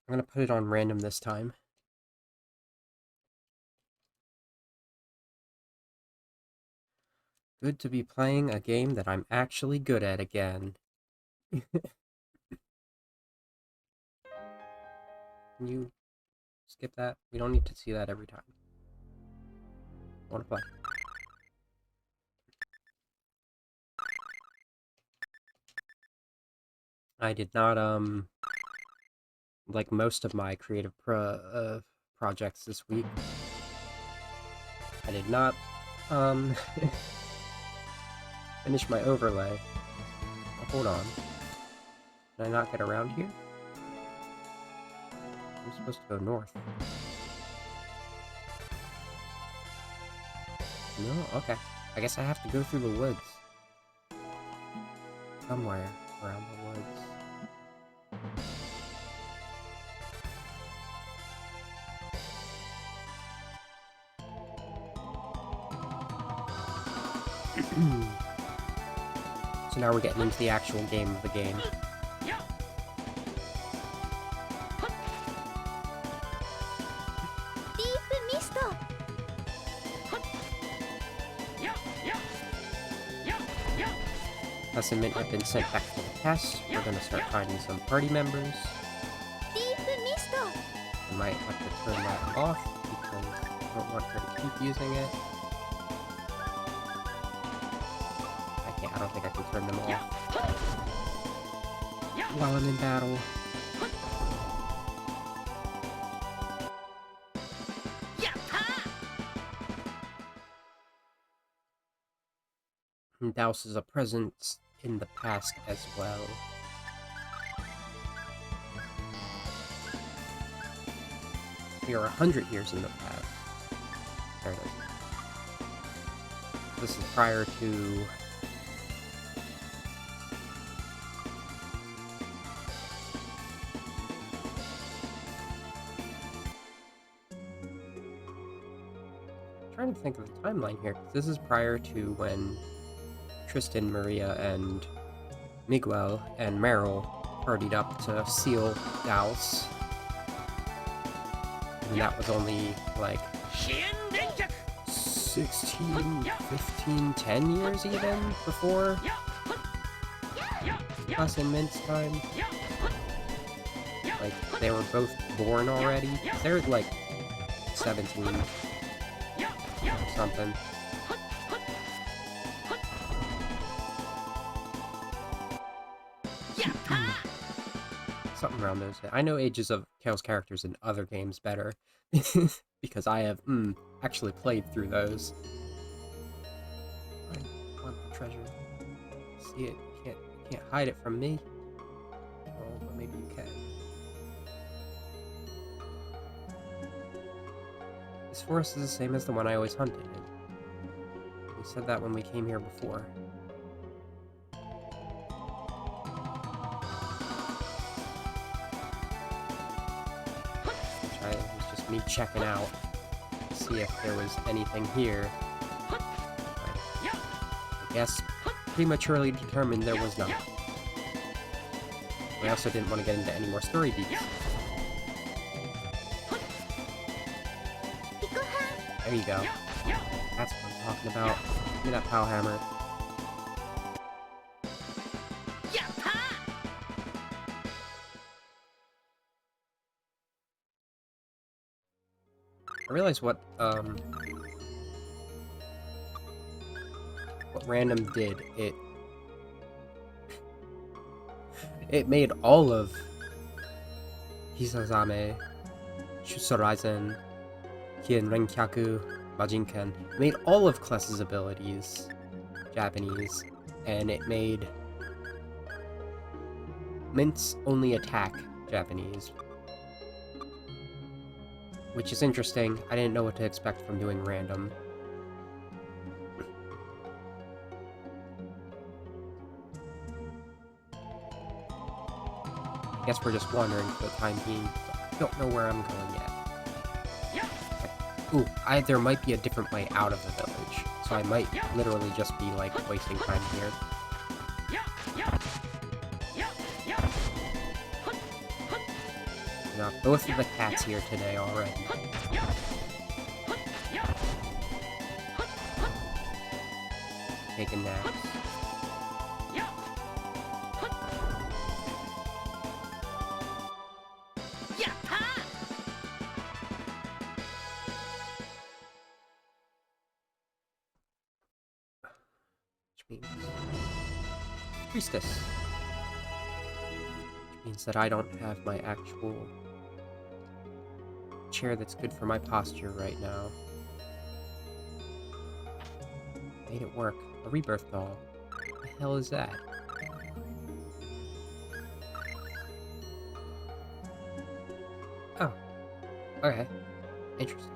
I'm gonna put it on random this time. Good to be playing a game that I'm actually good at again. Can you skip that? We don't need to see that every time. I want to play. I did not, like most of my creative projects this week, I did not, um, finish my overlay. Oh, hold on. Can I not get around here? I'm supposed to go north. No? Okay. I guess I have to go through the woods. Somewhere around the woods. So now we're getting into the actual game of the game. Assignment have been sent back to the test. We're gonna start finding some party members. I might have to turn that off because I don't want her to keep using it. I don't think I can turn them off while I'm in battle. And Douse is a presence in the past as well. We are 100 years in the past. There it is. This is prior to... I'm trying to think of the timeline here. This is prior to when Tristan, Maria, and Miguel and Meryl partied up to seal Douse. And that was only like 16, 15, 10 years even before us and Mint's time. Like, they were both born already. They're like 17 or something. Something around those. I know ages of Kale's characters in other games better. Because I have actually played through those. I want the treasure. See it. You can't hide it from me. Oh, but maybe you can. This forest is the same as the one I always hunted in. We said that when we came here before. It was just me checking out to see if there was anything here. I guess prematurely determined there was none. I also didn't want to get into any more story beats. There you go. That's what I'm talking about. Give me that pow hammer. I realized what random did. It made all of Hisazame, Shusoraisen, Kien Renkyaku, Majinken. It made all of Kless's abilities Japanese, and it made Mint's only attack Japanese. Which is interesting. I didn't know what to expect from doing random. I guess we're just wandering for the time being. I don't know where I'm going yet. Ooh, there might be a different way out of the village. So I might literally just be, like, wasting time here. We got both of the cats here today already. Taking naps. Which means priestess. Which means that I don't have my actual chair that's good for my posture right now. Made it work. A rebirth doll. What the hell is that? Oh. Okay. Interesting.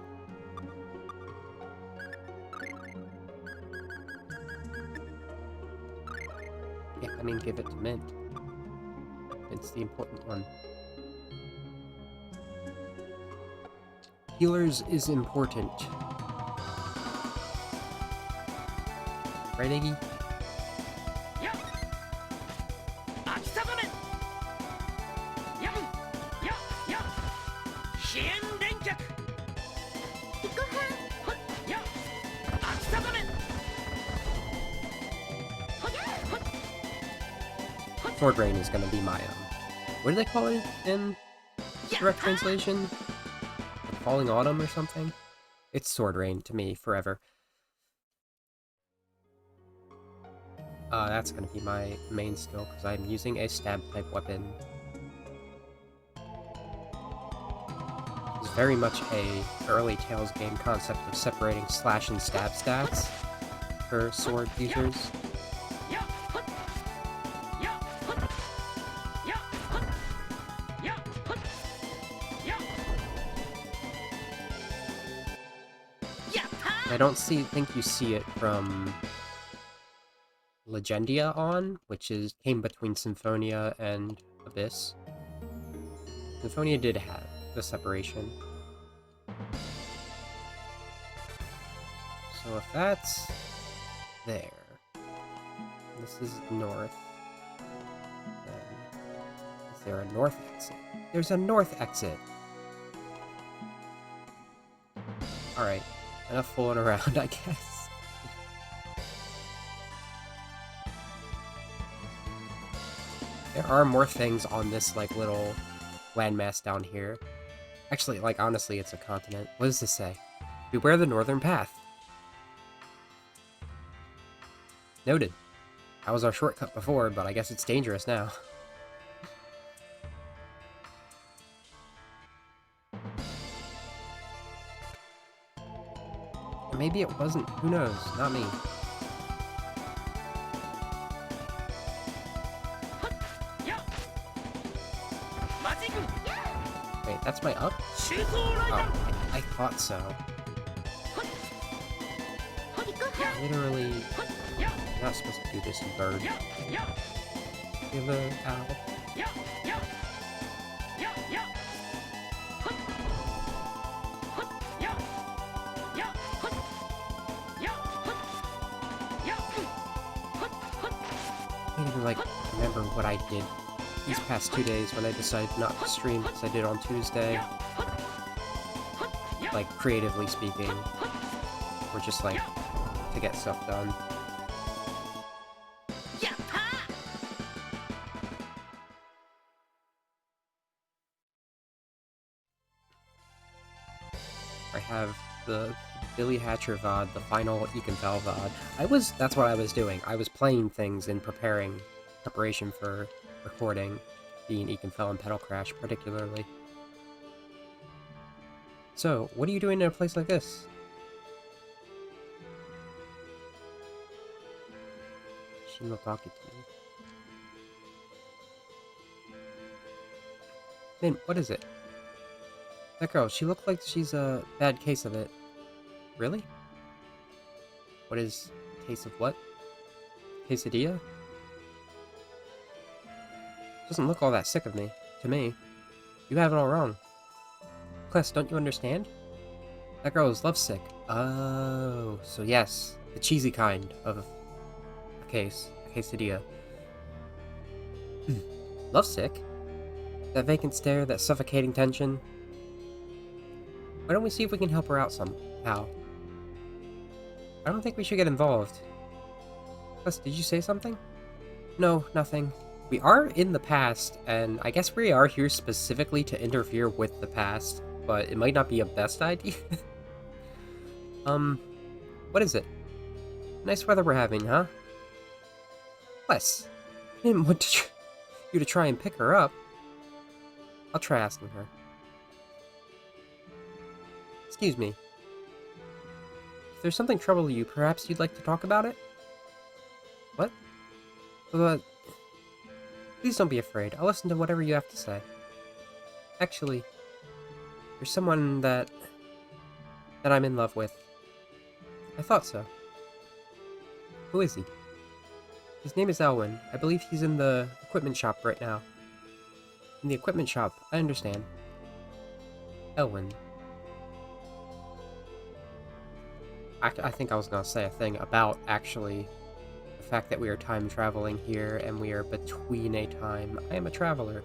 Yeah, I mean, give it to Mint. It's the important one. Healers is important. Right, Iggy? Sword Rain is going to be my what do they call it in direct translation? Like Falling Autumn or something? It's Sword Rain to me forever. That's going to be my main skill because I'm using a stab type weapon. It's very much a early Tales game concept of separating slash and stab stats for sword users. I don't think you see it from Legendia on, which came between Symphonia and Abyss. Symphonia did have the separation. So if that's there, this is north, then is there a north exit? There's a north exit! Alright. Enough fooling around, I guess. There are more things on this, like, little landmass down here. Actually, like, honestly, it's a continent. What does this say? Beware the northern path. Noted. That was our shortcut before, but I guess it's dangerous now. Maybe it wasn't. Who knows? Not me. Wait, that's my up? Oh, I thought so. Literally, you're not supposed to do this in bird. Give a owl. I can't even, like, remember what I did these past 2 days when I decided not to stream, because I did on Tuesday. Like, creatively speaking. Or just, like, to get stuff done. I have the Billy Hatcher VOD, the final Ekenthal VOD. That's what I was doing. I was playing things in preparation for recording, being Ekenthal and Pedal Crash particularly. So, what are you doing in a place like this? She's not talking to me. Mint, what is it? That girl, she looked like she's a bad case of it. Really? What is... case of what? Quesadilla? Doesn't look all that sick of me. To me. You have it all wrong. Cless, don't you understand? That girl is lovesick. Oh, so yes. The cheesy kind of a quesadilla. Lovesick? That vacant stare, that suffocating tension. Why don't we see if we can help her out somehow? I don't think we should get involved. Plus, did you say something? No, nothing. We are in the past, and I guess we are here specifically to interfere with the past, but it might not be a best idea. What is it? Nice weather we're having, huh? Wes, I didn't want you to try and pick her up. I'll try asking her. Excuse me. If there's something troubling you, perhaps you'd like to talk about it? What? Please don't be afraid. I'll listen to whatever you have to say. Actually, there's someone that I'm in love with. I thought so. Who is he? His name is Elwin. I believe he's in the equipment shop right now. In the equipment shop, I understand. Elwin. I think I was gonna say a thing about, actually, the fact that we are time traveling here and we are between a time. I am a traveler.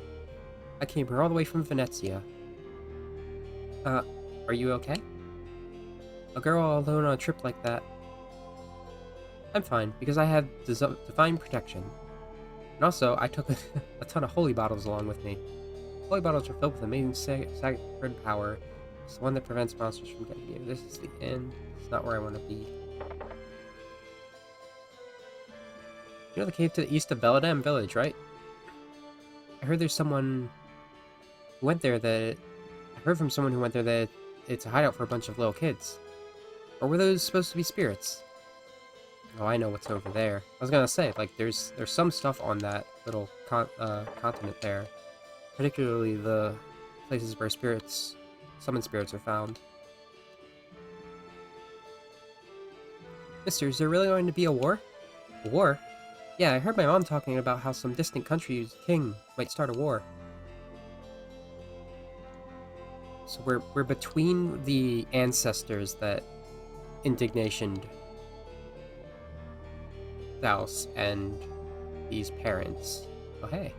I came here all the way from Venezia. Are you okay? A girl all alone on a trip like that. I'm fine, because I have divine protection. And also, I took a ton of holy bottles along with me. Holy bottles are filled with amazing sacred power. It's the one that prevents monsters from getting you. This is the end. It's not where I want to be. You know the cave to the east of Belladam Village, right? I heard there's someone who went there that... I heard from someone who went there that it's a hideout for a bunch of little kids. Or were those supposed to be spirits? Oh, I know what's over there. I was gonna say, like, there's some stuff on that little continent there. Particularly the places where summoned spirits are found. Mister, is there really going to be a war? A war? Yeah, I heard my mom talking about how some distant country's king might start a war. So we're between the ancestors that indignationed Daus and these parents. Oh hey.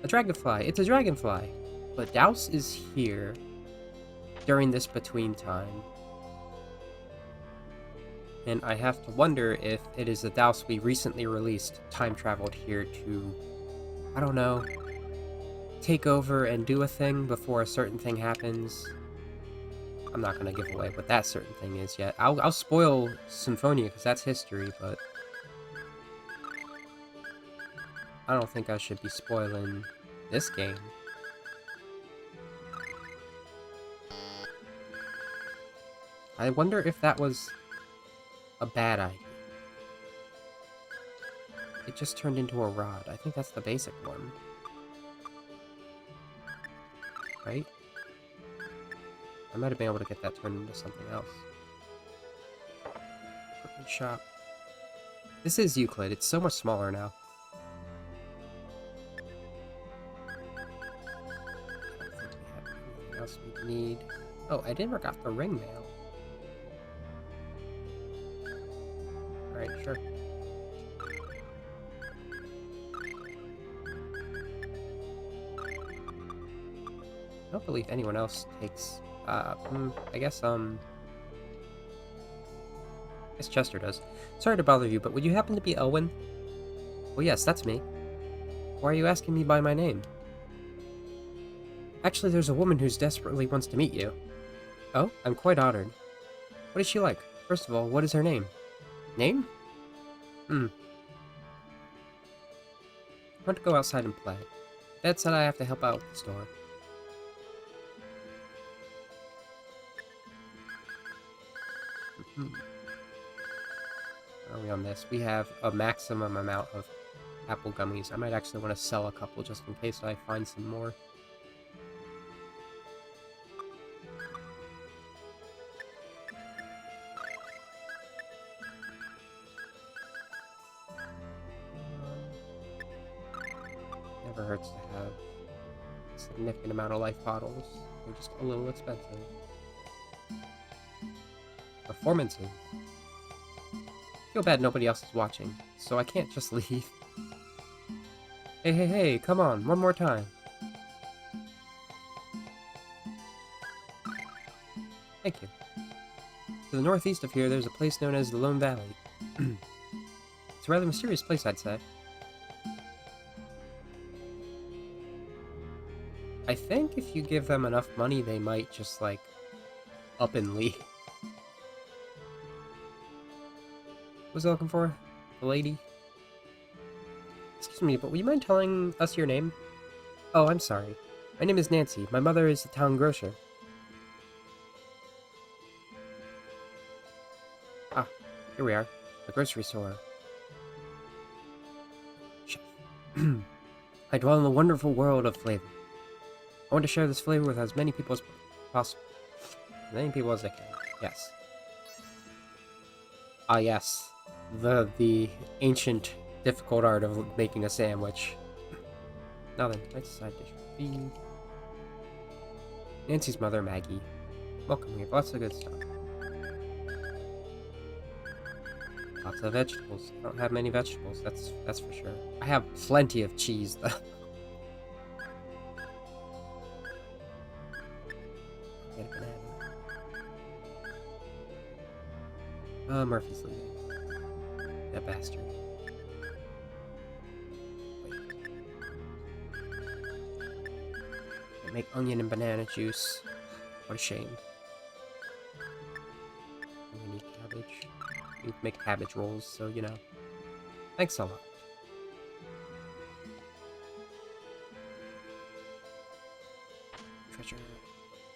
A dragonfly. It's a dragonfly. But Daus is here during this between time. And I have to wonder if it is the Daus we recently released time traveled here to, I don't know, take over and do a thing before a certain thing happens. I'm not going to give away what that certain thing is yet. I'll spoil Symphonia because that's history, but I don't think I should be spoiling this game. I wonder if that was a bad idea. It just turned into a rod. I think that's the basic one. Right? I might have been able to get that turned into something else. Equipment shop. This is Euclid. It's so much smaller now. I don't think we have anything else we need. Oh, I never got the ring mail. Alright, sure. I don't believe anyone else takes... I guess Chester does. Sorry to bother you, but would you happen to be Elwin? Well, yes, that's me. Why are you asking me by my name? Actually, there's a woman who desperately wants to meet you. Oh, I'm quite honored. What is she like? First of all, what is her name? Name? I want to go outside and play. Dad said I have to help out with the store. Where are we on this? We have a maximum amount of apple gummies. I might actually want to sell a couple just in case I find some more. Never hurts to have a significant amount of life bottles. They're just a little expensive. Performances. Feel bad nobody else is watching, so I can't just leave. Hey, hey, hey, come on, one more time. Thank you. To the northeast of here, there's a place known as the Lone Valley. It's a rather mysterious place, I'd say. I think if you give them enough money, they might just, like, up and leave. What was I looking for? The lady? Excuse me, but would you mind telling us your name? Oh, I'm sorry. My name is Nancy. My mother is the town grocer. Ah, here we are. The grocery store. Chef. I dwell in the wonderful world of flavor. I want to share this flavor with as many people as possible. As many people as I can. Yes. Ah, yes. The ancient, difficult art of making a sandwich. Now then, tonight's side dish would be Nancy's mother, Maggie. Welcome, we have lots of good stuff. Lots of vegetables. I don't have many vegetables, that's for sure. I have plenty of cheese, though. Get a banana. Murphy's leaving. That bastard. Can't make onion and banana juice. What a shame. We need cabbage. We need to make cabbage rolls, so you know. Thanks a lot. Treasure.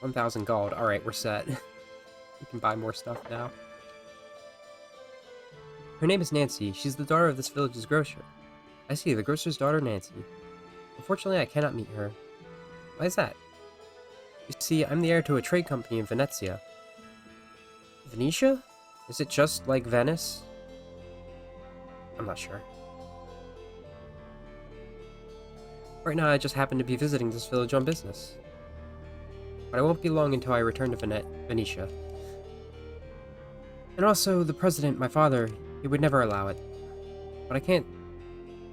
1,000 gold. Alright, we're set. We can buy more stuff now. Her name is Nancy. She's the daughter of this village's grocer. I see, the grocer's daughter, Nancy. Unfortunately, I cannot meet her. Why is that? You see, I'm the heir to a trade company in Venezia. Venetia? Is it just like Venice? I'm not sure. Right now, I just happen to be visiting this village on business. But I won't be long until I return to Venetia. And also, the president, my father, he would never allow it. But I can't...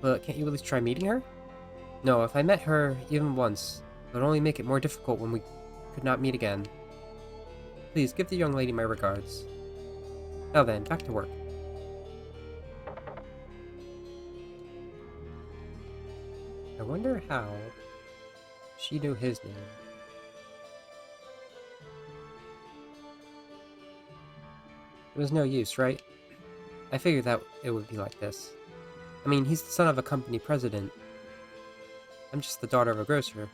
But can't you at least try meeting her? No, if I met her even once, it would only make it more difficult when we could not meet again. Please, give the young lady my regards. Now then, back to work. I wonder how she knew his name. It was no use, right? I figured that it would be like this. I mean, he's the son of a company president. I'm just the daughter of a grocer.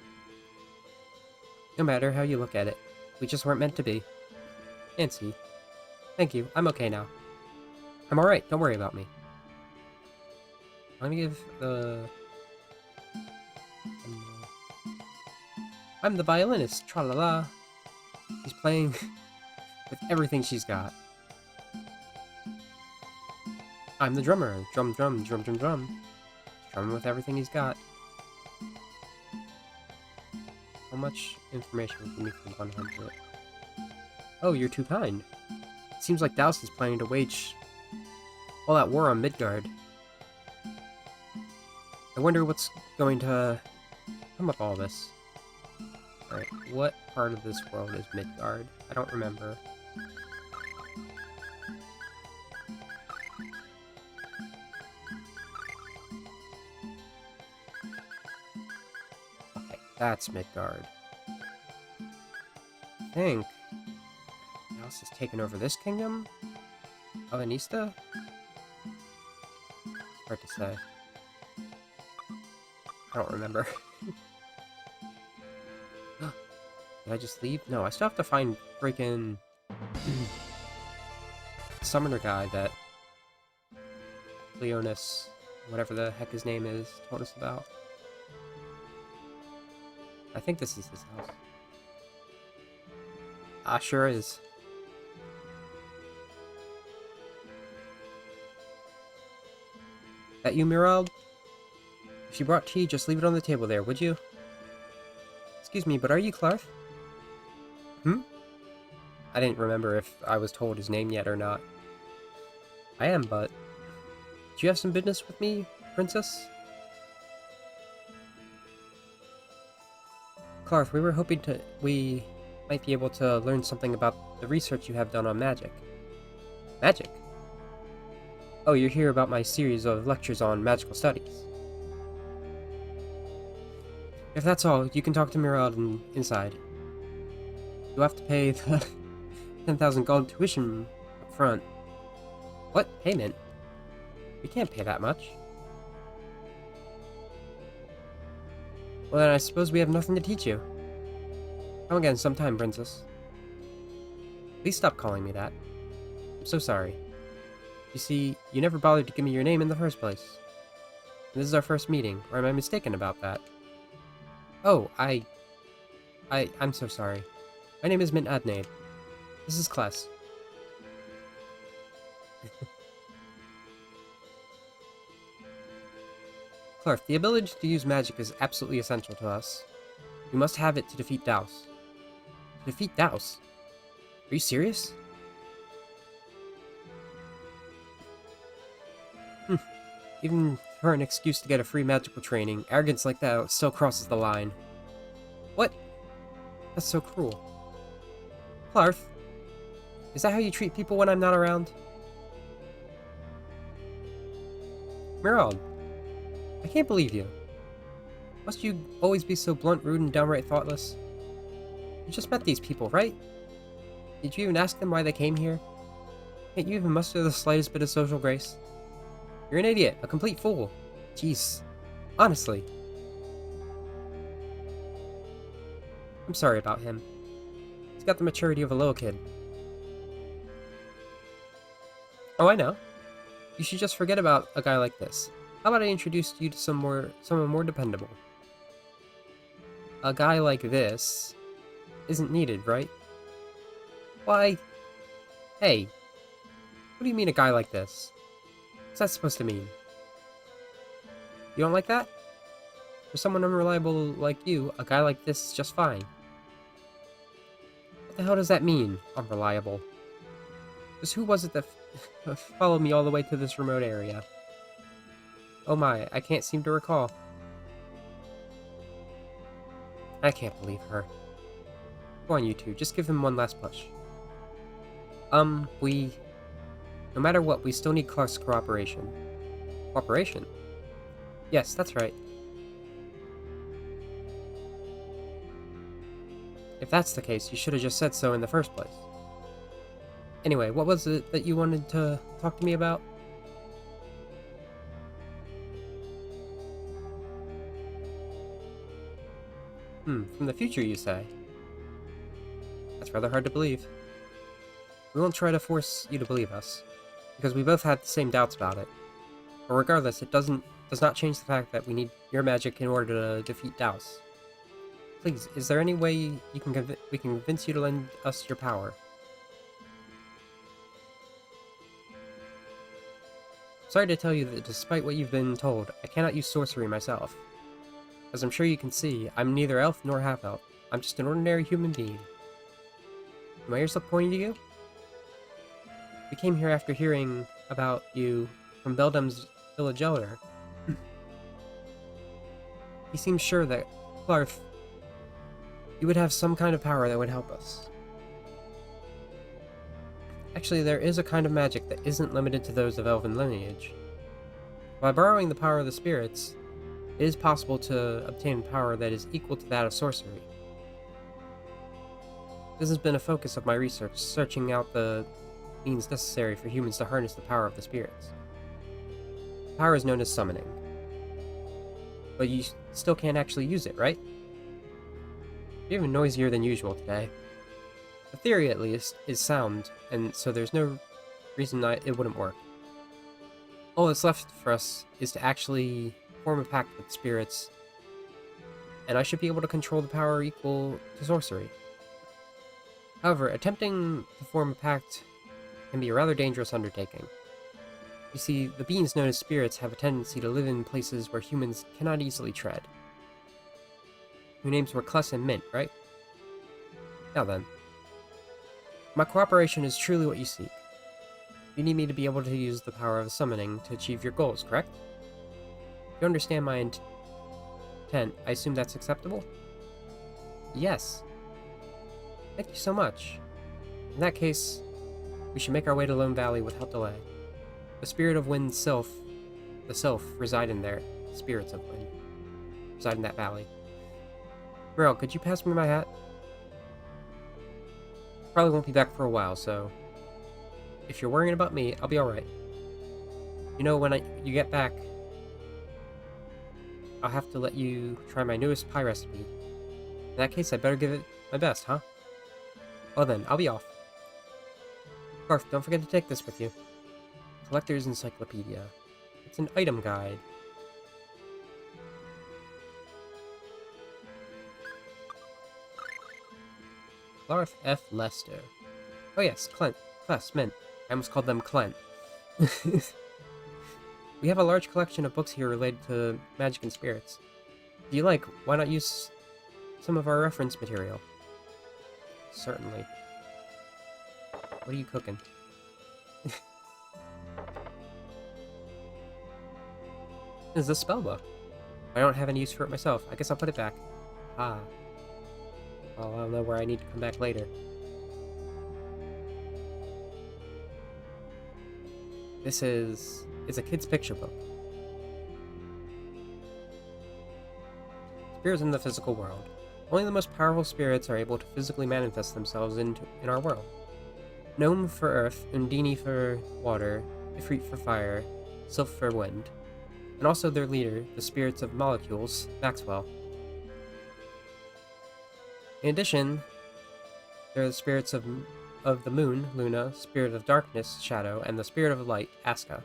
No matter how you look at it, we just weren't meant to be. Nancy. Thank you, I'm okay now. I'm alright, don't worry about me. Let me give the... I'm the violinist, tra-la-la. She's playing with everything she's got. I'm the drummer, drum, drum, drum, drum, drum. He's drumming with everything he's got. How much information will give me from 100? Oh, you're too kind. It seems like Douse is planning to wage all that war on Midgard. I wonder what's going to come with all this. Alright, what part of this world is Midgard? I don't remember. Okay, that's Midgard. I think Dallas has taken over this kingdom? Alanista? Hard to say. I don't remember. Did I just leave? No, I still have to find freaking summoner guy that Leonis, whatever the heck his name is, told us about. I think this is his house. Ah, sure is. That you, Mirald? If you brought tea, just leave it on the table there, would you? Excuse me, but are you Clark? Hmm? I didn't remember if I was told his name yet or not. I am, but... Do you have some business with me, princess? Clarth, we were hoping we might be able to learn something about the research you have done on magic. Magic? Oh, you're here about my series of lectures on magical studies. If that's all, you can talk to Mirad inside. You'll have to pay the 10,000 gold tuition up front. What? Payment? We can't pay that much. Well, then I suppose we have nothing to teach you. Come again sometime, princess. Please stop calling me that. I'm so sorry. You see, you never bothered to give me your name in the first place. And this is our first meeting, or am I mistaken about that? Oh, I'm so sorry. My name is Mint Adnaid. This is Kless. Clark, the ability to use magic is absolutely essential to us. We must have it to defeat Daus. To defeat Daus? Are you serious? Even for an excuse to get a free magical training, arrogance like that still crosses the line. What? That's so cruel. Clarth, is that how you treat people when I'm not around? Mirald, I can't believe you. Must you always be so blunt, rude, and downright thoughtless? You just met these people, right? Did you even ask them why they came here? Can't you even muster the slightest bit of social grace? You're an idiot, a complete fool. Jeez. Honestly. I'm sorry about him. He's got the maturity of a little kid. Oh, I know. You should just forget about a guy like this. How about I introduce you to someone more dependable? A guy like this isn't needed, right? Why? Hey. What do you mean a guy like this? What's that supposed to mean? You don't like that? For someone unreliable like you, a guy like this is just fine. What the hell does that mean, unreliable? Just who was it that followed me all the way to this remote area? Oh my, I can't seem to recall. I can't believe her. Go on, you two, just give him one last push. No matter what, we still need Clark's cooperation. Cooperation? Yes, that's right. If that's the case, you should have just said so in the first place. Anyway, what was it that you wanted to talk to me about? From the future, you say? That's rather hard to believe. We won't try to force you to believe us, because we both had the same doubts about it. But regardless, it does not change the fact that we need your magic in order to defeat Daus. Please, is there any way we can convince you to lend us your power? Sorry to tell you that despite what you've been told, I cannot use sorcery myself. As I'm sure you can see, I'm neither elf nor half-elf. I'm just an ordinary human being. My ears look pointing to you? We came here after hearing about you from Beldam's village elder. He seems sure that, Clarth, you would have some kind of power that would help us. Actually, there is a kind of magic that isn't limited to those of elven lineage. By borrowing the power of the spirits, it is possible to obtain power that is equal to that of sorcery. This has been a focus of my research, searching out the means necessary for humans to harness the power of the spirits. The power is known as summoning. But you still can't actually use it, right? You're even noisier than usual today. The theory, at least, is sound, and so there's no reason it wouldn't work. All that's left for us is to actually form a pact with spirits, and I should be able to control the power equal to sorcery. However, attempting to form a pact can be a rather dangerous undertaking. You see, the beings known as spirits have a tendency to live in places where humans cannot easily tread. Your names were Kless and Mint, right? Now then. My cooperation is truly what you seek. You need me to be able to use the power of summoning to achieve your goals, correct? You understand my intent. I assume that's acceptable? Yes. Thank you so much. In that case, we should make our way to Lone Valley without delay. The spirit of wind the sylph, reside in there. Spirits of wind reside in that valley. Meryl, could you pass me my hat? Probably won't be back for a while, so if you're worrying about me, I'll be alright. You know, when you get back, I'll have to let you try my newest pie recipe. In that case, I better give it my best, huh? Well then, I'll be off. Garth, don't forget to take this with you. Collector's Encyclopedia. It's an item guide. Clarth F. Lester. Oh yes, Clint. Cless, Mint. I almost called them Clint. We have a large collection of books here related to magic and spirits. If you like, why not use some of our reference material? Certainly. What are you cooking? This is a spell book. I don't have any use for it myself. I guess I'll put it back. Ah. Well, I'll know where I need to come back later. This is a kid's picture book. Spirits in the physical world. Only the most powerful spirits are able to physically manifest themselves in our world. Gnome for earth, Undini for water, Ifrit for fire, Sylph for wind, and also their leader, the spirits of molecules, Maxwell. In addition, there are the spirits of the moon, Luna, spirit of darkness, Shadow, and the spirit of light, Aska.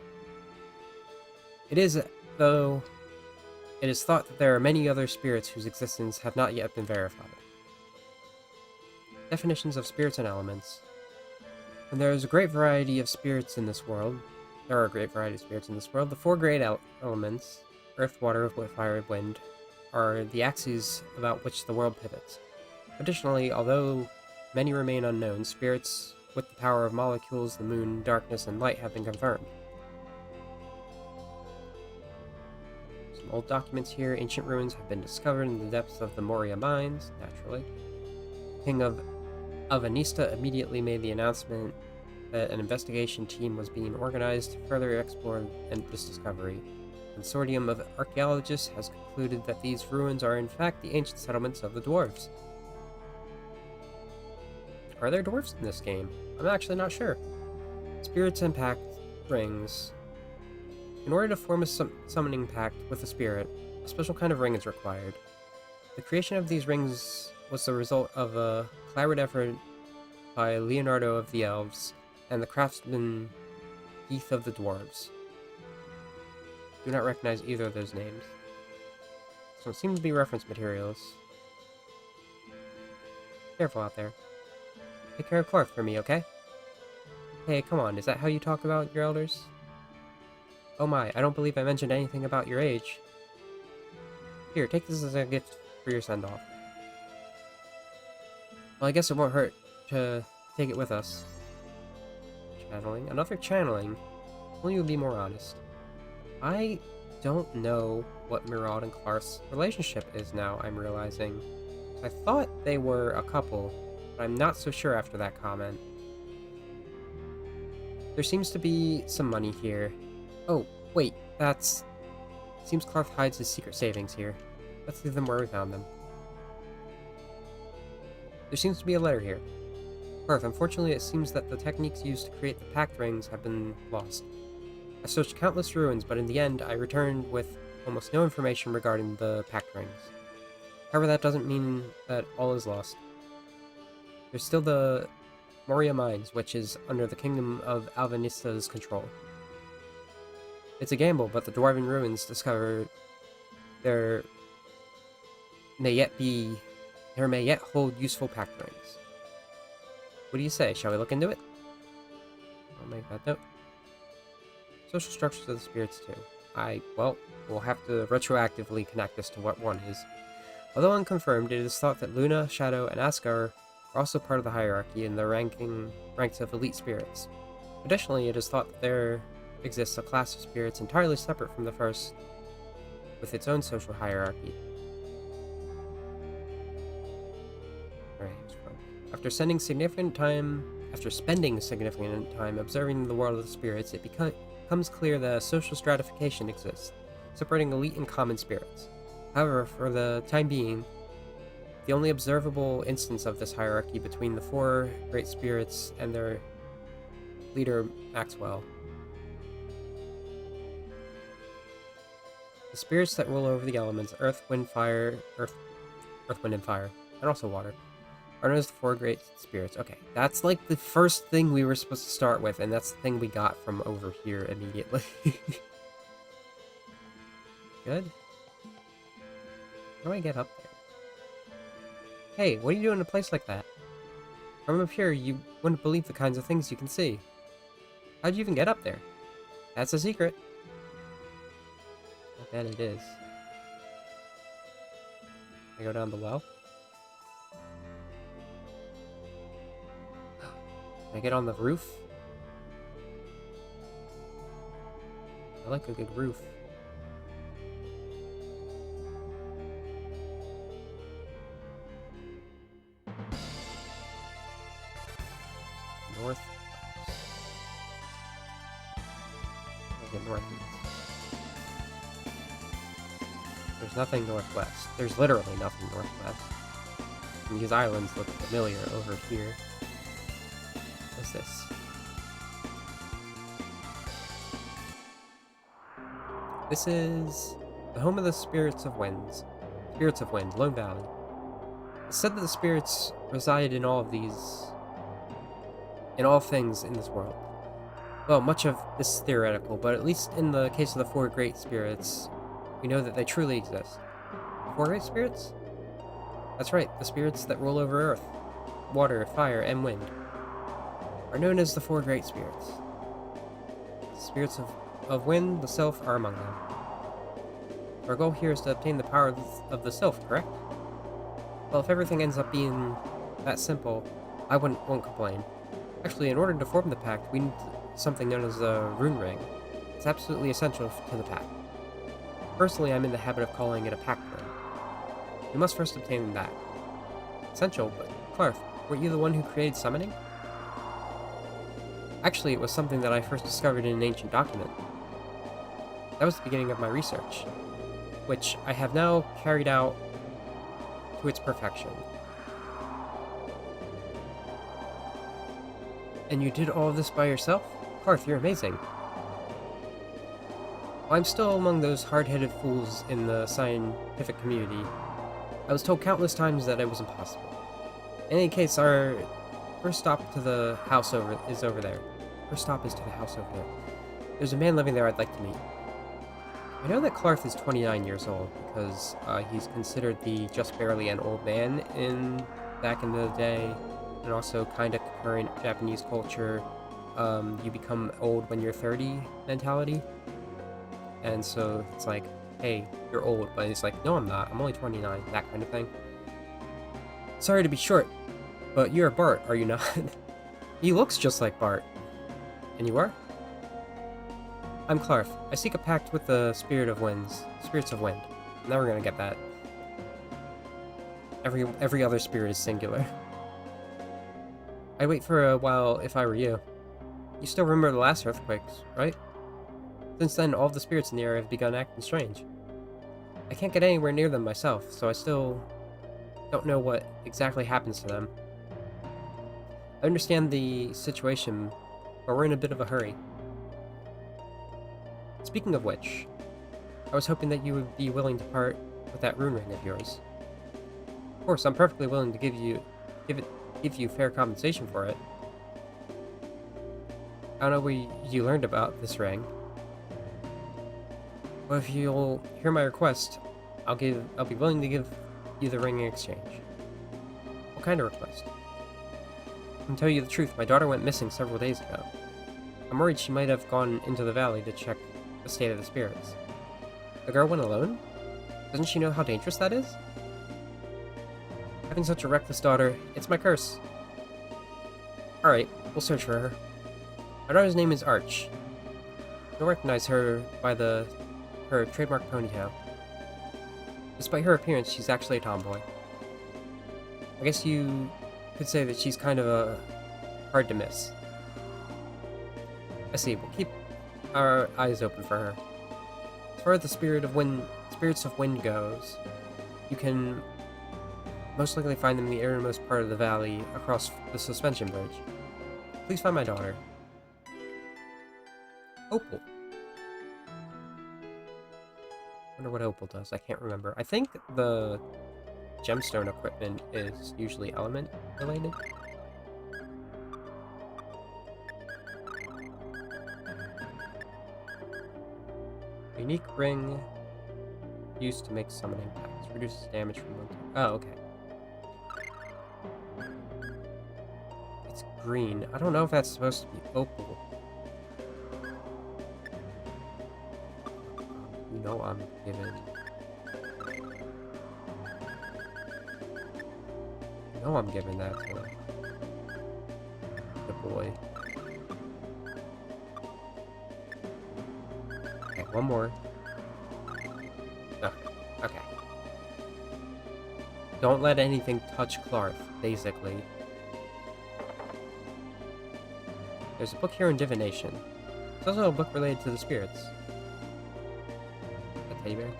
It is thought that there are many other spirits whose existence have not yet been verified. Definitions of spirits and elements. And there is a great variety of spirits in this world. There are a great variety of spirits in this world. The four great elements, earth, water, fire, and wind, are the axes about which the world pivots. Additionally, although many remain unknown, spirits with the power of molecules, the moon, darkness, and light have been confirmed. Some old documents here. Ancient ruins have been discovered in the depths of the Moria mines, naturally. King of Avanista immediately made the announcement that an investigation team was being organized to further explore this discovery. The consortium of archaeologists has concluded that these ruins are in fact the ancient settlements of the dwarves. Are there dwarves in this game? I'm actually not sure. Spirits and pact rings. In order to form a summoning pact with a spirit, a special kind of ring is required. The creation of these rings was the result of a collaborative effort by Leonardo of the Elves and the craftsman Heath of the Dwarves. Do not recognize either of those names. So it seems to be reference materials. Careful out there. Take care of Clark for me, okay? Hey, come on, is that how you talk about your elders? Oh my, I don't believe I mentioned anything about your age. Here, take this as a gift for your send-off. Well, I guess it won't hurt to take it with us. Channeling. Another channeling. Only you would be more honest. I don't know what Miraud and Clark's relationship is now, I'm realizing. I thought they were a couple, but I'm not so sure after that comment. There seems to be some money here. Oh, wait, that's... Seems Clark hides his secret savings here. Let's leave them where we found them. There seems to be a letter here. Clark, unfortunately it seems that the techniques used to create the pact rings have been lost. I searched countless ruins, but in the end I returned with almost no information regarding the pact rings. However, that doesn't mean that all is lost. There's still the Moria Mines, which is under the Kingdom of Alvinista's control. It's a gamble, but the Dwarven ruins discovered there may yet hold useful pact rings. What do you say? Shall we look into it? I'll make that note. Social structures of the spirits too. We'll have to retroactively connect this to what one is. Although unconfirmed, it is thought that Luna, Shadow, and Askar are also part of the hierarchy in the ranks of elite spirits. Additionally, it is thought that there exists a class of spirits entirely separate from the first, with its own social hierarchy. Alright, after spending significant time observing the world of the spirits, it becomes clear that a social stratification exists, separating elite and common spirits. However, for the time being, the only observable instance of this hierarchy between the four great spirits and their leader, Maxwell. The spirits that rule over the elements, earth, wind, wind, and fire, and also water, are known as the four great spirits. Okay, that's like the first thing we were supposed to start with, and that's the thing we got from over here immediately. Good. How do I get up there? Hey, what are you doing in a place like that? From up here, you wouldn't believe the kinds of things you can see. How'd you even get up there? That's a secret. I bet it is. I go down the well? Can I get on the roof? I like a good roof. North. I'll get northeast. There's nothing northwest. There's literally nothing northwest. And these islands look familiar over here. What's this? This is the home of the Spirits of Wind, Lone Valley. It's said that the spirits reside in all things in this world. Well, much of this is theoretical, but at least in the case of the four great spirits, we know that they truly exist. Four great spirits? That's right, the spirits that rule over earth, water, fire, and wind are known as the four great spirits. The spirits of wind, the Sylph, are among them. Our goal here is to obtain the power of the Sylph, correct? Well, if everything ends up being that simple, I won't complain. Actually, in order to form the pact, we need something known as a rune ring. It's absolutely essential to the pact. Personally, I'm in the habit of calling it a pact ring. We must first obtain that. Essential, but Clarth, weren't you the one who created summoning? Actually, it was something that I first discovered in an ancient document. That was the beginning of my research, which I have now carried out to its perfection. And you did all of this by yourself? Clarth, you're amazing. Well, I'm still among those hard-headed fools in the scientific community. I was told countless times that it was impossible. In any case, our first stop to the house is over there. First stop is to the house over there. There's a man living there I'd like to meet. I know that Clarth is 29 years old because he's considered the just barely an old man back in the day, and also kind of current Japanese culture. You become old when you're 30 mentality. And so it's like, hey, you're old, but it's like, no, I'm not. I'm only 29, that kind of thing. Sorry to be short, but you're Bart, are you not? He looks just like Bart. And you are? I'm Clarth. I seek a pact with the Spirits of Wind. Now we're gonna get that. Every other spirit is singular. I'd wait for a while if I were you. You still remember the last earthquakes, right? Since then, all of the spirits in the area have begun acting strange. I can't get anywhere near them myself, so I still don't know what exactly happens to them. I understand the situation, but we're in a bit of a hurry. Speaking of which, I was hoping that you would be willing to part with that rune ring of yours. Of course, I'm perfectly willing to give you fair compensation for it. I don't know where you learned about this ring. Well, if you'll hear my request, I'll be willing to give you the ring in exchange. What kind of request? I can tell you the truth, my daughter went missing several days ago. I'm worried she might have gone into the valley to check the state of the spirits. The girl went alone? Doesn't she know how dangerous that is? Having such a reckless daughter, it's my curse. Alright, we'll search for her. My daughter's name is Arch. You'll recognize her by her trademark ponytail. Despite her appearance, she's actually a tomboy. I guess you could say that she's kind of hard to miss. I see. We'll keep our eyes open for her. As far as the spirits of wind goes, you can most likely find them in the innermost part of the valley across the suspension bridge. Please find my daughter. Opal. Wonder what Opal does. I can't remember. I think the gemstone equipment is usually element related. Unique ring used to make summoning packs. Reduces damage from one. Oh, okay. It's green. I don't know if that's supposed to be opal. You know I'm giving. You know I'm giving that to the boy. Okay, one more. Oh, okay. Don't let anything touch Clark, basically. There's a book here on divination. There's also a book related to the spirits. A teddy bear?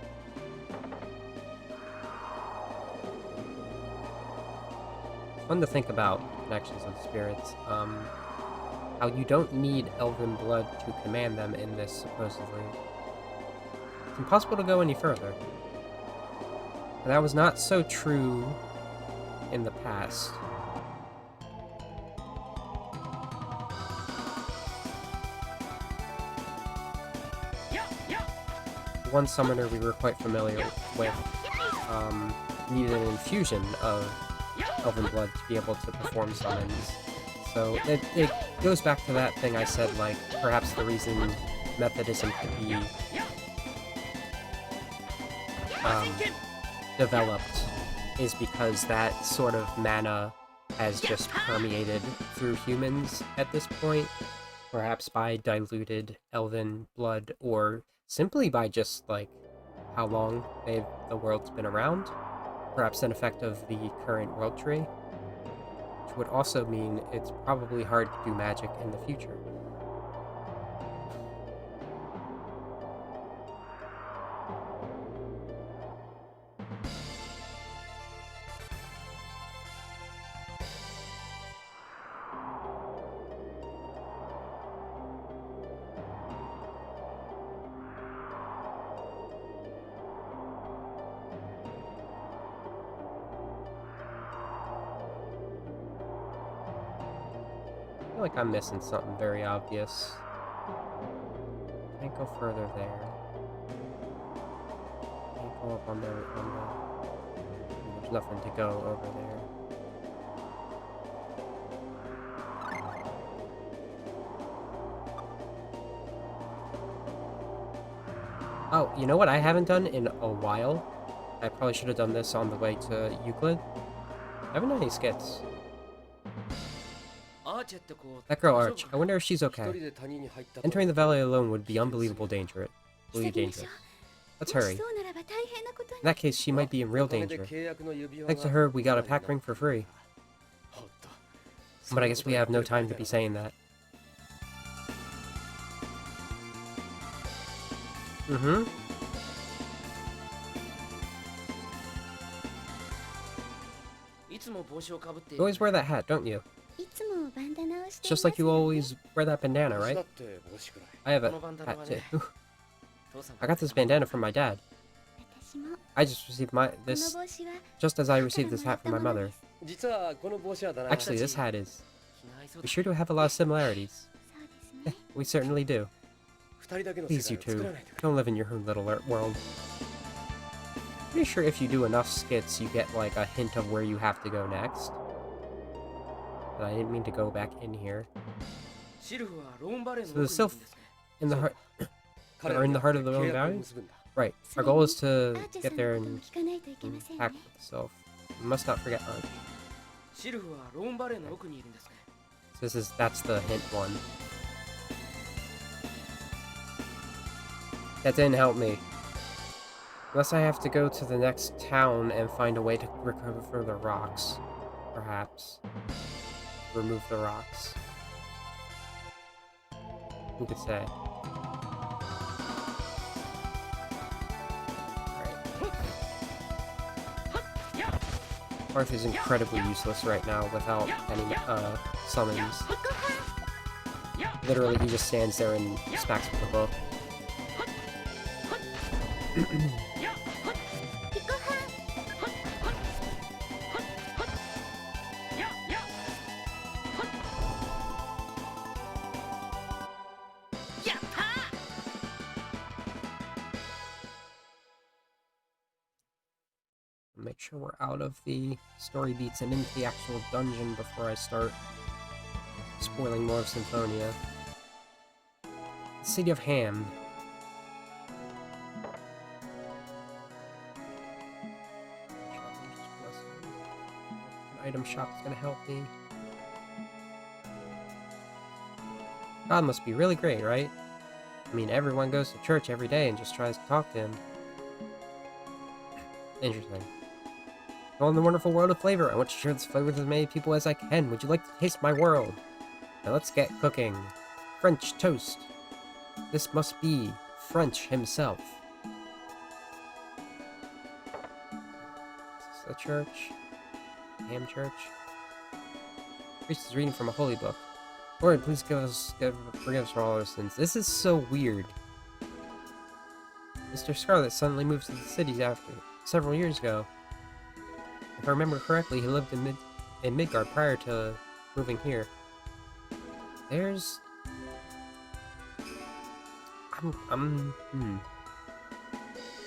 It's fun to think about connections with spirits. How you don't need elven blood to command them in this, supposedly. It's impossible to go any further. And that was not so true in the past. One summoner we were quite familiar with needed an infusion of elven blood to be able to perform summons. So it goes back to that thing I said, like, perhaps the reason Methodism could be developed is because that sort of mana has just permeated through humans at this point, perhaps by diluted elven blood, or simply by just, like, how long the world's been around, perhaps an effect of the current world tree, which would also mean it's probably hard to do magic in the future. I feel like I'm missing something very obvious. Can't go further there. Can't go up on the... There's nothing to go over there. Oh, you know what I haven't done in a while? I probably should have done this on the way to Euclid. I haven't done any skits. That girl Arch, I wonder if she's okay. Entering the valley alone would be unbelievably dangerous. Let's hurry. In that case, she might be in real danger. Thanks to her, we got a pack ring for free. But I guess we have no time to be saying that. Mm-hmm. You always wear that hat, don't you? It's just like you always wear that bandana, right? I have a hat too. I got this bandana from my dad. I just received this just as I received this hat from my mother. Actually, this hat is... We sure do have a lot of similarities. We certainly do. Please, you two, don't live in your own little world. Pretty sure if you do enough skits, you get like a hint of where you have to go next. But I didn't mean to go back in here. So the Sylph in the heart are in the heart of the Rhone Valley? Right. Our goal is to get there and attack with the Sylph. We must not forget Arch. So that's the hint one. That didn't help me. Unless I have to go to the next town and find a way to recover further rocks. perhaps. Remove the rocks. Who could say? Marth is incredibly useless right now without any summons. Literally, he just stands there and smacks with the book. Make sure we're out of the story beats and into the actual dungeon before I start spoiling more of Symphonia. The City of Ham. An item shop is going to help me. God must be really great, right? I mean, everyone goes to church every day and just tries to talk to him. Interesting. All in the wonderful world of flavor. I want to share this flavor with as many people as I can. Would you like to taste my world? Now let's get cooking. French toast. This must be French himself. Is this the church? Ham church? Priest is reading from a holy book. Lord, please forgive us for all our sins. This is so weird. Mr. Scarlet suddenly moved to the cities after several years ago. If I remember correctly, he lived in Midgard prior to moving here. There's... I'm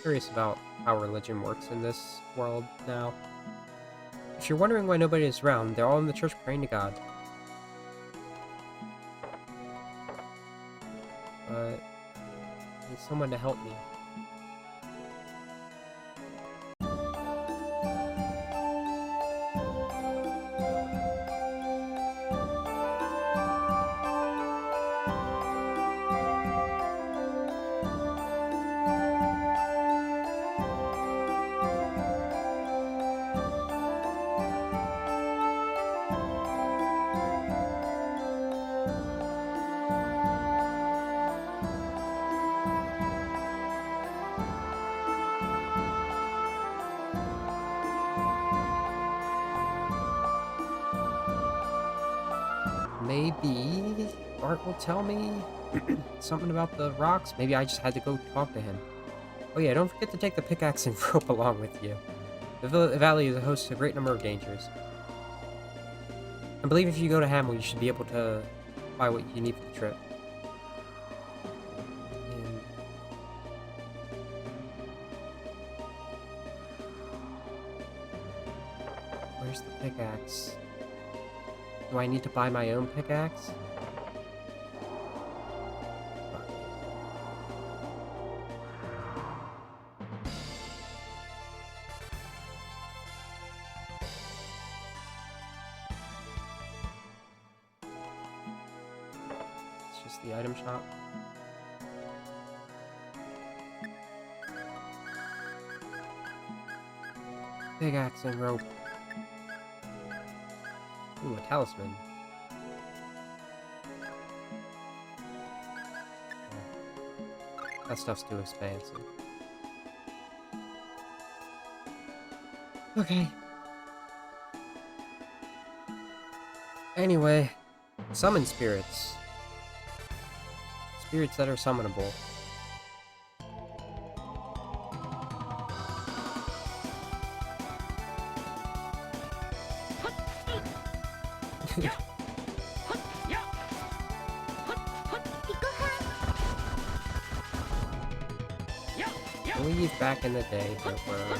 curious about how religion works in this world now. If you're wondering why nobody is around, they're all in the church praying to God. But I need someone to help me. Maybe Art will tell me something about the rocks. Maybe I just had to go talk to him. Oh yeah, don't forget to take the pickaxe and rope along with you. The valley is a host to a great number of dangers. I believe if you go to Hamel, you should be able to buy what you need for the trip. And... where's the pickaxe? Do I need to buy my own pickaxe? It's just the item shop. Pickaxe and rope. Ooh, a talisman. That stuff's too expensive. Okay. Anyway, summon spirits. Spirits that are summonable. I believe back in the day there were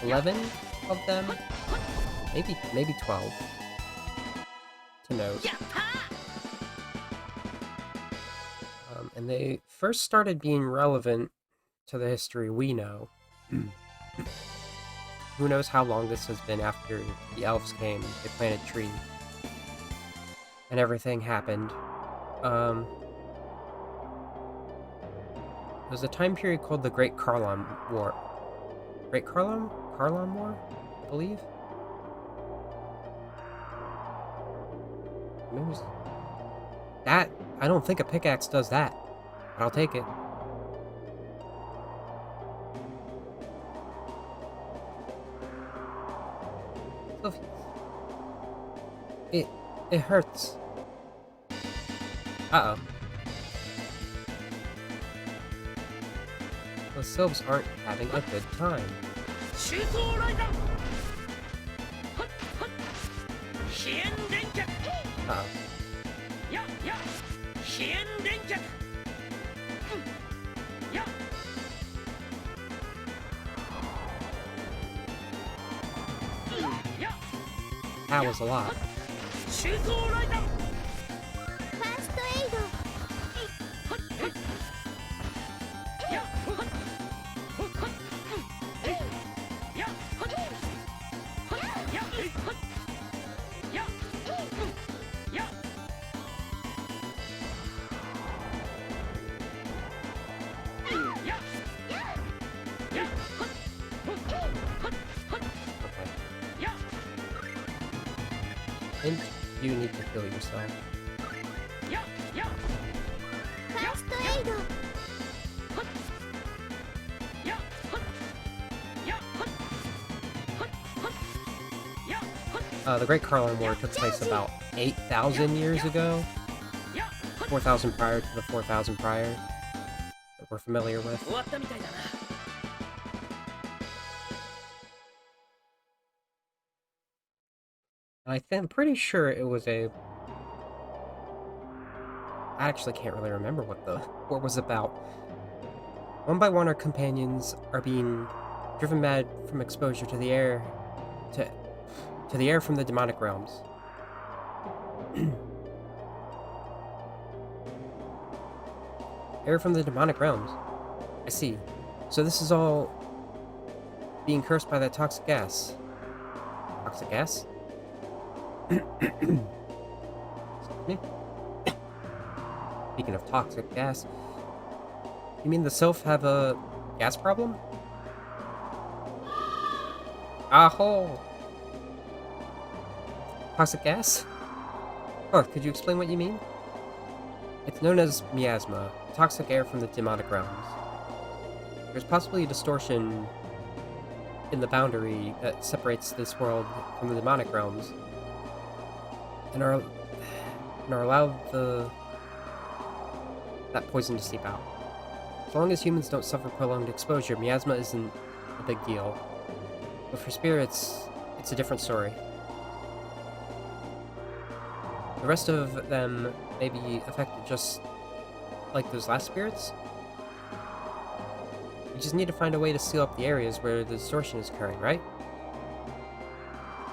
11 of them, maybe 12 to note. And they first started being relevant to the history we know. Who knows how long this has been after the elves came, they planted a tree, and everything happened. It was a time period called the Great Karlan War. Great Carlon War, I believe. Maybe it was that. I don't think a pickaxe does that, but I'll take it. It hurts. Uh-oh. The Sylphs aren't having a good time. Uh-oh. That was a lot. And you need to heal yourself. The Great Carlin War took place about 8,000 years ago. 4,000 prior to the 4,000 prior that we're familiar with. I'm pretty sure it was I actually can't really remember what the war was about. One by one, our companions are being driven mad from exposure to the air, to the air from the demonic realms. Air from the demonic realms. I see. So this is all being cursed by that toxic gas. Toxic gas? Excuse me. Speaking of toxic gas, you mean the Sylph have a gas problem? Aho! Toxic gas? Oh, could you explain what you mean? It's known as miasma, toxic air from the demonic realms. There's possibly a distortion in the boundary that separates this world from the demonic realms, and are allowed that poison to seep out. As long as humans don't suffer prolonged exposure, miasma isn't a big deal. But for spirits, it's a different story. The rest of them may be affected just like those last spirits. We just need to find a way to seal up the areas where the distortion is occurring, right?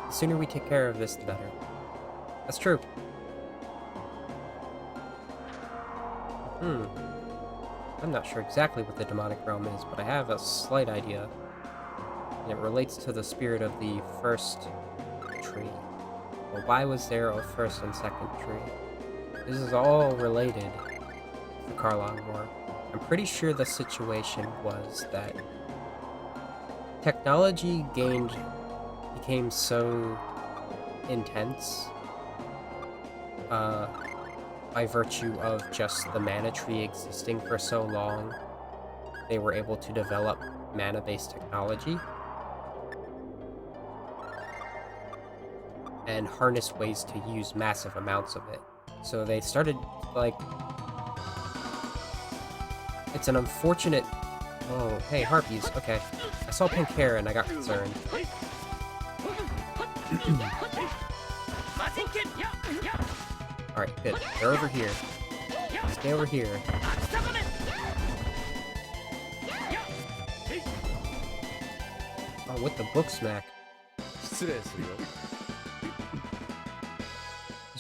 The sooner we take care of this, the better. That's true. I'm not sure exactly what the demonic realm is, but I have a slight idea. And it relates to the spirit of the first tree. Well, why was there a first and second tree? This is all related to the Carlon War. I'm pretty sure the situation was that technology became so intense by virtue of just the mana tree existing for so long. They were able to develop mana-based technology and harness ways to use massive amounts of it. So they started, like... It's an unfortunate... Oh, hey, harpies. Okay. I saw pink hair and I got concerned. Alright, good. They're over here. Stay over here. Oh, with the book smack. Here's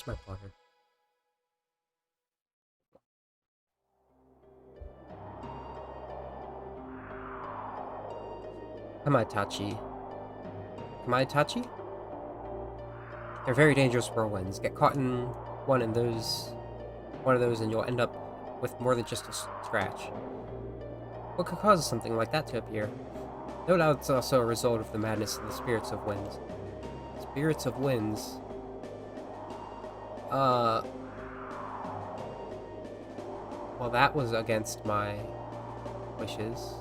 my partner. Kamaitachi. Kamaitachi? They're very dangerous whirlwinds. Get caught in one of those and you'll end up with more than just a scratch. What could cause something like that to appear? No doubt it's also a result of the madness of the Spirits of Winds. Spirits of Winds. Well, that was against my wishes.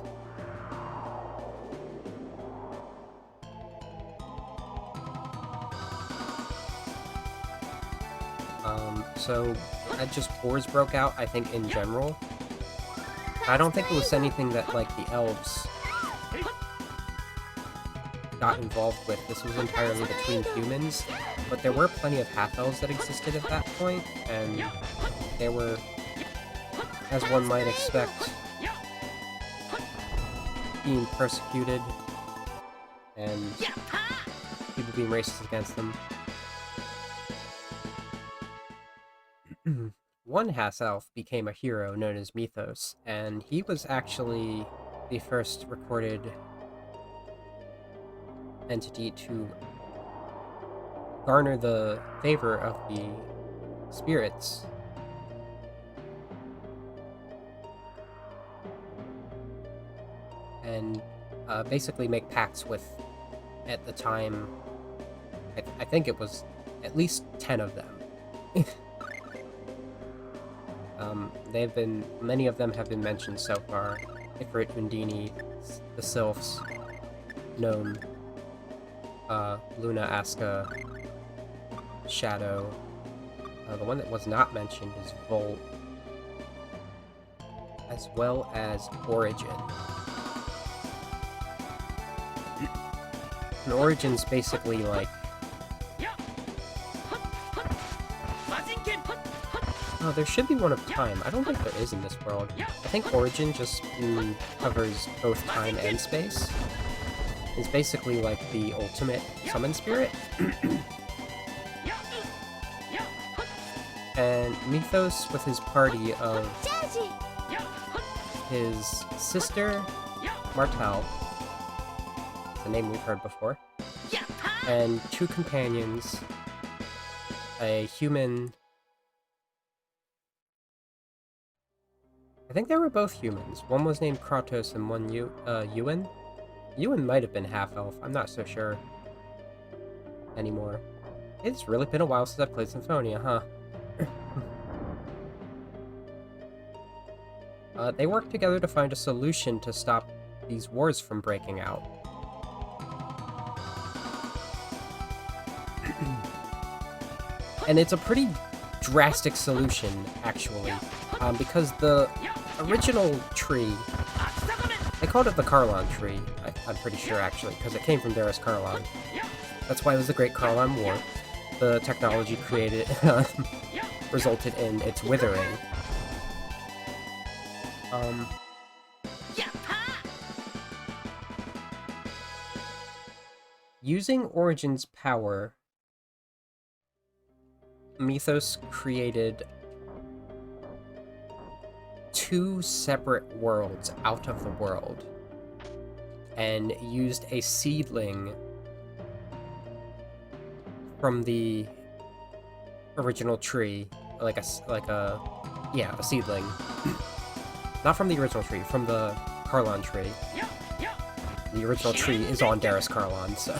So just wars broke out, I think, in general. I don't think it was anything that, like, the elves got involved with. This was entirely between humans, but there were plenty of half-elves that existed at that point, and they were, as one might expect, being persecuted, and people being racist against them. One half-elf became a hero known as Mythos, and he was actually the first recorded entity to garner the favor of the spirits. And basically make pacts with, at the time, I think it was at least 10 of them. Many of them have been mentioned so far. Ifrit, Undini, the Sylphs, Gnome, Luna, Aska, Shadow. The one that was not mentioned is Volt, as well as Origin. And Origin's basically like... Oh, there should be one of Time. I don't think there is in this world. I think Origin just covers both time and space. It's basically like the ultimate summon spirit. And Mythos, with his party of his sister, Martel, it's a name we've heard before, and 2 companions, a human... I think they were both humans. One was named Kratos and one Ewan. Ewan might have been half-elf, I'm not so sure anymore. It's really been a while since I've played Symphonia, huh? They worked together to find a solution to stop these wars from breaking out. And it's a pretty drastic solution, actually, because the original tree, they called it the Karlan tree, I'm pretty sure, actually, because it came from Darius Karlan. That's why it was the Great Karlan War. The technology created resulted in its withering. Using Origin's power, Mythos created 2 separate worlds out of the world, and used a seedling from the original tree, a seedling. Not from the original tree, from the Karlan tree. The original tree is on Darius Karlan, so...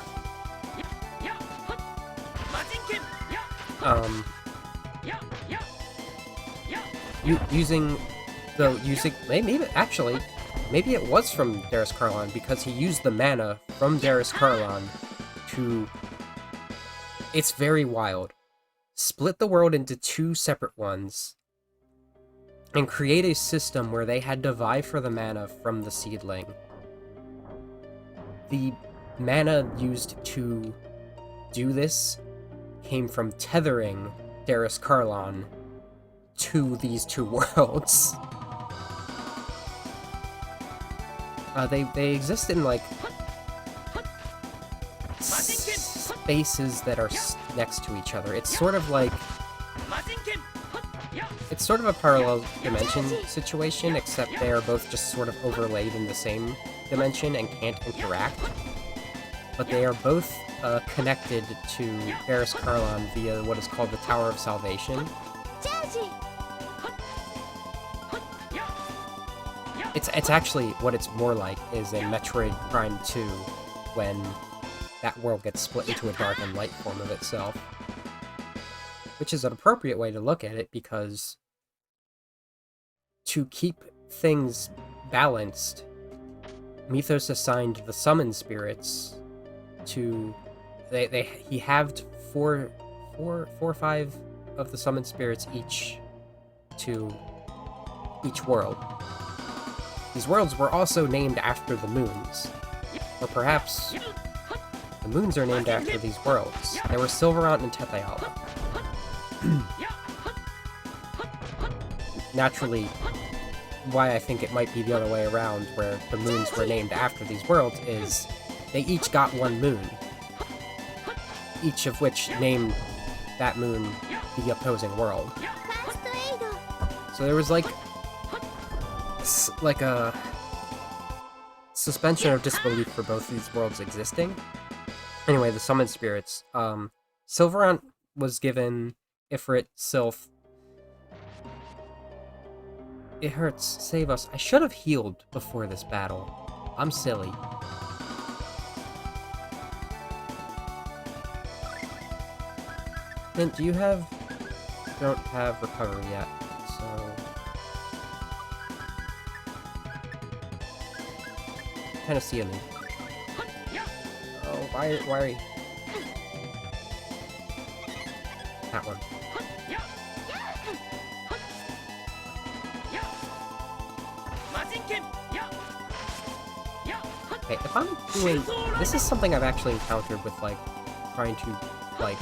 maybe it was from Darius Karlan, because he used the mana from Darius Karlan to... It's very wild. Split the world into 2 separate ones, and create a system where they had to vie for the mana from the seedling. The mana used to do this came from tethering Darius Karlan to these 2 worlds. They exist in, like, spaces that are next to each other. It's sort of like... It's sort of a parallel dimension situation, except they are both just sort of overlaid in the same dimension and can't interact. But they are both connected to Darius Karlan via what is called the Tower of Salvation. It's actually what it's more like is in Metroid Prime 2, when that world gets split into a dark and light form of itself. Which is an appropriate way to look at it, because to keep things balanced, Mythos assigned the summon spirits to... He halved four or five of the summon spirits each to each world. These worlds were also named after the moons. Or perhaps the moons are named after these worlds. They were Silverant and Tethayala. Naturally, why I think it might be the other way around, where the moons were named after these worlds, is they each got one moon, each of which named that moon the opposing world. So there was like a suspension of disbelief for both these worlds existing. Anyway, the summoned spirits. Silverant was given Ifrit, Sylph. It hurts. Save us. I should have healed before this battle. I'm silly. Hint, do you have... don't have recovery yet, so... kind of see me. Oh, why are you... that one. Okay, if I'm doing... this is something I've actually encountered with, like, trying to, like,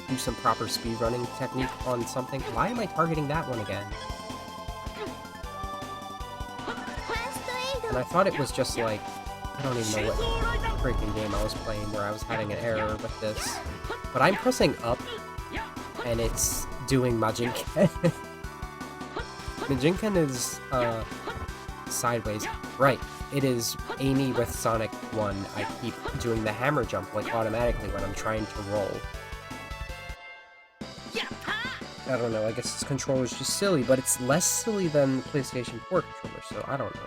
do some proper speedrunning technique on something. Why am I targeting that one again? And I thought it was just, like, I don't even know what freaking game I was playing where I was having an error with this. But I'm pressing up, and it's doing Majinken. Majinken is, sideways. Right. It is Amy with Sonic 1. I keep doing the hammer jump, like, automatically when I'm trying to roll. I don't know, I guess this controller is just silly, but it's less silly than the PlayStation 4 controller, so I don't know.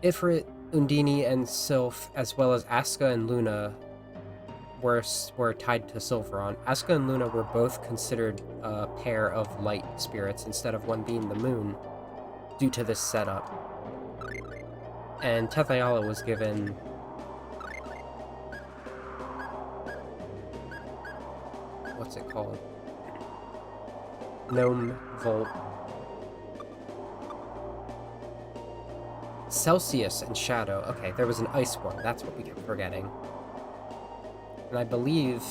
Ifrit, Undine, and Sylph, as well as Asuka and Luna, were tied to Silveron. Asuka and Luna were both considered a pair of light spirits, instead of one being the moon, due to this setup. And Tethayala was given... what's it called? Gnome Volt. Celsius and Shadow. Okay, there was an ice one. That's what we kept forgetting. And I believe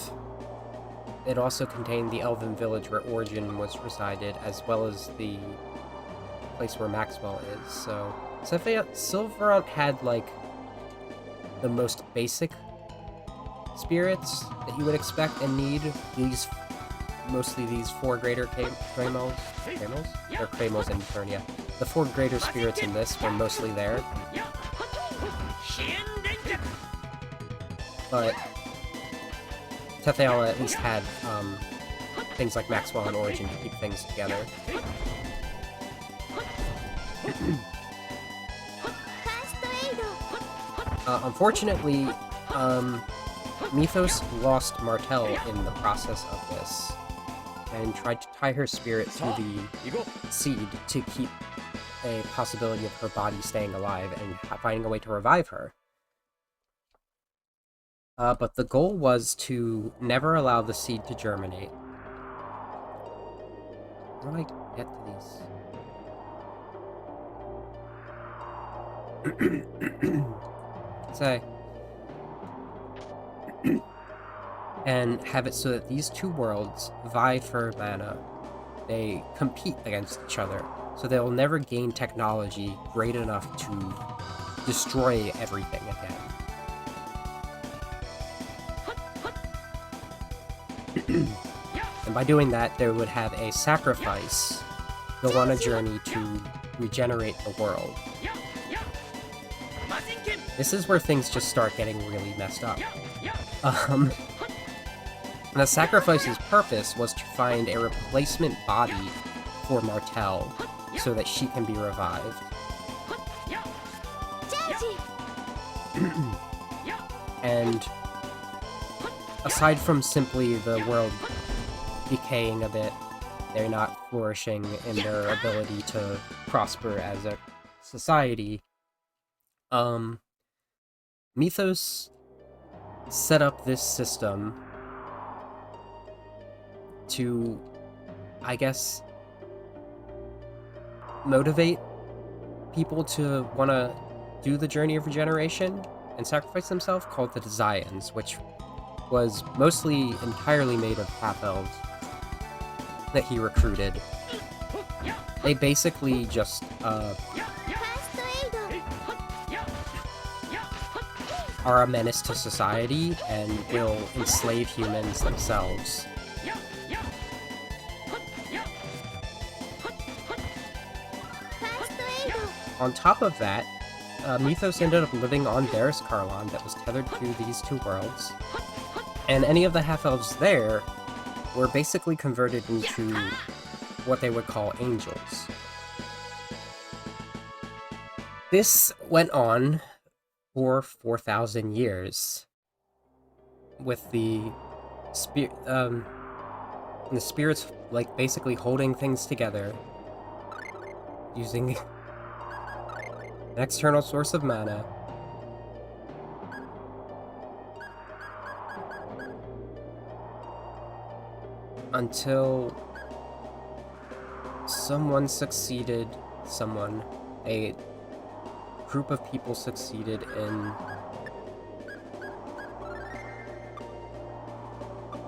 it also contained the elven village where Origin was resided, as well as the place where Maxwell is. So Silverant had, like, the most basic spirits that you would expect and need. Mostly these four greater Kramos? They're Kramos in Eternia. The four greater spirits in this were mostly there. But Tethayala at least had things like Maxwell and Origin to keep things together. Unfortunately, Mythos lost Martel in the process of this, and tried to tie her spirit to the seed to keep a possibility of her body staying alive and finding a way to revive her. But the goal was to never allow the seed to germinate. How do I get to these? Say. And have it so that these two worlds vie for mana. They compete against each other, so they'll never gain technology great enough to destroy everything again. And by doing that, they would have a sacrifice go on a journey to regenerate the world. This is where things just start getting really messed up. And the sacrifice's purpose was to find a replacement body for Martel so that she can be revived. And aside from simply the world decaying a bit, they're not flourishing in their ability to prosper as a society. Mythos set up this system to, I guess, motivate people to want to do the journey of regeneration and sacrifice themselves, called the Zions, which was mostly entirely made of half-elves that he recruited. They basically just, are a menace to society and will enslave humans themselves. On top of that, Mythos ended up living on Daris Karlon that was tethered to these two worlds, and any of the half-elves there were basically converted into what they would call angels. This went on for 4,000 years, with the spirits like basically holding things together using an external source of mana. Until a group of people succeeded in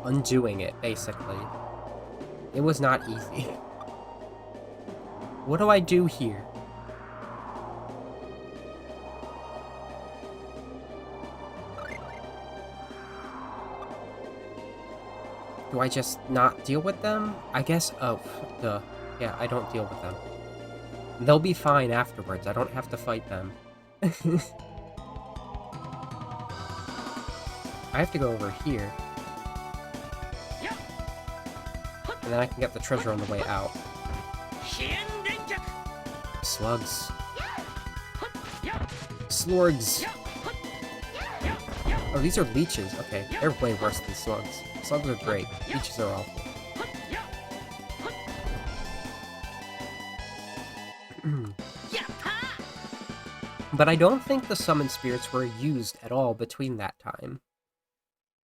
undoing it, basically. It was not easy. What do I do here? Do I just not deal with them? I guess, oh, duh. Yeah, I don't deal with them. They'll be fine afterwards, I don't have to fight them. I have to go over here. And then I can get the treasure on the way out. Slugs. Slorgs! Oh, these are leeches. Okay, they're way worse than slugs. Slugs are great. Leeches are awful. But I don't think the summon spirits were used at all between that time.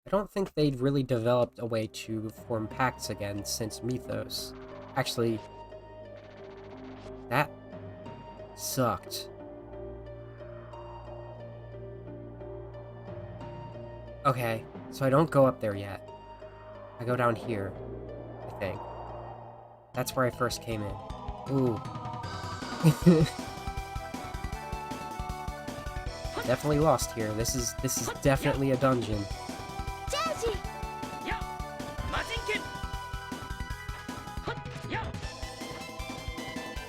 I don't think they'd really developed a way to form pacts again since Mythos. Actually, that sucked. Okay, so I don't go up there yet. I go down here, I think. That's where I first came in. Ooh. Definitely lost here. This is definitely a dungeon.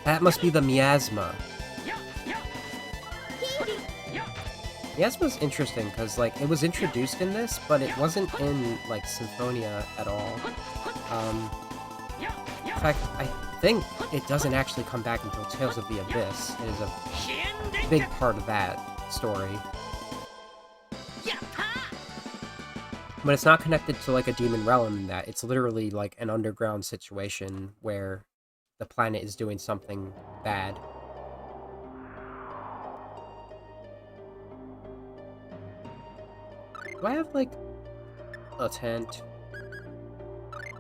That must be the miasma. Miasma's interesting because, like, it was introduced in this, but it wasn't in, like, Symphonia at all. In fact, I think it doesn't actually come back until Tales of the Abyss. It is a big part of that story. But it's not connected to, like, a demon realm in that. It's literally, like, an underground situation where the planet is doing something bad. Do I have, like, a tent?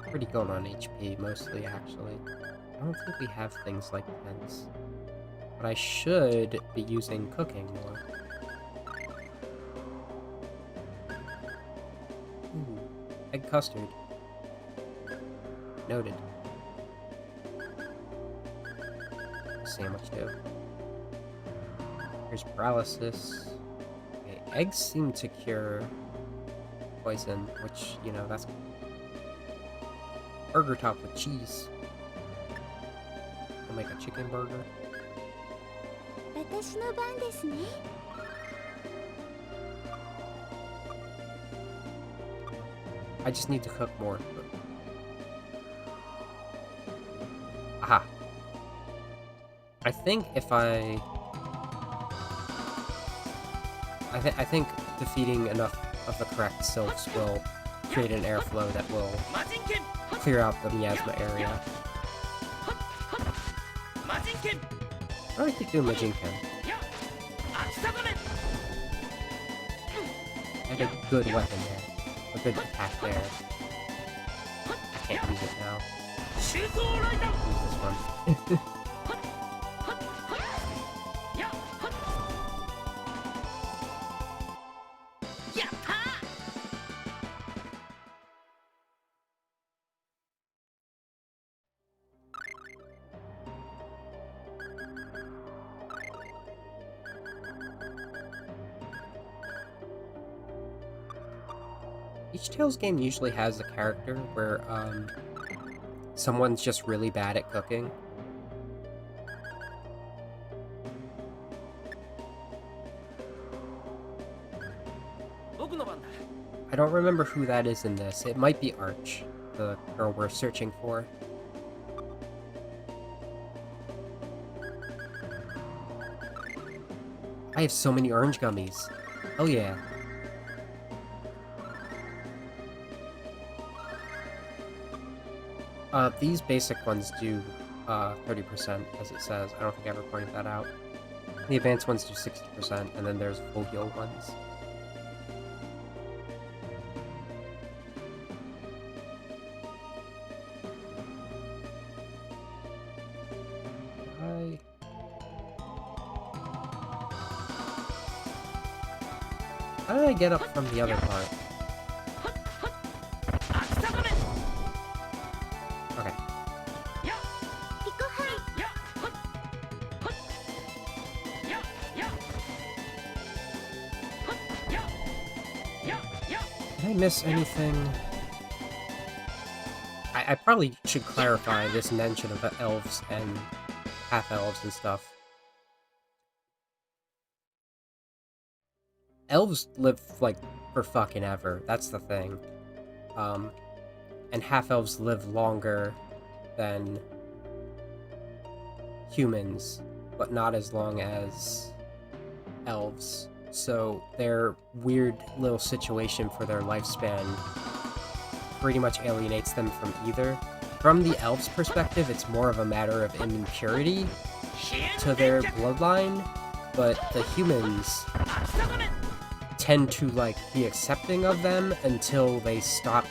Pretty good on HP, mostly, actually. I don't think we have things like tents. But I should be using cooking more. Ooh, egg custard. Noted. Sandwich too. Here's paralysis. Okay, eggs seem to cure poison, which, you know, that's burger top with cheese. We'll make a chicken burger. I just need to cook more food. Aha. I think if I think defeating enough of the correct sylphs will create an airflow that will clear out the miasma area. Why do I keep doing Majinken? I had a good weapon there. A good attack there. I can't use it now. Use this one. Each Tales game usually has a character where, someone's just really bad at cooking. I don't remember who that is in this. It might be Arch, the girl we're searching for. I have so many orange gummies. Oh yeah. These basic ones do 30%, as it says. I don't think I ever pointed that out. The advanced ones do 60%, and then there's full heal ones. How did I get up from the other part? Okay. Did I miss anything? I probably should clarify this mention of elves and half-elves and stuff. Elves live, like, for fucking ever. That's the thing. And half-elves live longer than humans, but not as long as elves. So their weird little situation for their lifespan pretty much alienates them from either. From the elves' perspective, it's more of a matter of impurity to their bloodline, but the humans tend to, like, be accepting of them until they start,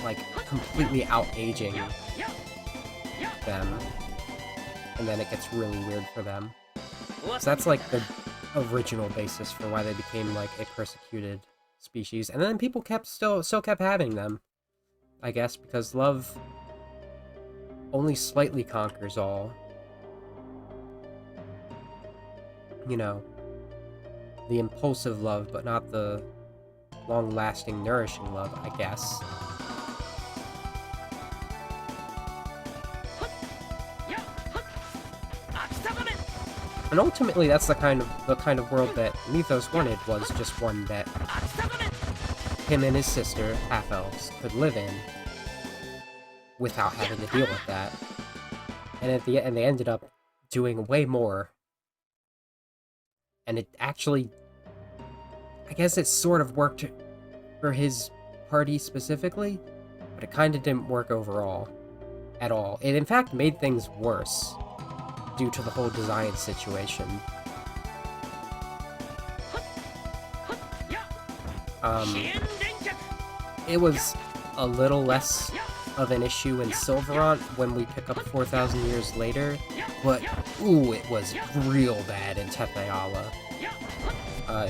like, completely out-aging them, and then it gets really weird for them. So that's, like, the original basis for why they became, like, a persecuted species, and then people still kept having them, I guess, because love only slightly conquers all. You know, the impulsive love, but not the long-lasting, nourishing love, I guess. And ultimately, that's the kind of world that Mythos wanted, was just one that him and his sister, half-elves, could live in without having to deal with that. And at the end, they ended up doing way more. And it actually, I guess it sort of worked for his party specifically, but it kind of didn't work overall at all. It in fact made things worse due to the whole design situation. It was a little less of an issue in Silverant when we pick up 4,000 years later, but ooh, it was real bad in Tethe'ala.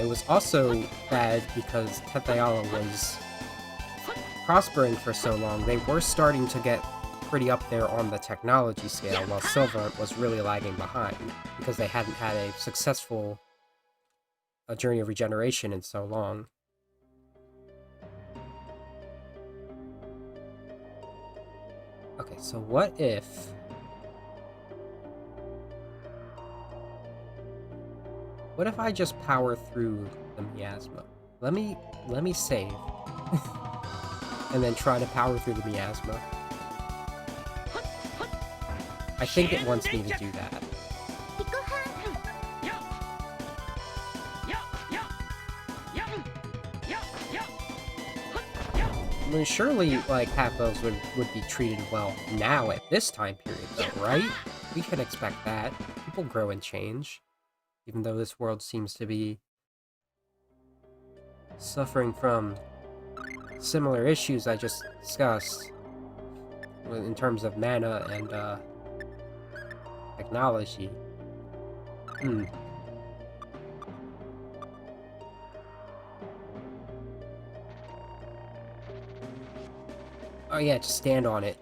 It was also bad because Tethe'ala was prospering for so long. They were starting to get pretty up there on the technology scale, while Silverant was really lagging behind because they hadn't had a successful journey of regeneration in so long. Okay, so what if... What if I just power through the miasma? Let me save. and then try to power through the miasma. I think it wants me to do that. I mean, surely, like, half-elves would be treated well now at this time period, though, right? We can expect that. People grow and change. Even though this world seems to be suffering from similar issues I just discussed in terms of mana and technology. Oh yeah, just stand on it.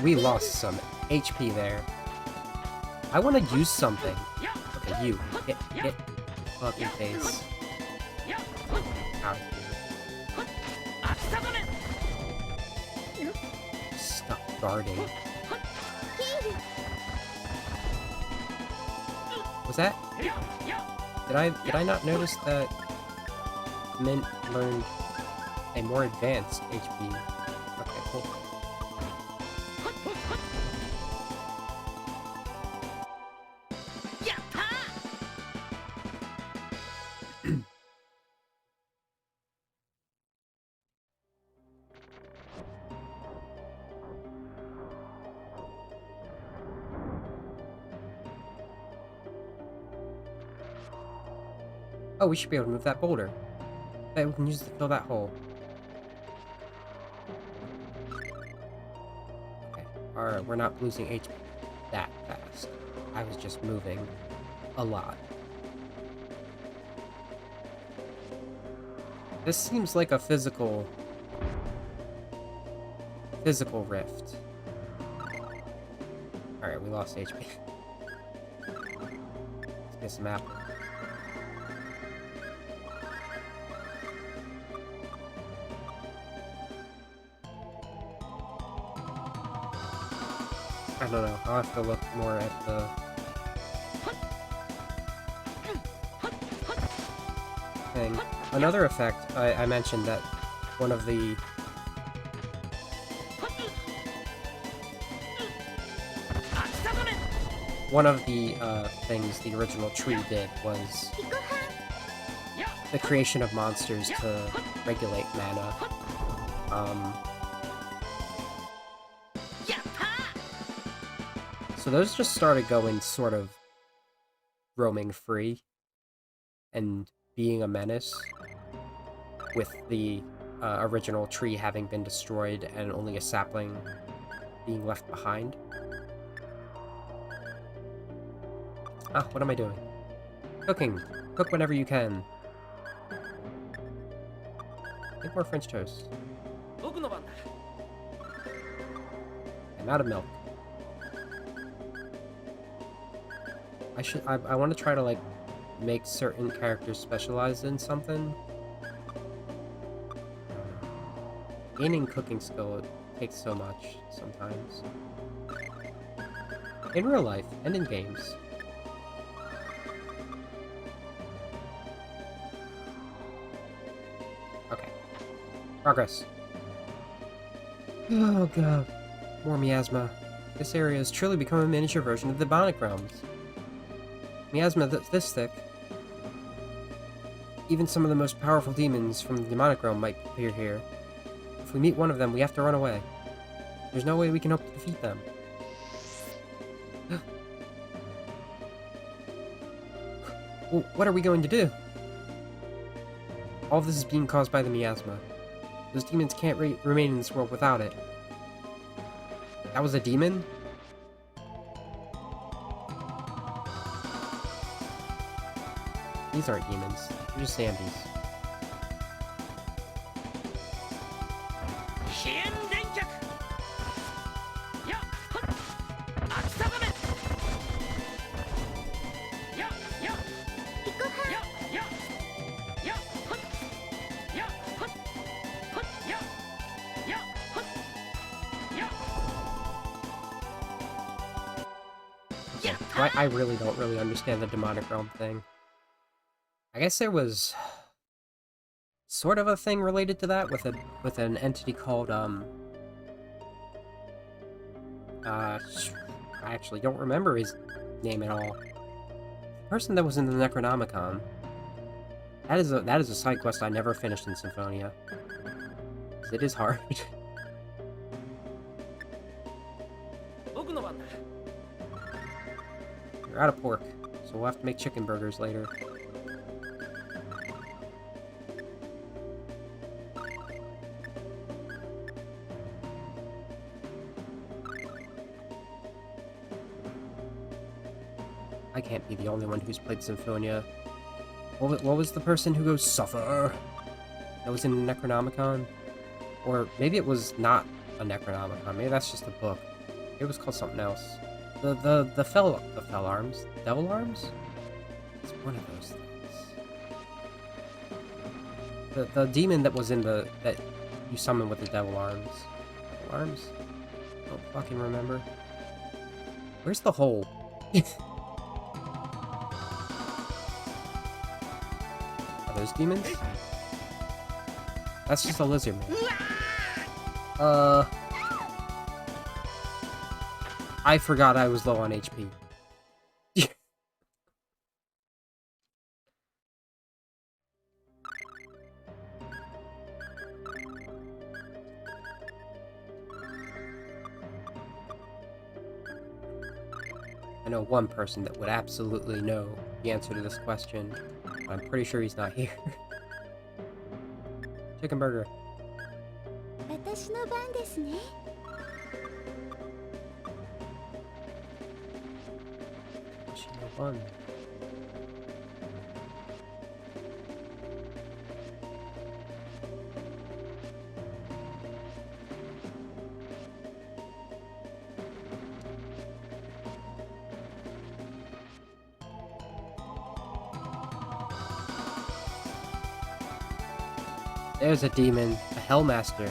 we lost some HP there. I want to use something. Okay, you. Get fucking face. Out of here. Stop guarding. Was that? Did I not notice that Mint learned a more advanced HP? Okay, cool. Oh, we should be able to move that boulder. That we can use to fill that hole. Okay, alright, we're not losing HP that fast. I was just moving a lot. This seems like a physical rift. Alright, we lost HP. Let's get some apples. I don't know, I'll have to look more at the thing. Another effect, I mentioned that one of the things the original tree did was the creation of monsters to regulate mana. So those just started going sort of roaming free and being a menace, with the original tree having been destroyed and only a sapling being left behind. Ah, what am I doing? Cooking! Cook whenever you can. Make more French toast. I'm out of milk. I want to try to, like, make certain characters specialize in something. Gaining cooking skill takes so much, sometimes. In real life, and in games. Okay. Progress. Oh god. More miasma. This area has truly become a miniature version of the demonic realms. Miasma that's this thick. Even some of the most powerful demons from the demonic realm might appear here. If we meet one of them, we have to run away. There's no way we can hope to defeat them. Well, what are we going to do? All of this is being caused by the miasma. Those demons can't remain in this world without it. That was a demon? These aren't demons. They're just zombies. So I really don't really understand the demonic realm thing. I guess there was sort of a thing related to that with an entity called I actually don't remember his name at all. The person that was in the Necronomicon. That is a side quest I never finished in Symphonia. 'Cause it is hard. We're out of pork, so we'll have to make chicken burgers later. I can't be the only one who's played Symphonia. What was the person who goes, "Suffer"? That was in Necronomicon? Or maybe it was not a Necronomicon. Maybe that's just a book. It was called something else. The fell arms? Devil arms? It's one of those things. The demon that was in that you summon with the devil arms. Devil arms? I don't fucking remember. Where's the hole? Are those demons? That's just a lizard man. I forgot I was low on HP. I know one person that would absolutely know the answer to this question, but I'm pretty sure he's not here. Chicken burger. 私の番ですね。 Fun. There's a demon, a Hellmaster.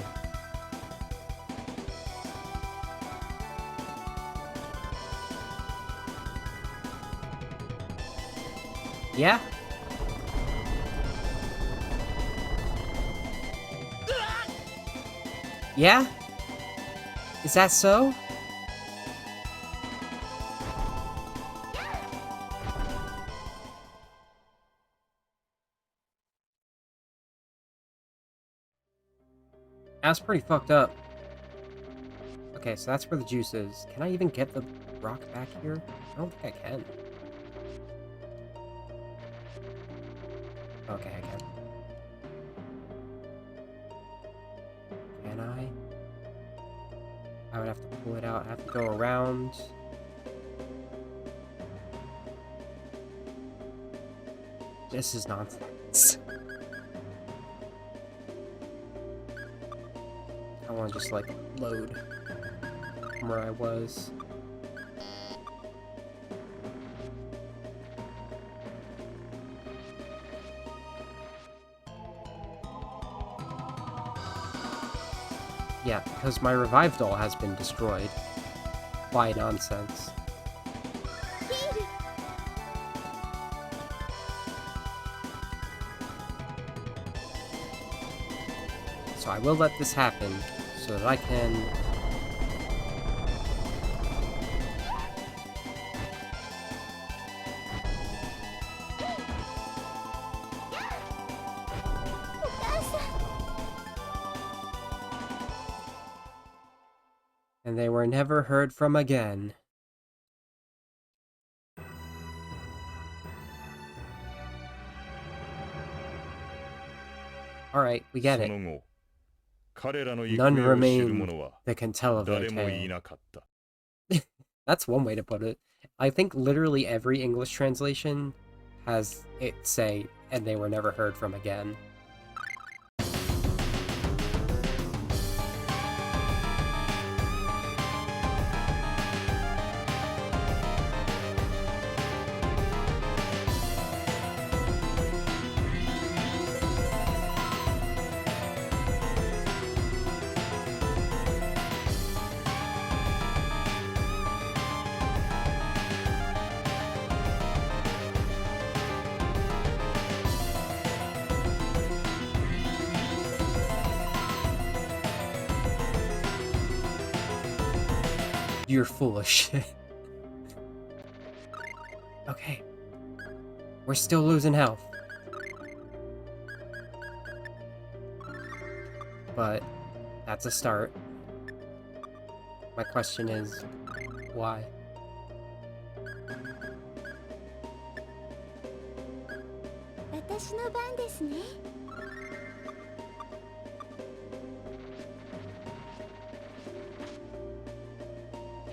Yeah? Yeah? Is that so? That's pretty fucked up. Okay, so that's where the juice is. Can I even get the rock back here? I don't think I can. Okay, I can. Can I? I would have to pull it out. I have to go around. This is nonsense. I want to just, like, load from where I was. Yeah, because my revive doll has been destroyed. Why nonsense? So I will let this happen so that I can... And they were never heard from again. Alright, we get it. None remain that can tell of their tale. That's one way to put it. I think literally every English translation has it say, and they were never heard from again. You're full of shit. Okay. We're still losing health. But that's a start. My question is, why?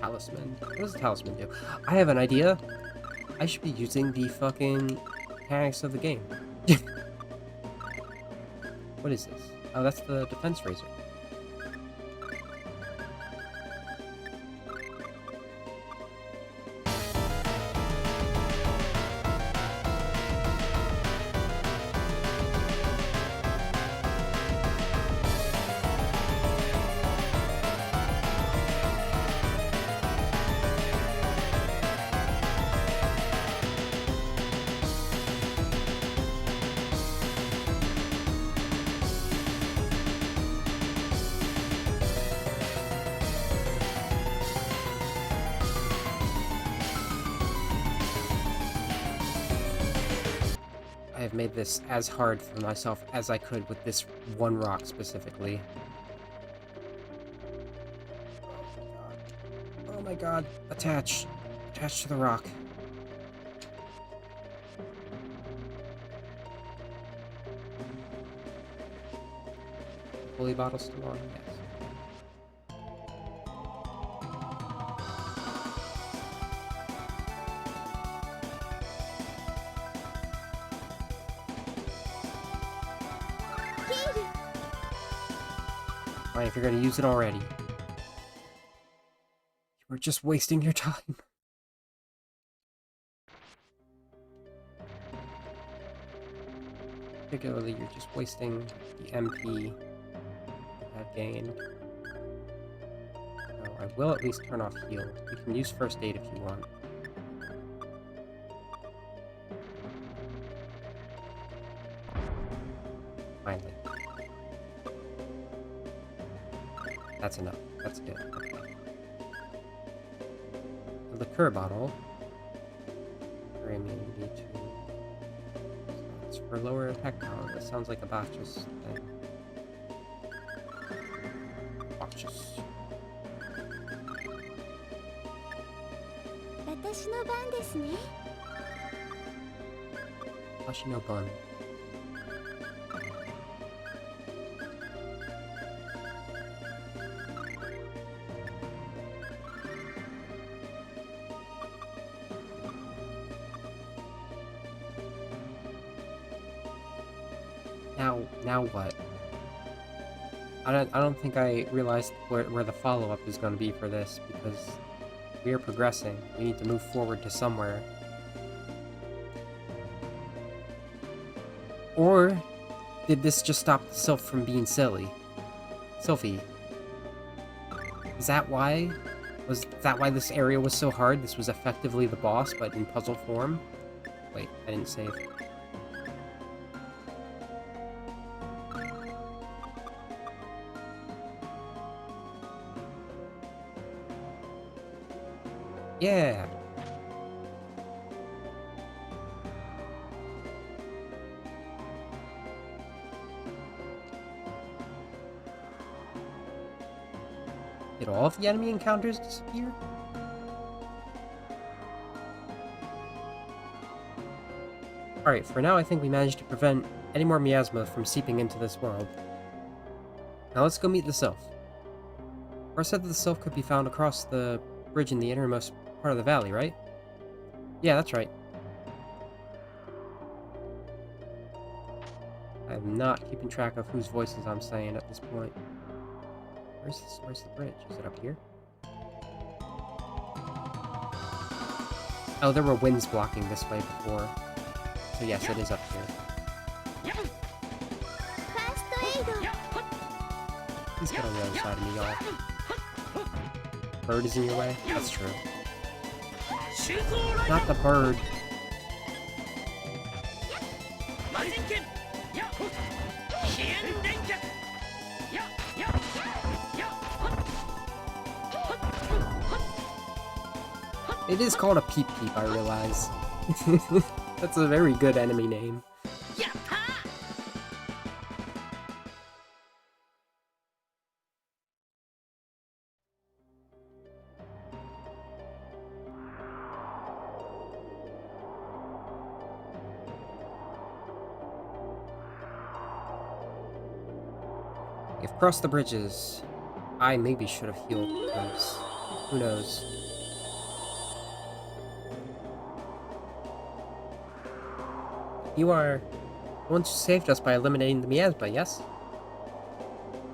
Talisman. What does the talisman do? I have an idea. I should be using the fucking mechanics of the game. What is this? Oh, that's the defense razor. I have made this as hard for myself as I could with this one rock specifically. Oh my god. Attach. Attach to the rock. Holy bottle still on? Yes. Fine, if you're gonna use it already. You were just wasting your time. Particularly, you're just wasting the MP you have gained. No, I will at least turn off heal. You can use first aid if you want. Finally. That's enough. That's good. Okay. The liqueur bottle. For immunity to... It's for lower attack power. That sounds like a Bacchus thing. Bacchus. Watashi no bun. Now what? I don't think I realized where the follow-up is going to be for this, because we are progressing. We need to move forward to somewhere. Or did this just stop the Sylph from being silly? Sylphie. Is that why? Was that why this area was so hard? This was effectively the boss, but in puzzle form? Wait, I didn't save. Yeah! Did all of the enemy encounters disappear? Alright, for now I think we managed to prevent any more miasma from seeping into this world. Now let's go meet the Sylph. Or said that the Sylph could be found across the bridge in the innermost part of the valley, right? Yeah, that's right. I'm not keeping track of whose voices I'm saying at this point. Where's the bridge? Is it up here? Oh, there were winds blocking this way before. So yes, it is up here. Please get on the other side of me, y'all. Bird is in your way? That's true. Not the bird. It is called a Peep Peep, I realize. That's a very good enemy name. We've crossed the bridges. I maybe should have healed those. Who knows? You are the ones who saved us by eliminating the miasma, yes?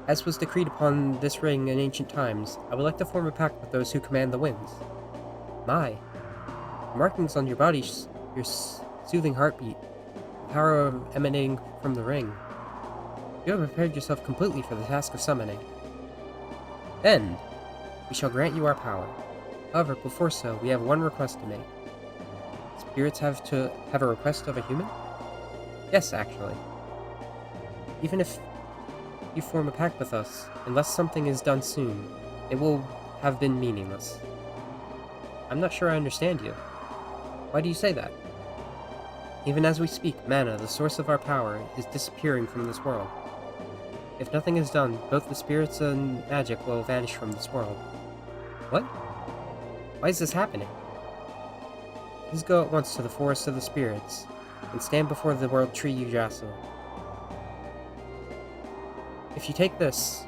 As was decreed upon this ring in ancient times, I would like to form a pact with those who command the winds. My. The markings on your body, your soothing heartbeat, the power emanating from the ring. You have prepared yourself completely for the task of summoning. Then, we shall grant you our power. However, before so, we have one request to make. Spirits have a request of a human? Yes, actually. Even if you form a pact with us, unless something is done soon, it will have been meaningless. I'm not sure I understand you. Why do you say that? Even as we speak, mana, the source of our power, is disappearing from this world. If nothing is done, both the spirits and magic will vanish from this world. What? Why is this happening? Please go at once to the Forest of the Spirits, and stand before the World Tree Yujasu. If you take this,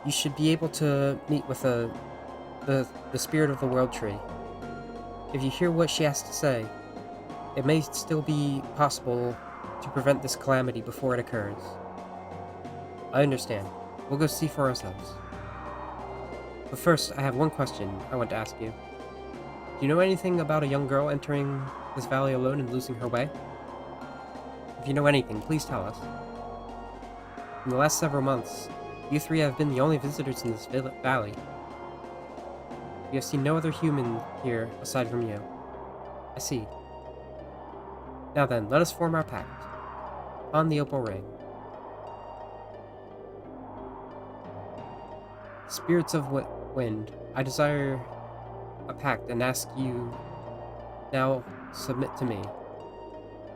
you should be able to meet with the spirit of the World Tree. If you hear what she has to say, it may still be possible to prevent this calamity before it occurs. I understand. We'll go see for ourselves. But first, I have one question I want to ask you. Do you know anything about a young girl entering this valley alone and losing her way? If you know anything, please tell us. In the last several months, you three have been the only visitors in this valley. We have seen no other human here aside from you. I see. Now then, let us form our pact. On the opal ring. Spirits of wind, I desire a pact and ask you now submit to me.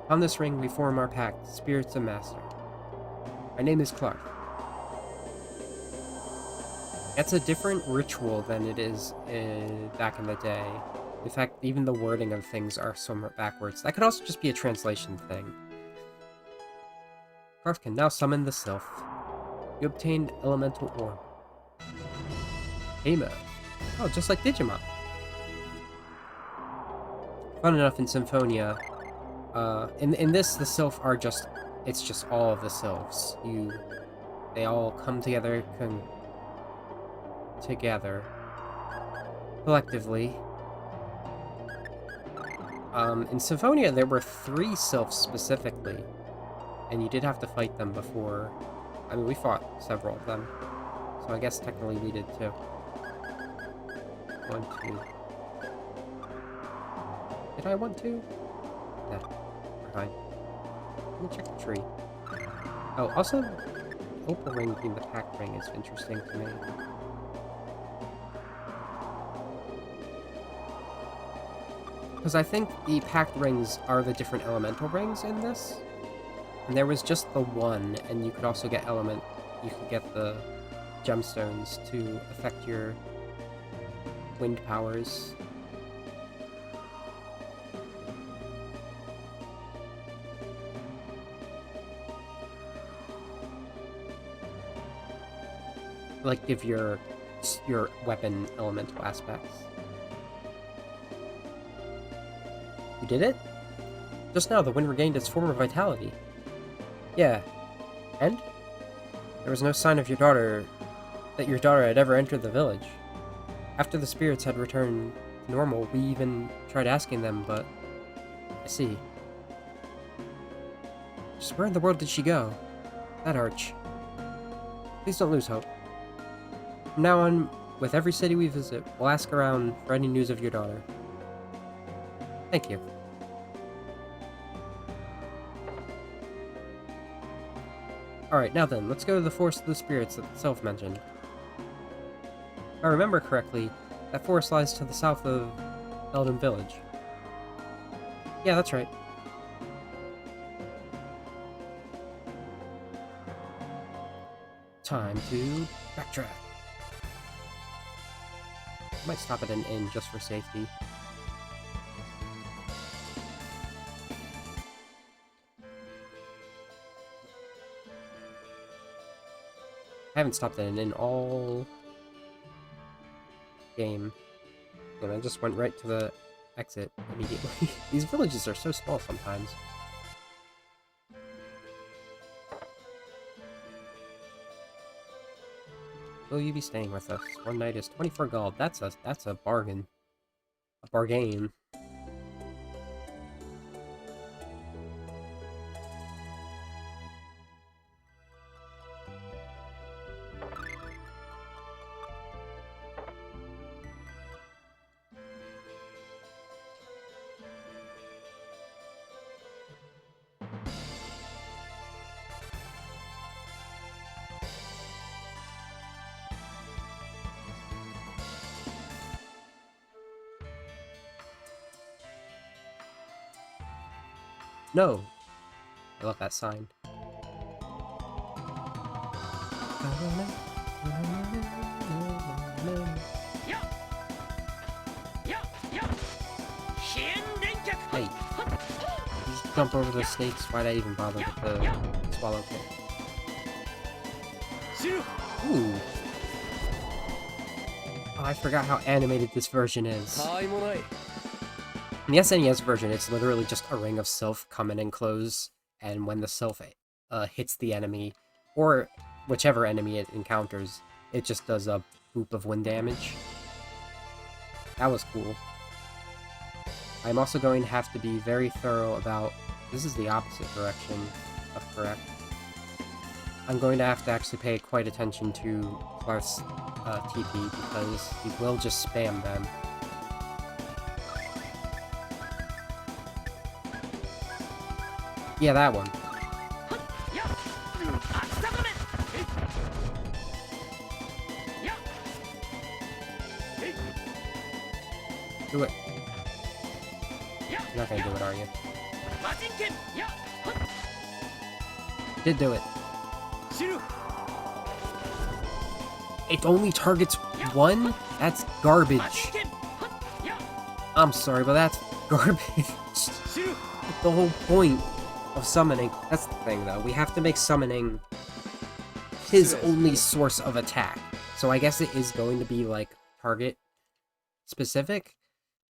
On this ring we form our pact, spirits of master. My name is Clark. That's a different ritual than it is back in the day. In fact, even the wording of things are somewhat backwards. That could also just be a translation thing. Clark can now summon the Sylph. You obtained elemental orb. Amo. Oh, just like Digimon. Fun enough in Symphonia. In this, the Sylph are just... It's just all of the Sylphs. They all come together... collectively. In Symphonia, there were 3 Sylphs specifically. And you did have to fight them before... I mean, we fought several of them. So I guess technically we did too. 1, 2. Did I want to? No. We're fine. Let me check the tree. Oh, also, opal ring being the pact ring is interesting to me. Because I think the pact rings are the different elemental rings in this. And there was just the one, and you could also get you could get the gemstones to affect your wind powers. Like, give your weapon elemental aspects. You did it? Just now, the wind regained its former vitality. Yeah. And? There was no sign of your daughter had ever entered the village. After the spirits had returned to normal, we even tried asking them, but... I see. Just where in the world did she go? That arch. Please don't lose hope. From now on, with every city we visit, we'll ask around for any news of your daughter. Thank you. Alright, now then, let's go to the Forest of the Spirits that the Sylph mentioned. If I remember correctly, That forest lies to the south of Eldon Village. Yeah, that's right. Time to backtrack. Might stop at an inn just for safety. I haven't stopped at an inn all game. And I just went right to the exit immediately. These villages are so small sometimes. Will you be staying with us? One night is 24 gold. That's a bargain. A bargain. No! I love that sign. Hey, you just jump over the snakes. Why'd I even bother with the swallow pit? Ooh! Oh, I forgot how animated this version is. In the SNES version, it's literally just a ring of Sylph come in and close, and when the Sylph hits the enemy, or whichever enemy it encounters, it just does a boop of wind damage. That was cool. I'm also going to have to be very thorough about... This is the opposite direction of correct. I'm going to have to actually pay quite attention to Clarth's TP, because he will just spam them. Yeah, that one. Do it. You're not gonna do it, are you? You did do it. It only targets one? That's garbage. I'm sorry, but that's garbage. The whole point of summoning... That's the thing, though. We have to make summoning his only source of attack. So I guess it is going to be, like, target specific.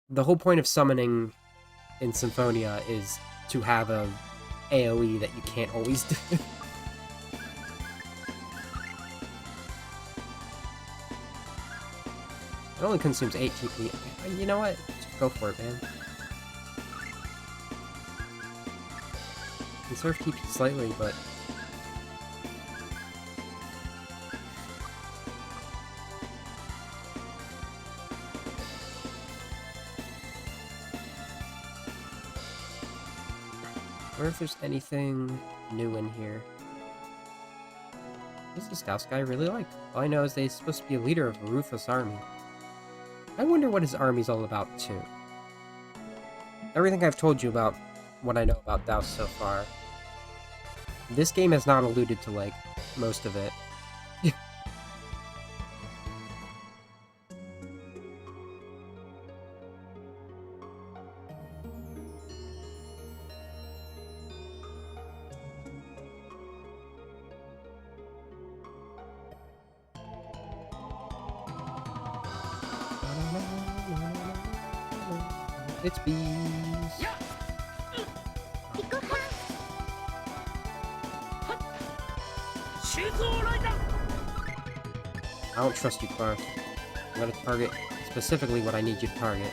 The whole point of summoning in Symphonia is to have a AoE that you can't always do. It only consumes 8 TP. You know what? Just go for it, man. Conserve TP slightly, but... I wonder if there's anything new in here. What's the Scouts guy really like? All I know is that he's supposed to be a leader of a ruthless army. I wonder what his army's all about, too. Everything I've told you about what I know about Daos so far, this game has not alluded to, like, most of it. It's bees. I don't trust you, Clarth. I'm gonna target specifically what I need you to target.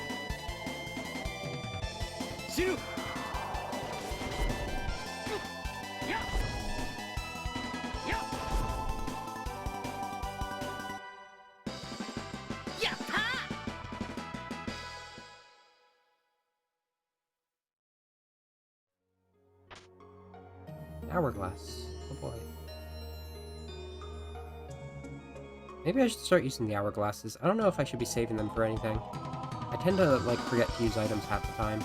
Hourglass. Oh boy. Maybe I should start using the hourglasses. I don't know if I should be saving them for anything. I tend to, like, forget to use items half the time.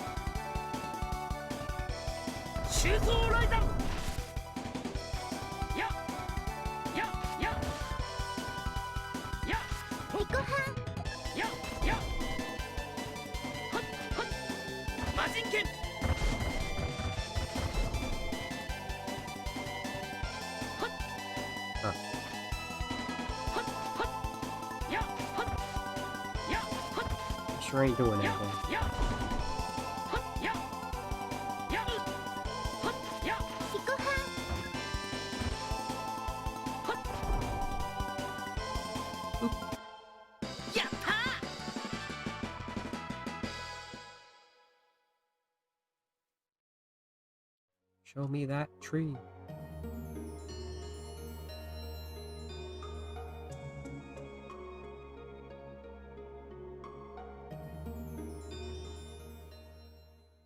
Huh. Sure ain't doing anything. Show me that tree.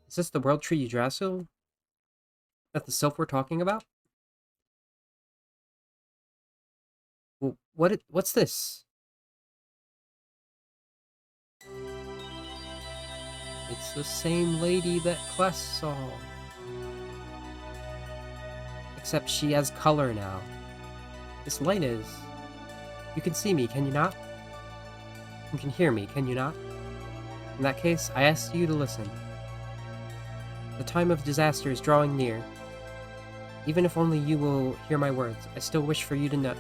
Is this the World Tree Yggdrasil that the sylph we're talking about? Well, what's this? It's the same lady that Kless saw. Except she has color now. This light is... You can see me, can you not? You can hear me, can you not? In that case, I ask you to listen. The time of disaster is drawing near. Even if only you will hear my words, I still wish for you to know.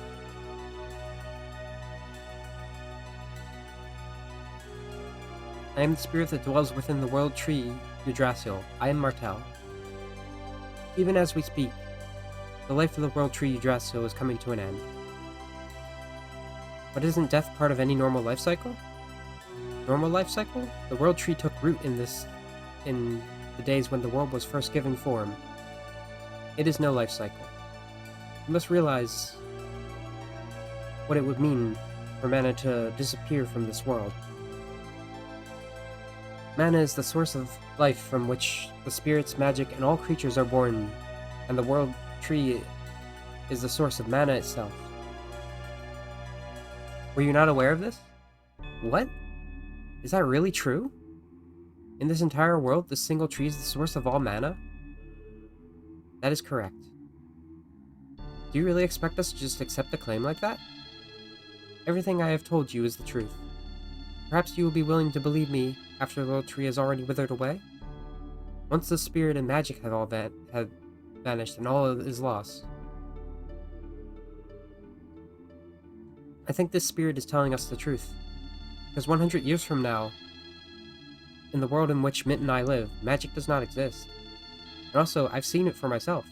I am the spirit that dwells within the world tree, Yggdrasil. I am Martel. Even as we speak, the life of the world tree Yggdrasil is coming to an end. But isn't death part of any normal life cycle? Normal life cycle? The world tree took root in the days when the world was first given form. It is no life cycle. You must realize what it would mean for mana to disappear from this world. Mana is the source of life from which the spirits, magic, and all creatures are born, and the world tree is the source of mana itself. Were you not aware of this? What? Is that really true? In this entire world, this single tree is the source of all mana? That is correct. Do you really expect us to just accept a claim like that? Everything I have told you is the truth. Perhaps you will be willing to believe me after the world tree has already withered away? Once the spirit and magic have all vanished and all is lost. I think this spirit is telling us the truth. Because 100 years from now, in the world in which Mint and I live, magic does not exist. And also, I've seen it for myself.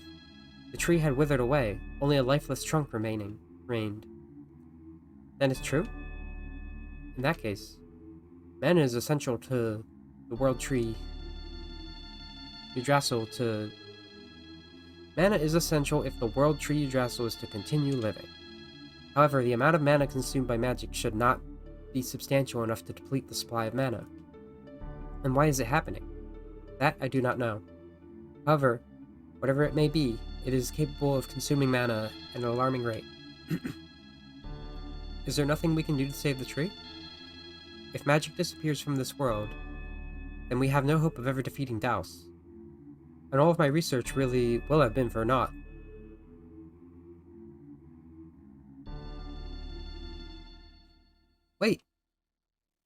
The tree had withered away, only a lifeless trunk reigned. Then it's true? In that case, mana is essential to the world tree Yggdrasil to... Mana is essential if the world tree Yggdrasil is to continue living. However, the amount of mana consumed by magic should not be substantial enough to deplete the supply of mana. And why is it happening? That I do not know. However, whatever it may be, it is capable of consuming mana at an alarming rate. Is there nothing we can do to save the tree? If magic disappears from this world, then we have no hope of ever defeating Daus. And all of my research really will have been for naught. Wait!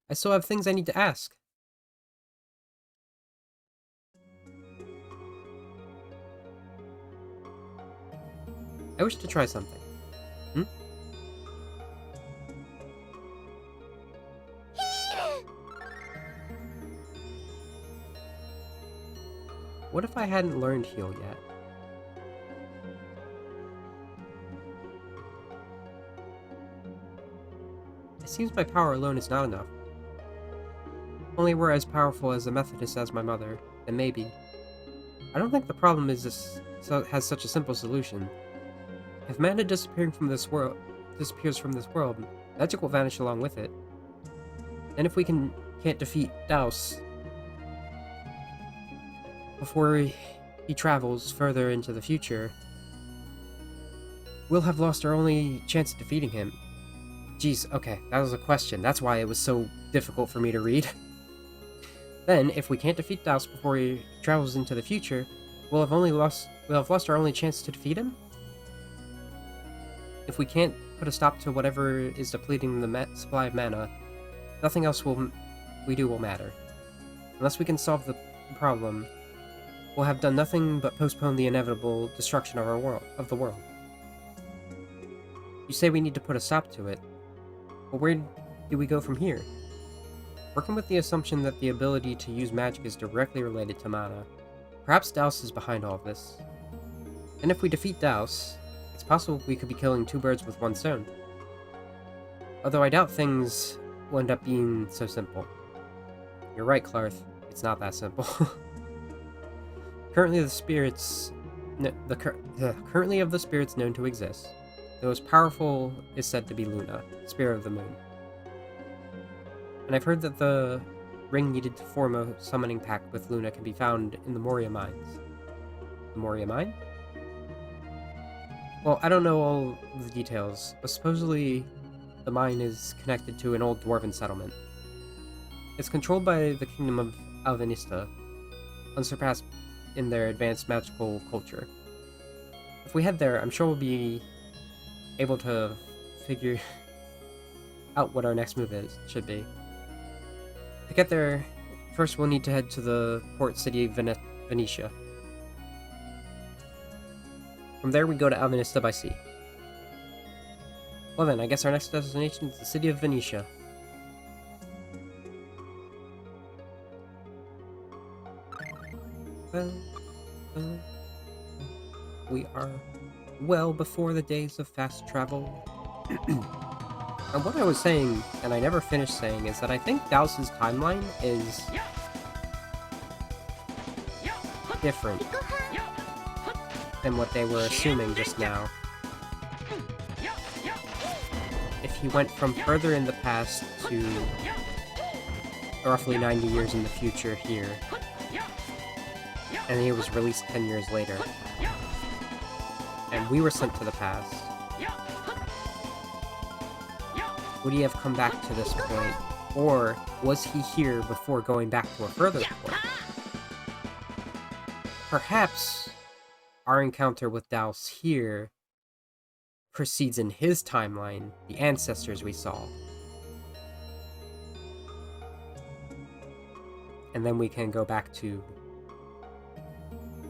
I still have things I need to ask. I wish to try something. What if I hadn't learned heal yet? It seems my power alone is not enough. If only we're as powerful as a Methodist as my mother, then maybe. I don't think the problem is has such a simple solution. If mana disappears from this world, magic will vanish along with it. And if we can't defeat Daus before he travels further into the future, we'll have lost our only chance of defeating him. Jeez, okay, that was a question. That's why it was so difficult for me to read. Then, if we can't defeat Daos before he travels into the future, we'll have lost our only chance to defeat him? If we can't put a stop to whatever is depleting the supply of mana, nothing else we do will matter. Unless we can solve the problem, we'll have done nothing but postpone the inevitable destruction of the world. You say we need to put a stop to it, but where do we go from here? Working with the assumption that the ability to use magic is directly related to mana, perhaps Daos is behind all of this. And if we defeat Daos, it's possible we could be killing two birds with one stone. Although I doubt things will end up being so simple. You're right, Clarth. It's not that simple. Currently, currently of the spirits known to exist, the most powerful is said to be Luna, Spirit of the Moon. And I've heard that the ring needed to form a summoning pact with Luna can be found in the Moria Mines. The Moria Mine? Well, I don't know all the details, but supposedly the mine is connected to an old dwarven settlement. It's controlled by the kingdom of Alvinista, unsurpassed in their advanced magical culture. If we head there, I'm sure we'll be able to figure out what our next move should be. To get there, first we'll need to head to the port city of Venetia. From there we go to Alvinista by sea. Well then, I guess our next destination is the city of Venetia. Well, we are well before the days of fast travel. And what I was saying, and I never finished saying, is that I think Daos' timeline is different than what they were assuming just now. If he went from further in the past to roughly 90 years in the future here, and he was released 10 years later, and we were sent to the past, would he have come back to this point, or was he here before going back to a further point? Perhaps our encounter with Daos here proceeds in his timeline, the ancestors we saw. And then we can go back to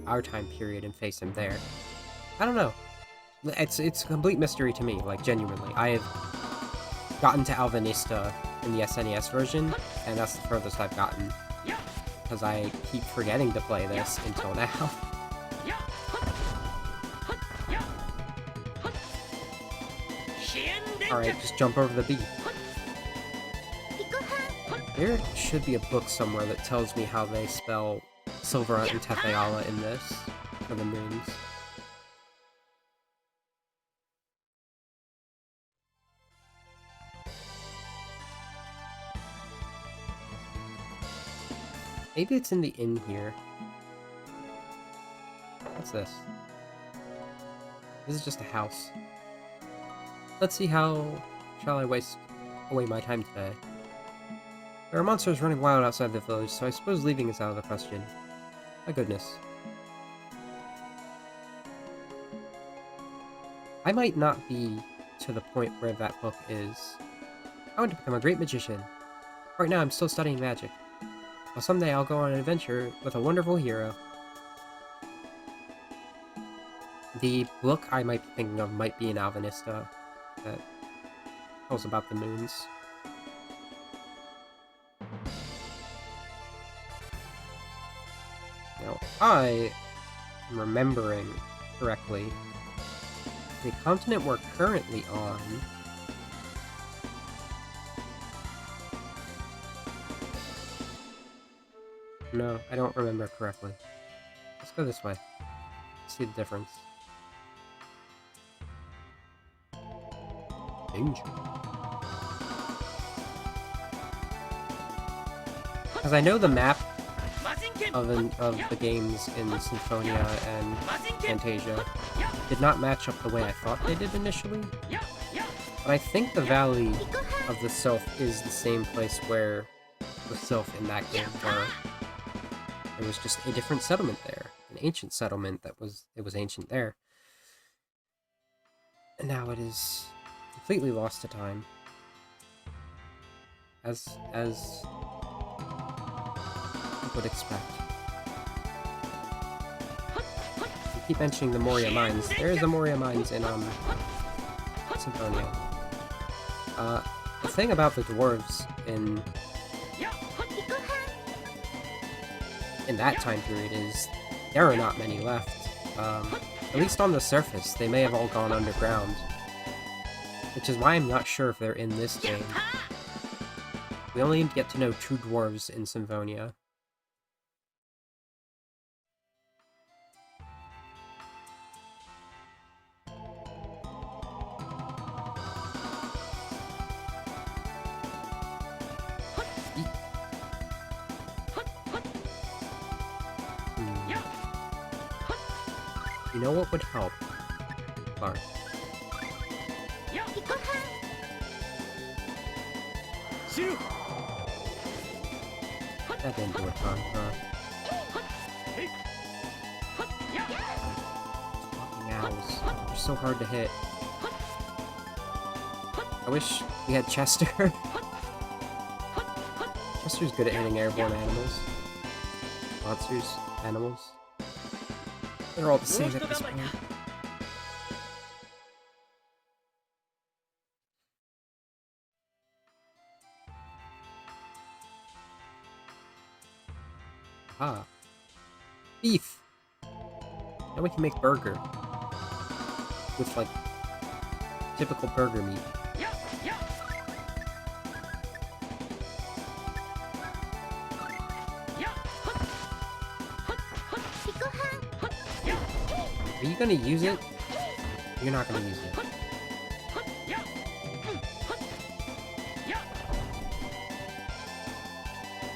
our time period and face him there. I don't know. It's a complete mystery to me, like, genuinely. I have gotten to Alvinista in the SNES version, and that's the furthest I've gotten. Because I keep forgetting to play this until now. Alright, just jump over the bee. There should be a book somewhere that tells me how they spell Silvera and Tetheala in this, for the moons. Maybe it's in the inn here. What's this? This is just a house. Let's see how shall I waste away my time today. There are monsters running wild outside the village, so I suppose leaving is out of the question. My goodness. I might not be to the point where that book is. I want to become a great magician. Right now I'm still studying magic. Well, someday I'll go on an adventure with a wonderful hero. The book I might be thinking of might be in Alvinista, that tells about the moons. Now, I am remembering correctly, the continent we're currently on no, I don't remember correctly. Let's go this way. See the difference. Danger. Because I know the map of the games in Symphonia and Phantasia did not match up the way I thought they did initially. But I think the Valley of the Sylph is the same place where the Sylph in that game were. There was just a different settlement there. An ancient settlement it was ancient there. And now it is completely lost to time. As you would expect. You keep mentioning the Moria Mines. There is a Moria Mines in Symphonia. The thing about the dwarves in that time period is there are not many left. At least on the surface, they may have all gone underground. Which is why I'm not sure if they're in this game. We only get to know true dwarves in Symphonia. You know what would help? Clark. That didn't do a ton, huh? Fucking owls. They're so hard to hit. I wish we had Chester. Chester's good at hitting airborne animals. Monsters, animals. They're all the same at this point. Ah. Beef! Now we can make burger. With, like, typical burger meat. Are you gonna use it? You're not gonna use it.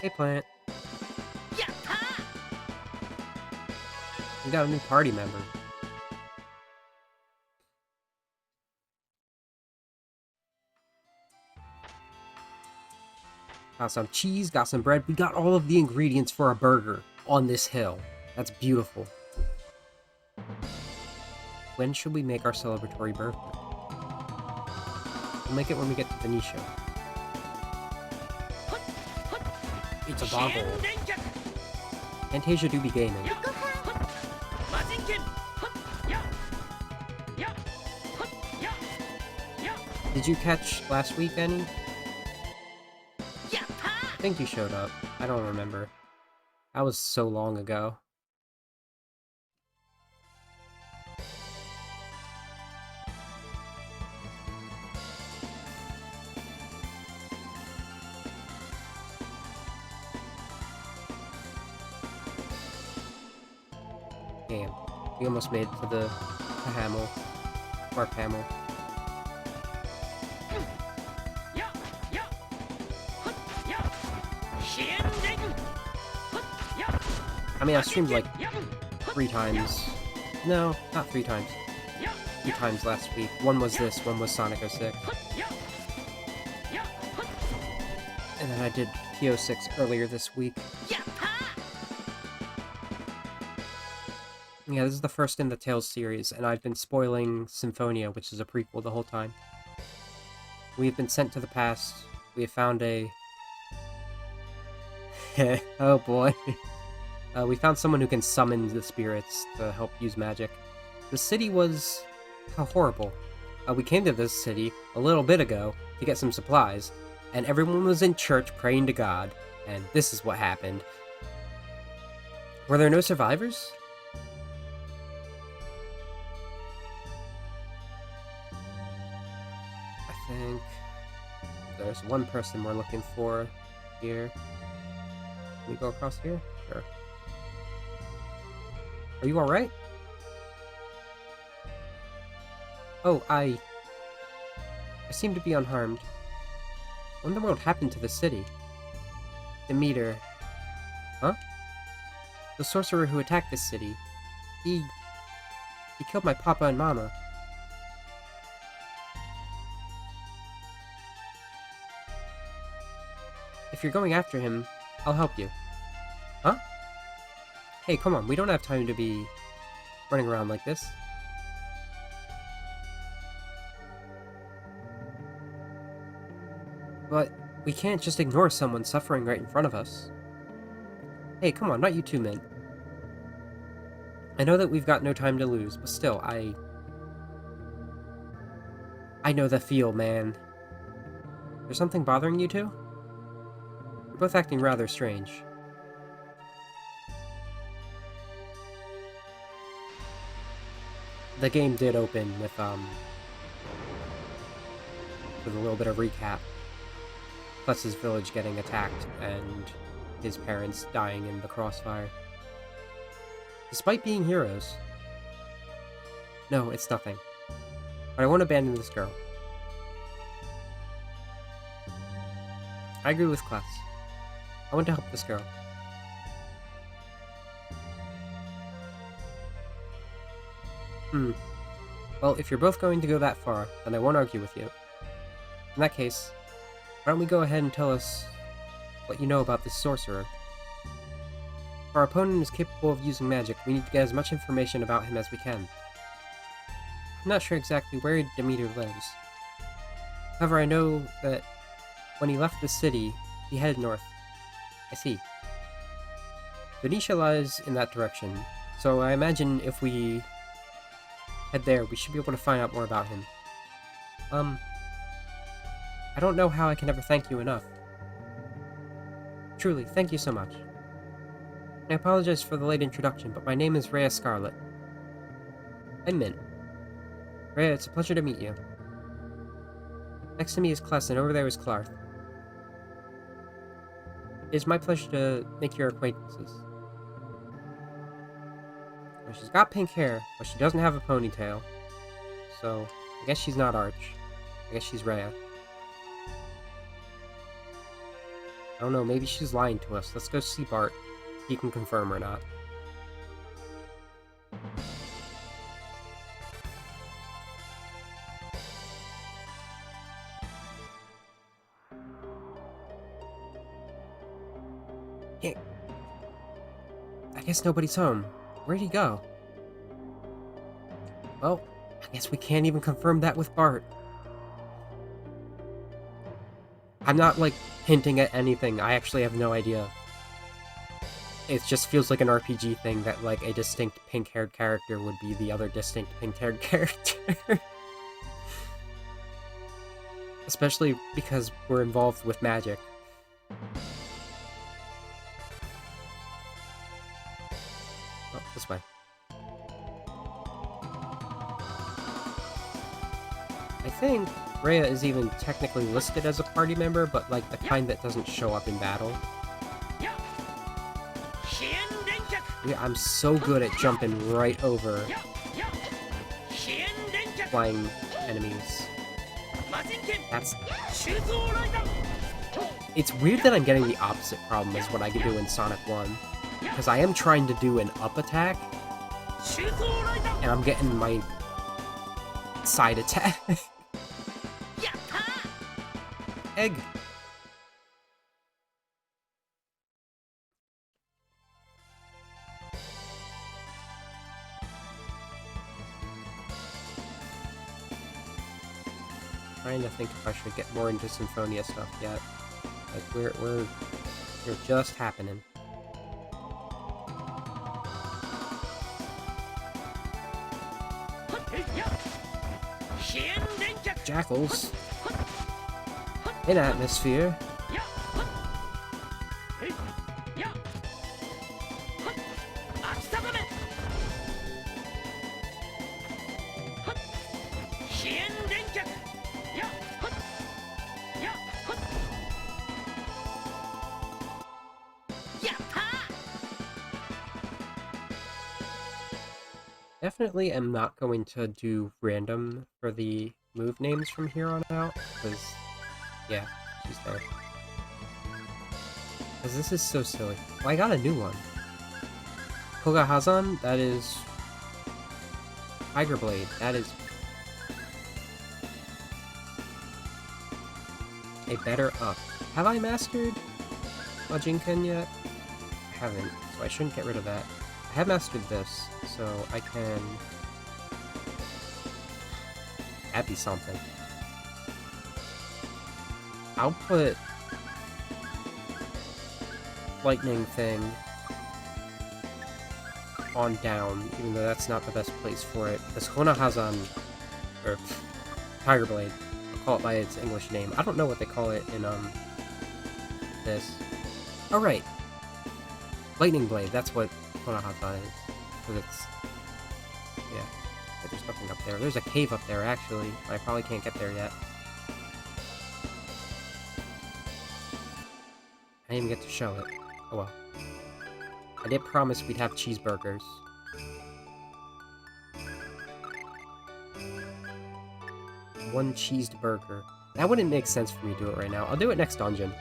Hey, plant. We got a new party member. Got some cheese, got some bread. We got all of the ingredients for a burger on this hill. That's beautiful. When should we make our celebratory birthday? We'll make it when we get to Venetia. It's a boggle. Phantasia do be gaming. Did you catch last week any? I think you showed up. I don't remember. That was so long ago. Damn. We almost made it to the Hamel. Mark Hamill. I mean, I streamed like 3 times. No, not 3 times. 2 times last week. One was this, one was Sonic 06. And then I did PO6 earlier this week. Yeah, this is the first in the Tales series, and I've been spoiling Symphonia, which is a prequel the whole time. We have been sent to the past. We have found a... oh boy. We found someone who can summon the spirits to help use magic. The city was... how horrible. We came to this city a little bit ago to get some supplies, and everyone was in church praying to God, and this is what happened. Were there no survivors? I think there's one person we're looking for here. Can we go across here? Sure. Are you alright? Oh, I seem to be unharmed. What in the world happened to the city? Demeter. Huh? The sorcerer who attacked this city. He killed my papa and mama. If you're going after him, I'll help you. Huh? Hey, come on, we don't have time to be running around like this. But we can't just ignore someone suffering right in front of us. Hey, come on, not you two men. I know that we've got no time to lose, but still, I know the feel, man. There's something bothering you two? You're both acting rather strange. The game did open with a little bit of recap. Plus his village getting attacked and his parents dying in the crossfire. Despite being heroes. No, it's nothing. But I won't abandon this girl. I agree with Kless. I want to help this girl. Well, if you're both going to go that far, then I won't argue with you. In that case, why don't we go ahead and tell us what you know about this sorcerer? If our opponent is capable of using magic, we need to get as much information about him as we can. I'm not sure exactly where Demeter lives. However, I know that when he left the city, he headed north. I see. Venetia lies in that direction, so I imagine if we head there, we should be able to find out more about him. I don't know how I can ever thank you enough. Truly, thank you so much. I apologize for the late introduction, but my name is Rhea Scarlet. I'm Mint. Rhea, it's a pleasure to meet you. Next to me is Kless, and over there is Clarth. It is my pleasure to make your acquaintances. Now, she's got pink hair, but she doesn't have a ponytail. So, I guess she's not Arch. I guess she's Rhea. I don't know, maybe she's lying to us. Let's go see Bart. He can confirm or not. Yeah. I guess nobody's home. Where'd he go? Well, I guess we can't even confirm that with Bart. I'm not, like, hinting at anything. I actually have no idea. It just feels like an RPG thing that, like, a distinct pink-haired character would be the other distinct pink-haired character. Especially because we're involved with magic. Oh, this way. I think Rhea is even technically listed as a party member, but like the kind that doesn't show up in battle. Yeah, I'm so good at jumping right over flying enemies. It's weird that I'm getting the opposite problem as what I can do in Sonic 1. Because I am trying to do an up attack, and I'm getting my side attack. Egg! Trying to think if I should get more into Symphonia stuff yet. Like, we're just happening. Jackals. In atmosphere. Definitely am not going to do random for the move names from here on out, because, yeah, she's there. Because this is so silly. Well, I got a new one. Kogahazan, that is... Tiger Blade, that is... a better up. Have I mastered Majinken yet? I haven't, so I shouldn't get rid of that. I have mastered this, so I can... That'd be something. I'll put... Lightning thing on down, even though that's not the best place for it. Because Honahazan, or Tiger Blade, I'll call it by its English name. I don't know what they call it in, this. Oh, right. Lightning Blade, that's what Honahazan is. Because it's... Yeah. But there's nothing up there. There's a cave up there, actually. I probably can't get there yet. I didn't even get to show it. Oh well. I did promise we'd have cheeseburgers. One cheesed burger. That wouldn't make sense for me to do it right now. I'll do it next dungeon.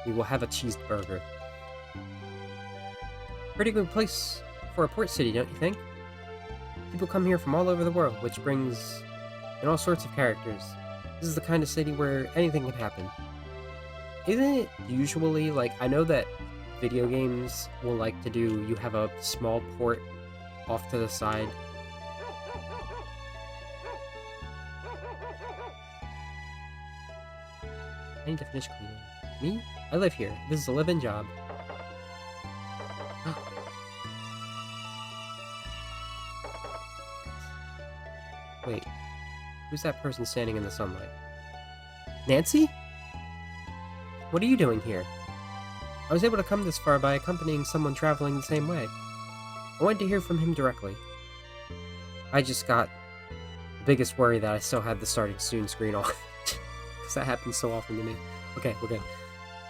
We will have a cheesed burger. Pretty good place for a port city, don't you think? People come here from all over the world, which brings in all sorts of characters. This is the kind of city where anything can happen. Isn't it usually, like, I know that video games will like to do, you have a small port off to the side. I need to finish cleaning. Me? I live here. This is a live-in job. Wait. Who's that person standing in the sunlight? Nancy? What are you doing here? I was able to come this far by accompanying someone traveling the same way. I wanted to hear from him directly. I just got the biggest worry that I still had the starting soon screen on. Because that happens so often to me. Okay, we're good.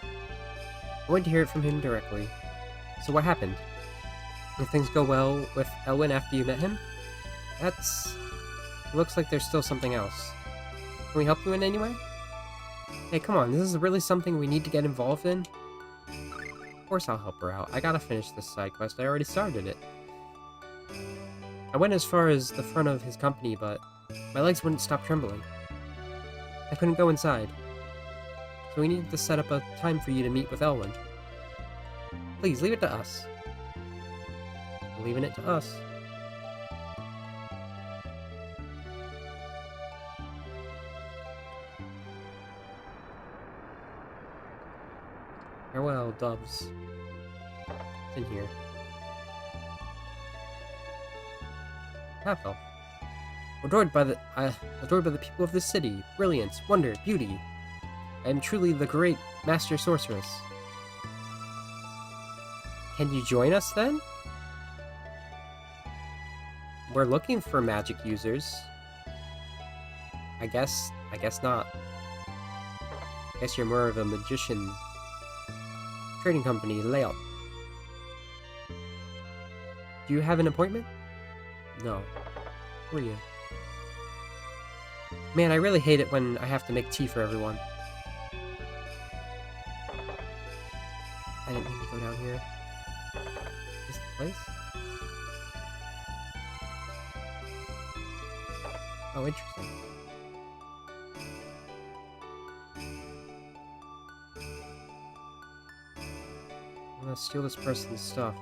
I wanted to hear it from him directly. So what happened? Did things go well with Elwyn after you met him? It looks like there's still something else. Can we help you in any way? Hey, come on, this is really something we need to get involved in? Of course I'll help her out. I gotta finish this side quest. I already started it. I went as far as the front of his company, but my legs wouldn't stop trembling. I couldn't go inside. So we needed to set up a time for you to meet with Elwyn. Please, leave it to us. I'm leaving it to us. Farewell, doves. It's in here. Half-elf. Adored by the people of this city. Brilliance, wonder, beauty. I am truly the great master sorceress. Can you join us then? We're looking for magic users. I guess not. I guess you're more of a magician. Trading company, layout. Do you have an appointment? No. Who are you? Man, I really hate it when I have to make tea for everyone. I didn't mean to go down here. Is this the place? Oh, interesting. I'm gonna steal this person's stuff.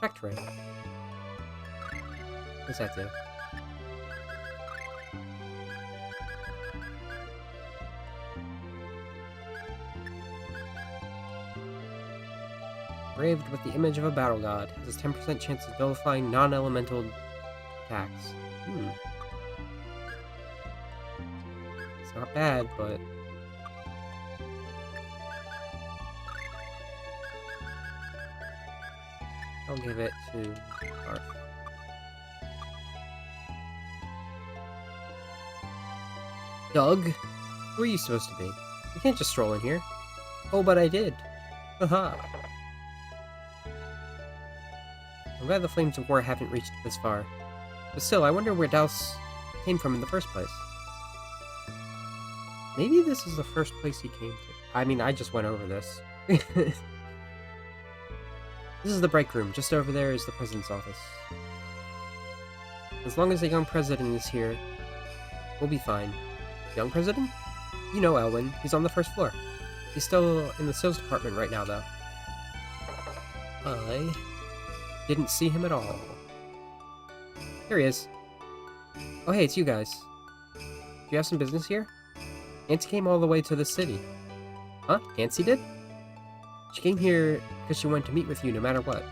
Protect ring. What's that do? Engraved with the image of a battle god. Has a 10% chance of nullifying non-elemental attacks. It's not bad, but... I'll give it to Garth. Doug? Who are you supposed to be? You can't just stroll in here. Oh, but I did. Haha. I'm glad the flames of war haven't reached this far. But still, I wonder where Douse came from in the first place. Maybe this is the first place he came to. I mean, I just went over this. This is the break room. Just over there is the president's office. As long as the young president is here, we'll be fine. Young president? You know Elwyn. He's on the first floor. He's still in the sales department right now, though. I didn't see him at all. Here he is. Oh, hey, it's you guys. Do you have some business here? Nancy came all the way to the city. Huh? Nancy did? She came here because she wanted to meet with you no matter what.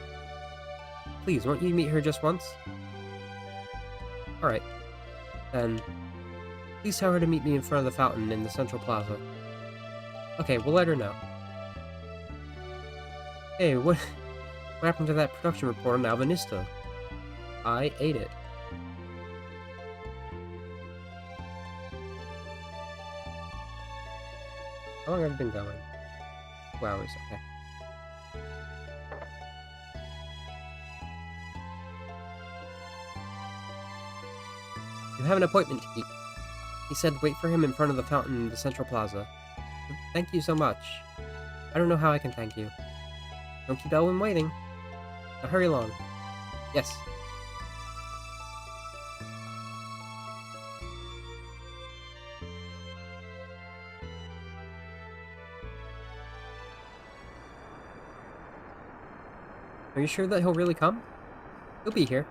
Please, won't you meet her just once? Alright. Then, please tell her to meet me in front of the fountain in the Central Plaza. Okay, we'll let her know. Hey, what happened to that production report on Albanista? I ate it. How long have I been going? 2 hours, okay. You have an appointment to keep. He said wait for him in front of the fountain in the Central Plaza. Thank you so much. I don't know how I can thank you. Don't keep Elwyn waiting. Now hurry along. Yes. Are you sure that he'll really come? He'll be here.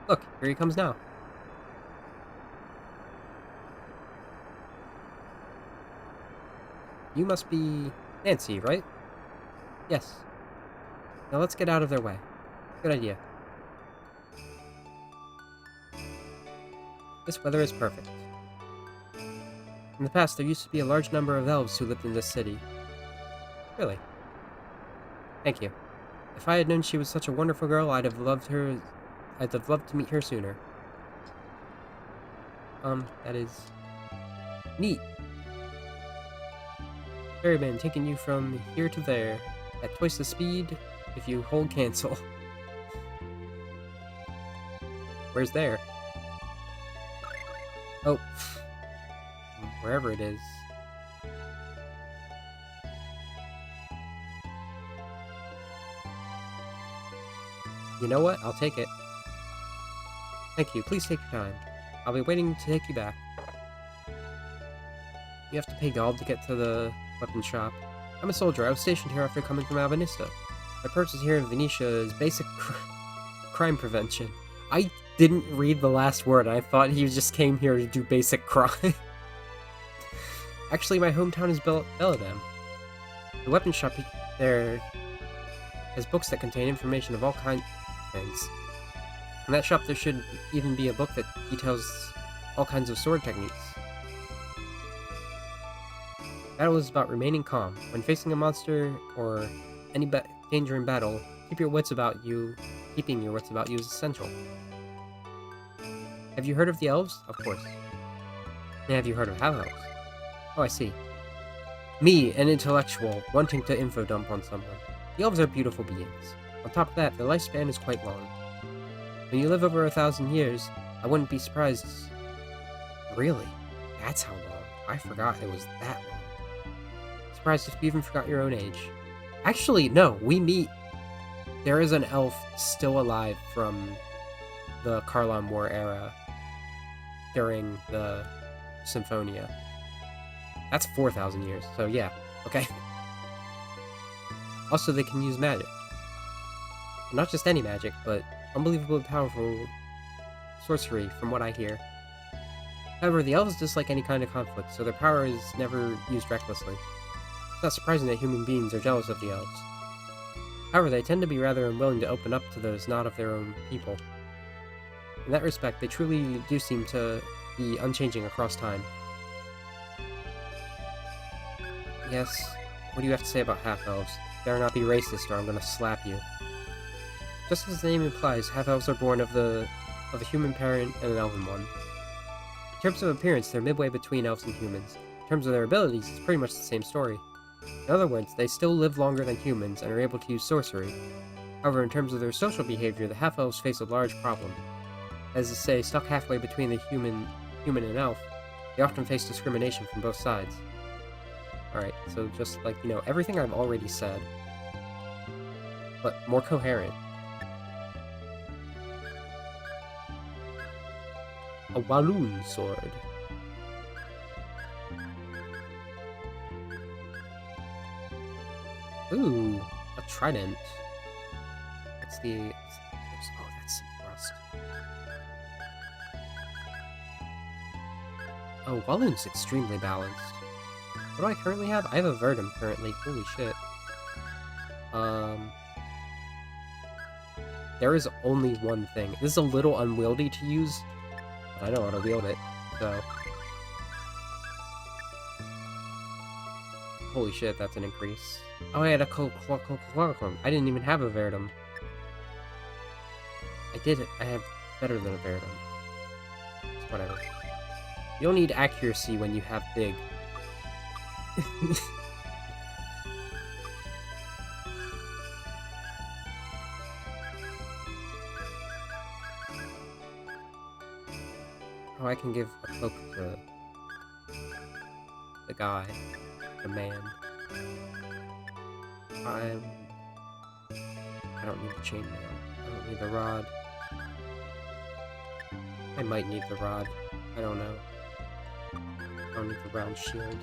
Look, here he comes now. You must be Nancy, right? Yes. Now let's get out of their way. Good idea. This weather is perfect. In the past, there used to be a large number of elves who lived in this city. Really? Thank you. If I had known she was such a wonderful girl, I'd have loved to meet her sooner. That is neat. Ferryman taking you from here to there at twice the speed if you hold cancel. Where's there? Oh, wherever it is. You know what? I'll take it. Thank you. Please take your time. I'll be waiting to take you back. You have to pay gold to get to the weapon shop. I'm a soldier. I was stationed here after coming from Albanista. My purpose here in Venetia is basic crime prevention. I didn't read the last word. I thought he just came here to do basic crime. Actually, my hometown is Belladam. The weapon shop there has books that contain information of all kinds. In that shop, there should even be a book that details all kinds of sword techniques. Battle is about remaining calm. When facing a monster or any danger in battle, keeping your wits about you is essential. Have you heard of the elves? Of course. And have you heard of half-elves? Oh, I see. Me, an intellectual, wanting to info dump on someone. The elves are beautiful beings. On top of that, their lifespan is quite long. When you live over 1,000 years, I wouldn't be surprised. Really? That's how long. I forgot it was that long. Surprised if you even forgot your own age. Actually, no, we meet. There is an elf still alive from the Karlan War era during the Symphonia. That's 4,000 years, so yeah, okay. Also, they can use magic. Not just any magic, but unbelievably powerful sorcery, from what I hear. However, the elves dislike any kind of conflict, so their power is never used recklessly. It's not surprising that human beings are jealous of the elves. However, they tend to be rather unwilling to open up to those not of their own people. In that respect, they truly do seem to be unchanging across time. Yes, what do you have to say about half-elves? Dare not be racist or I'm gonna slap you. Just as the name implies, half-elves are born of a human parent and an elven one. In terms of appearance, they're midway between elves and humans. In terms of their abilities, it's pretty much the same story. In other words, they still live longer than humans and are able to use sorcery. However, in terms of their social behavior, the half-elves face a large problem. As to say, stuck halfway between the human and elf, they often face discrimination from both sides. Alright, so just like, everything I've already said, but more coherent. A Walloon sword. Ooh, a trident. What's the... Oh, that's some rust. Oh, Walloon's extremely balanced. What do I currently have? I have a Verdum currently. Holy shit. There is only one thing. This is a little unwieldy to use, but I know how to wield it, so... Holy shit, that's an increase. Oh, I had a chloroform. I didn't even have a Verdum. I did it. I have better than a Verdum. It's whatever. You don't need accuracy when you have big. Oh, I can give a cloak to the guy, the man. I don't need the chainmail. I don't need the rod. I might need the rod. I don't know. I don't need the round shield.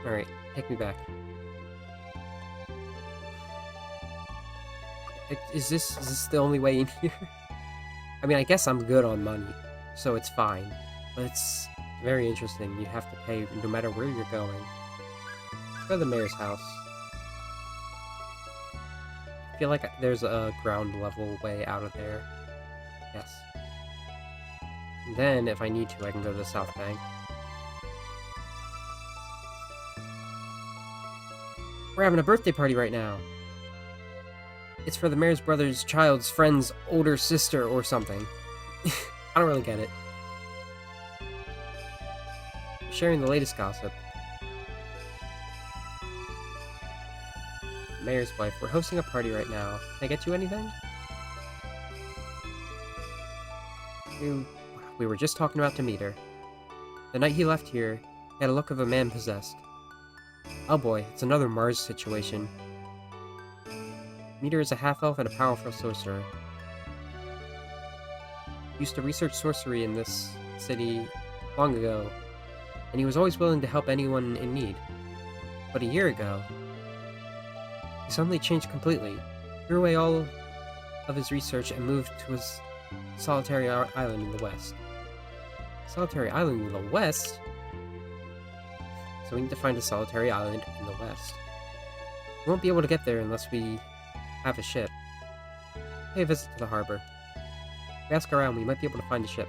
Alright, take me back. Is this the only way in here? I mean, I guess I'm good on money, so it's fine. But it's very interesting. You have to pay no matter where you're going. Let's go to the mayor's house. I feel like there's a ground level way out of there. Yes. And then, if I need to, I can go to the South Bank. We're having a birthday party right now. It's for the mayor's brother's child's friend's older sister or something. I don't really get it. Sharing the latest gossip. Mayor's wife, we're hosting a party right now. Can I get you anything? We were just talking about Demeter. The night he left here, he had a look of a man possessed. Oh boy, it's another Mars situation. Demeter is a half-elf and a powerful sorcerer. He used to research sorcery in this city long ago, and he was always willing to help anyone in need. But a year ago, he suddenly changed completely, threw away all of his research and moved to his solitary island in the west. Solitary island in the west? So we need to find a solitary island in the west. We won't be able to get there unless we have a ship. Pay a visit to the harbor. If we ask around, we might be able to find a ship.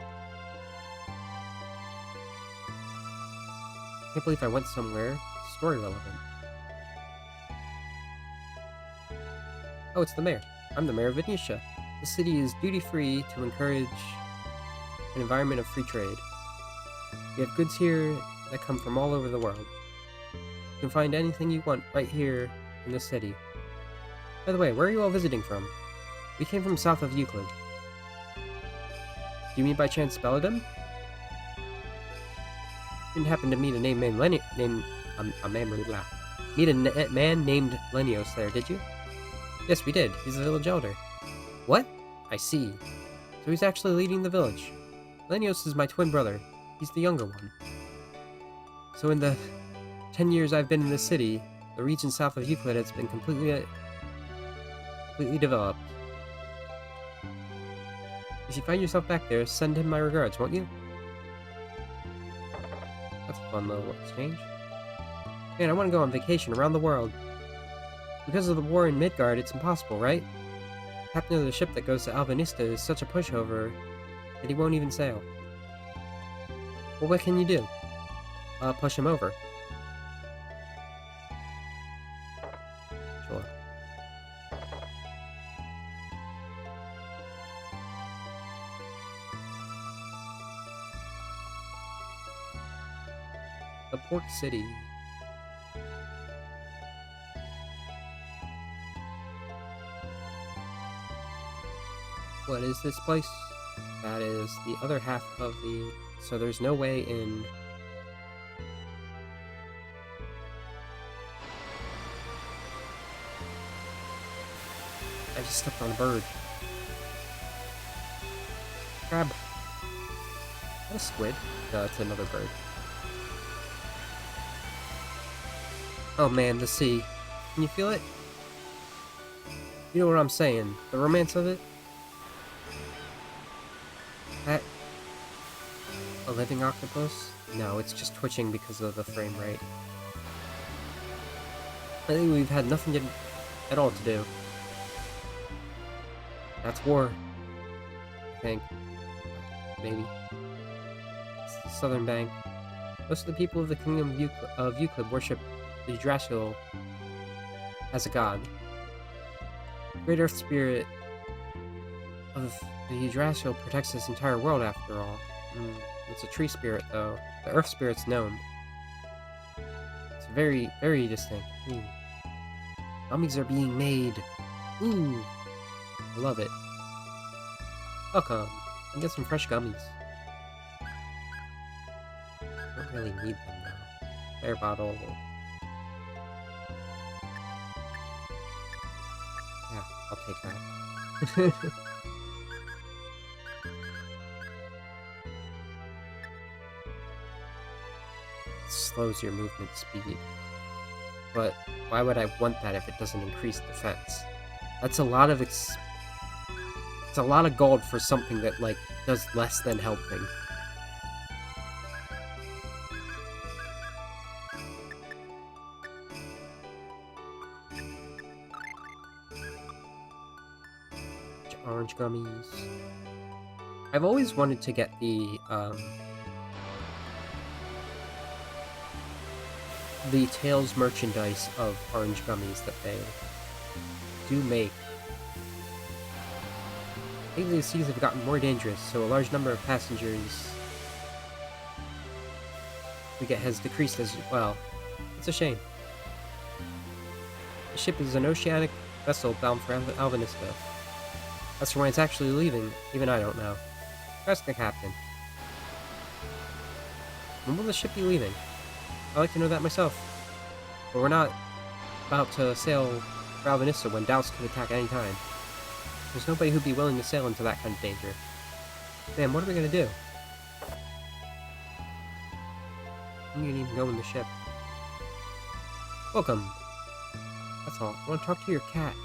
Can't believe I went somewhere story relevant. Oh, it's the mayor. I'm the mayor of Venetia. The city is duty-free to encourage an environment of free trade. We have goods here that come from all over the world. You can find anything you want right here in the city. By the way, where are you all visiting from? We came from south of Euclid. Do you mean by chance Belladum? Didn't happen to meet a man named Lenios there, did you? Yes, we did. He's the village elder. What? I see. So he's actually leading the village. Lenios is my twin brother. He's the younger one. So in the 10 years I've been in this city, the region south of Euclid has been completely developed. If you find yourself back there, send him my regards, won't you? That's a fun little exchange. Man, I want to go on vacation around the world. Because of the war in Midgard, it's impossible, right? The captain of the ship that goes to Albanista is such a pushover that he won't even sail. Well, what can you do? Push him over. Sure. The port city. What is this place? That is the other half of the... So there's no way in... I just stepped on a bird. Crab. Is that a squid? No, it's another bird. Oh man, the sea. Can you feel it? You know what I'm saying? The romance of it? That a living octopus? No, it's just twitching because of the frame rate. Lately we've had nothing at all to do. That's war. I think. Maybe. It's the southern bank. Most of the people of the kingdom of Euclid worship the Yggdrasil as a god. The great earth spirit of the Yggdrasil protects this entire world after all. It's a tree spirit though. The earth spirit's known. It's very, very distinct. Gummies are being made. Ooh. I love it. Welcome. You can get some fresh gummies. Don't really need them though. Air bottle. Yeah, I'll take that. It slows your movement speed. But why would I want that if it doesn't increase defense? That's a lot of it's a lot of gold for something that like does less than helping. Orange gummies. I've always wanted to get the Tails merchandise of orange gummies that they do make. Lately the seas have gotten more dangerous, so a large number of passengers we get has decreased as well. It's a shame. The ship is an oceanic vessel bound for Alvanista. As for when it's actually leaving, even I don't know. Ask the captain. When will the ship be leaving? I'd like to know that myself. But we're not about to sail for Alvanista when doubts could attack any time. There's nobody who'd be willing to sail into that kind of danger. Man, what are we gonna do? We didn't even go in the ship. Welcome. That's all. I want to talk to your cat.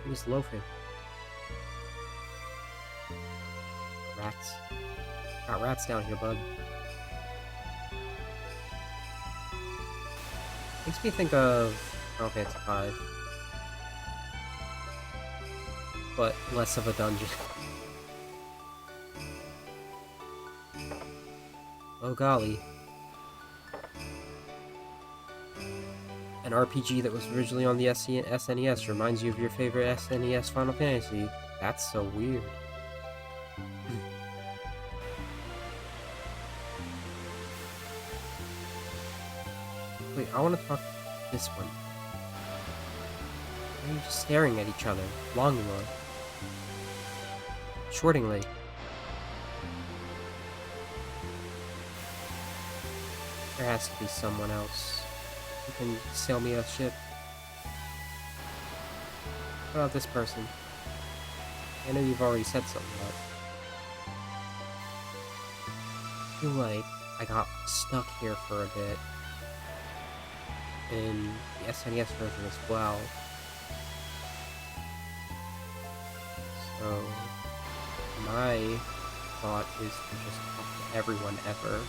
He's loafing. Rats. Got rats down here, bud. Makes me think of Final Fantasy 5. But less of a dungeon. Oh golly. An RPG that was originally on the SNES reminds you of your favorite SNES Final Fantasy. That's so weird. Wait, I want to talk to this one. Why are you just staring at each other? Longingly. Shortingly. There has to be someone else who can sail me a ship. What about this person? I know you've already said something, but I feel like I got stuck here for a bit in the SNES version as well. So my thought is to just talk to everyone ever.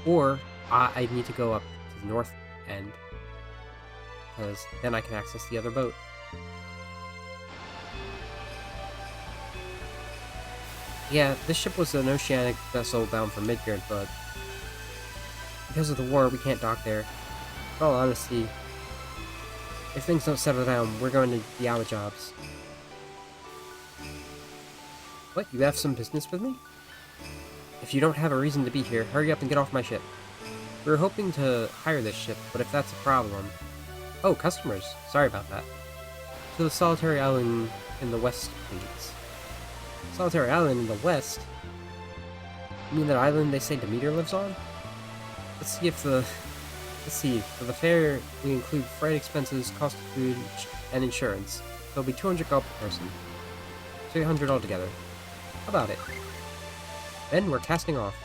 Or I need to go up to the north end, because then I can access the other boat. Yeah, this ship was an oceanic vessel bound for Midgard, but because of the war, we can't dock there. In all honesty, if things don't settle down, we're going to the Yawa jobs. What, you have some business with me? If you don't have a reason to be here, hurry up and get off my ship. We were hoping to hire this ship, but if that's a problem... Oh, customers. Sorry about that. To the solitary island in the west, please. Solitary island in the west? You mean that island they say Demeter lives on? Let's see, for the fare, we include freight expenses, cost of food, and insurance. It'll be 200 gold per person. 300 altogether. How about it? Then we're casting off.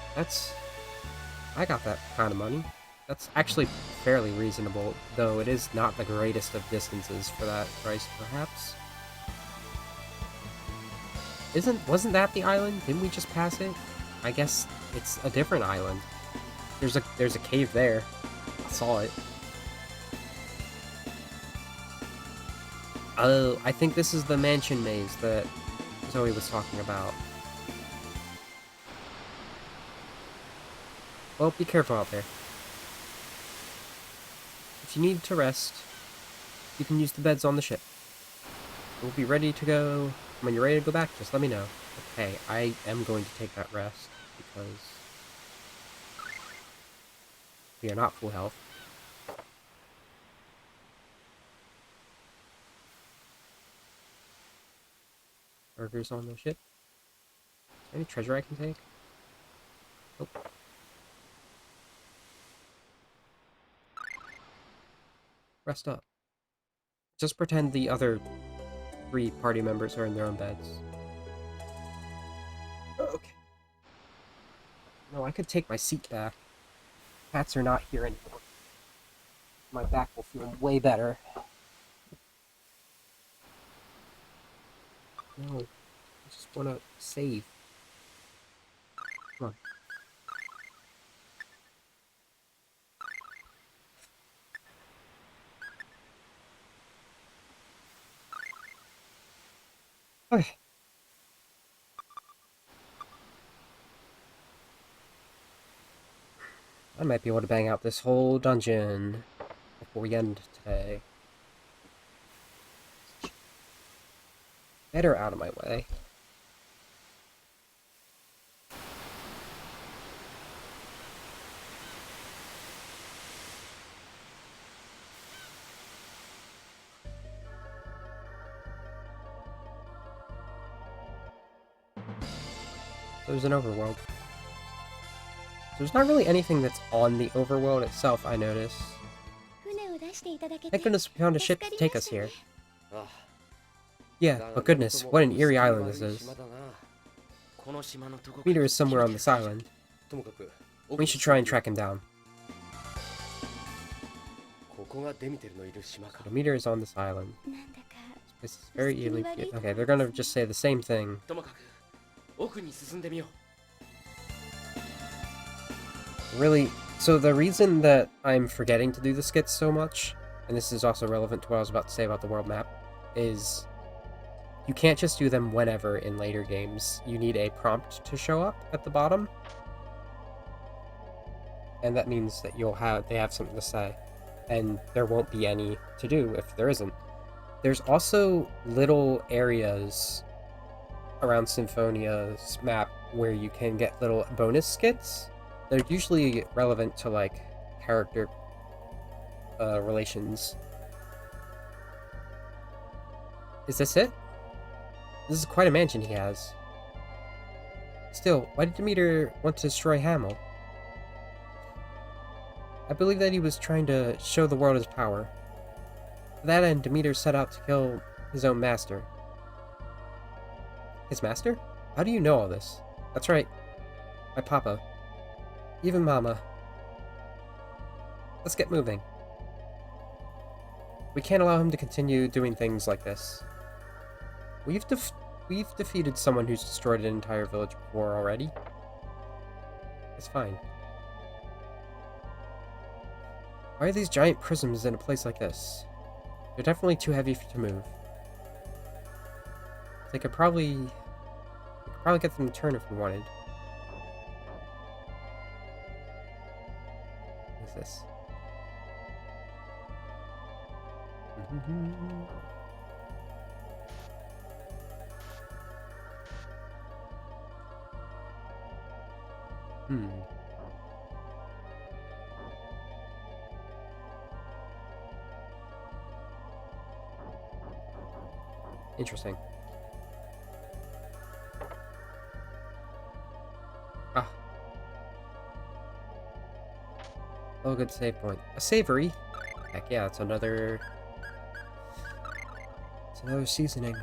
I got that kind of money. That's actually fairly reasonable, though it is not the greatest of distances for that price, perhaps. Wasn't that the island? Didn't we just pass it? I guess it's a different island. There's a cave there. I saw it. Oh, I think this is the mansion maze that Zoe was talking about. Well, be careful out there. If you need to rest, you can use the beds on the ship. We'll be ready to go. When you're ready to go back, just let me know. Okay, I am going to take that rest, because we are not full health. Burgers on the ship. Is there any treasure I can take? Nope. Rest up. Just pretend the other 3 party members are in their own beds. Okay. No, I could take my seat back. Cats are not here anymore. My back will feel way better. No, I just want to save. Come on. Okay. I might be able to bang out this whole dungeon before we end today. Better out of my way. There's an overworld. There's not really anything that's on the overworld itself, I notice. Thank goodness we found a ship to take us here. Yeah, but goodness, what an eerie island this is. Meter is somewhere on this island. We should try and track him down. The meter is on this island. This is very eerily... Okay, they're gonna just say the same thing. Really, so the reason that I'm forgetting to do the skits so much, and this is also relevant to what I was about to say about the world map, is you can't just do them whenever in later games. You need a prompt to show up at the bottom. And that means that they have something to say. And there won't be any to do if there isn't. There's also little areas around Symphonia's map where you can get little bonus skits. They're usually relevant to, like, character relations. Is this it? This is quite a mansion he has. Still, why did Demeter want to destroy Hamel? I believe that he was trying to show the world his power. For that end, Demeter set out to kill his own master. His master? How do you know all this? That's right. My papa. Even Mama. Let's get moving. We can't allow him to continue doing things like this. We've defeated someone who's destroyed an entire village before already. It's fine. Why are these giant prisms in a place like this? They're definitely too heavy to move. We could probably get them to turn if we wanted. What is this? Interesting. Ah. Oh, good save point. A savory? Heck yeah, it's another It's another seasoning.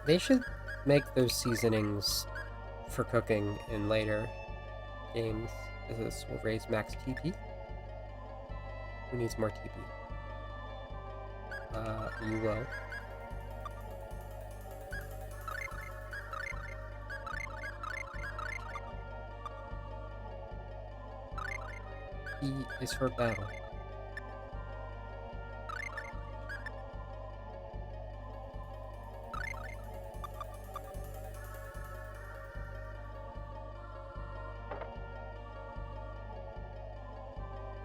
They should make those seasonings for cooking in later games. This will raise max TP. Who needs more TP? You will. E is for battle.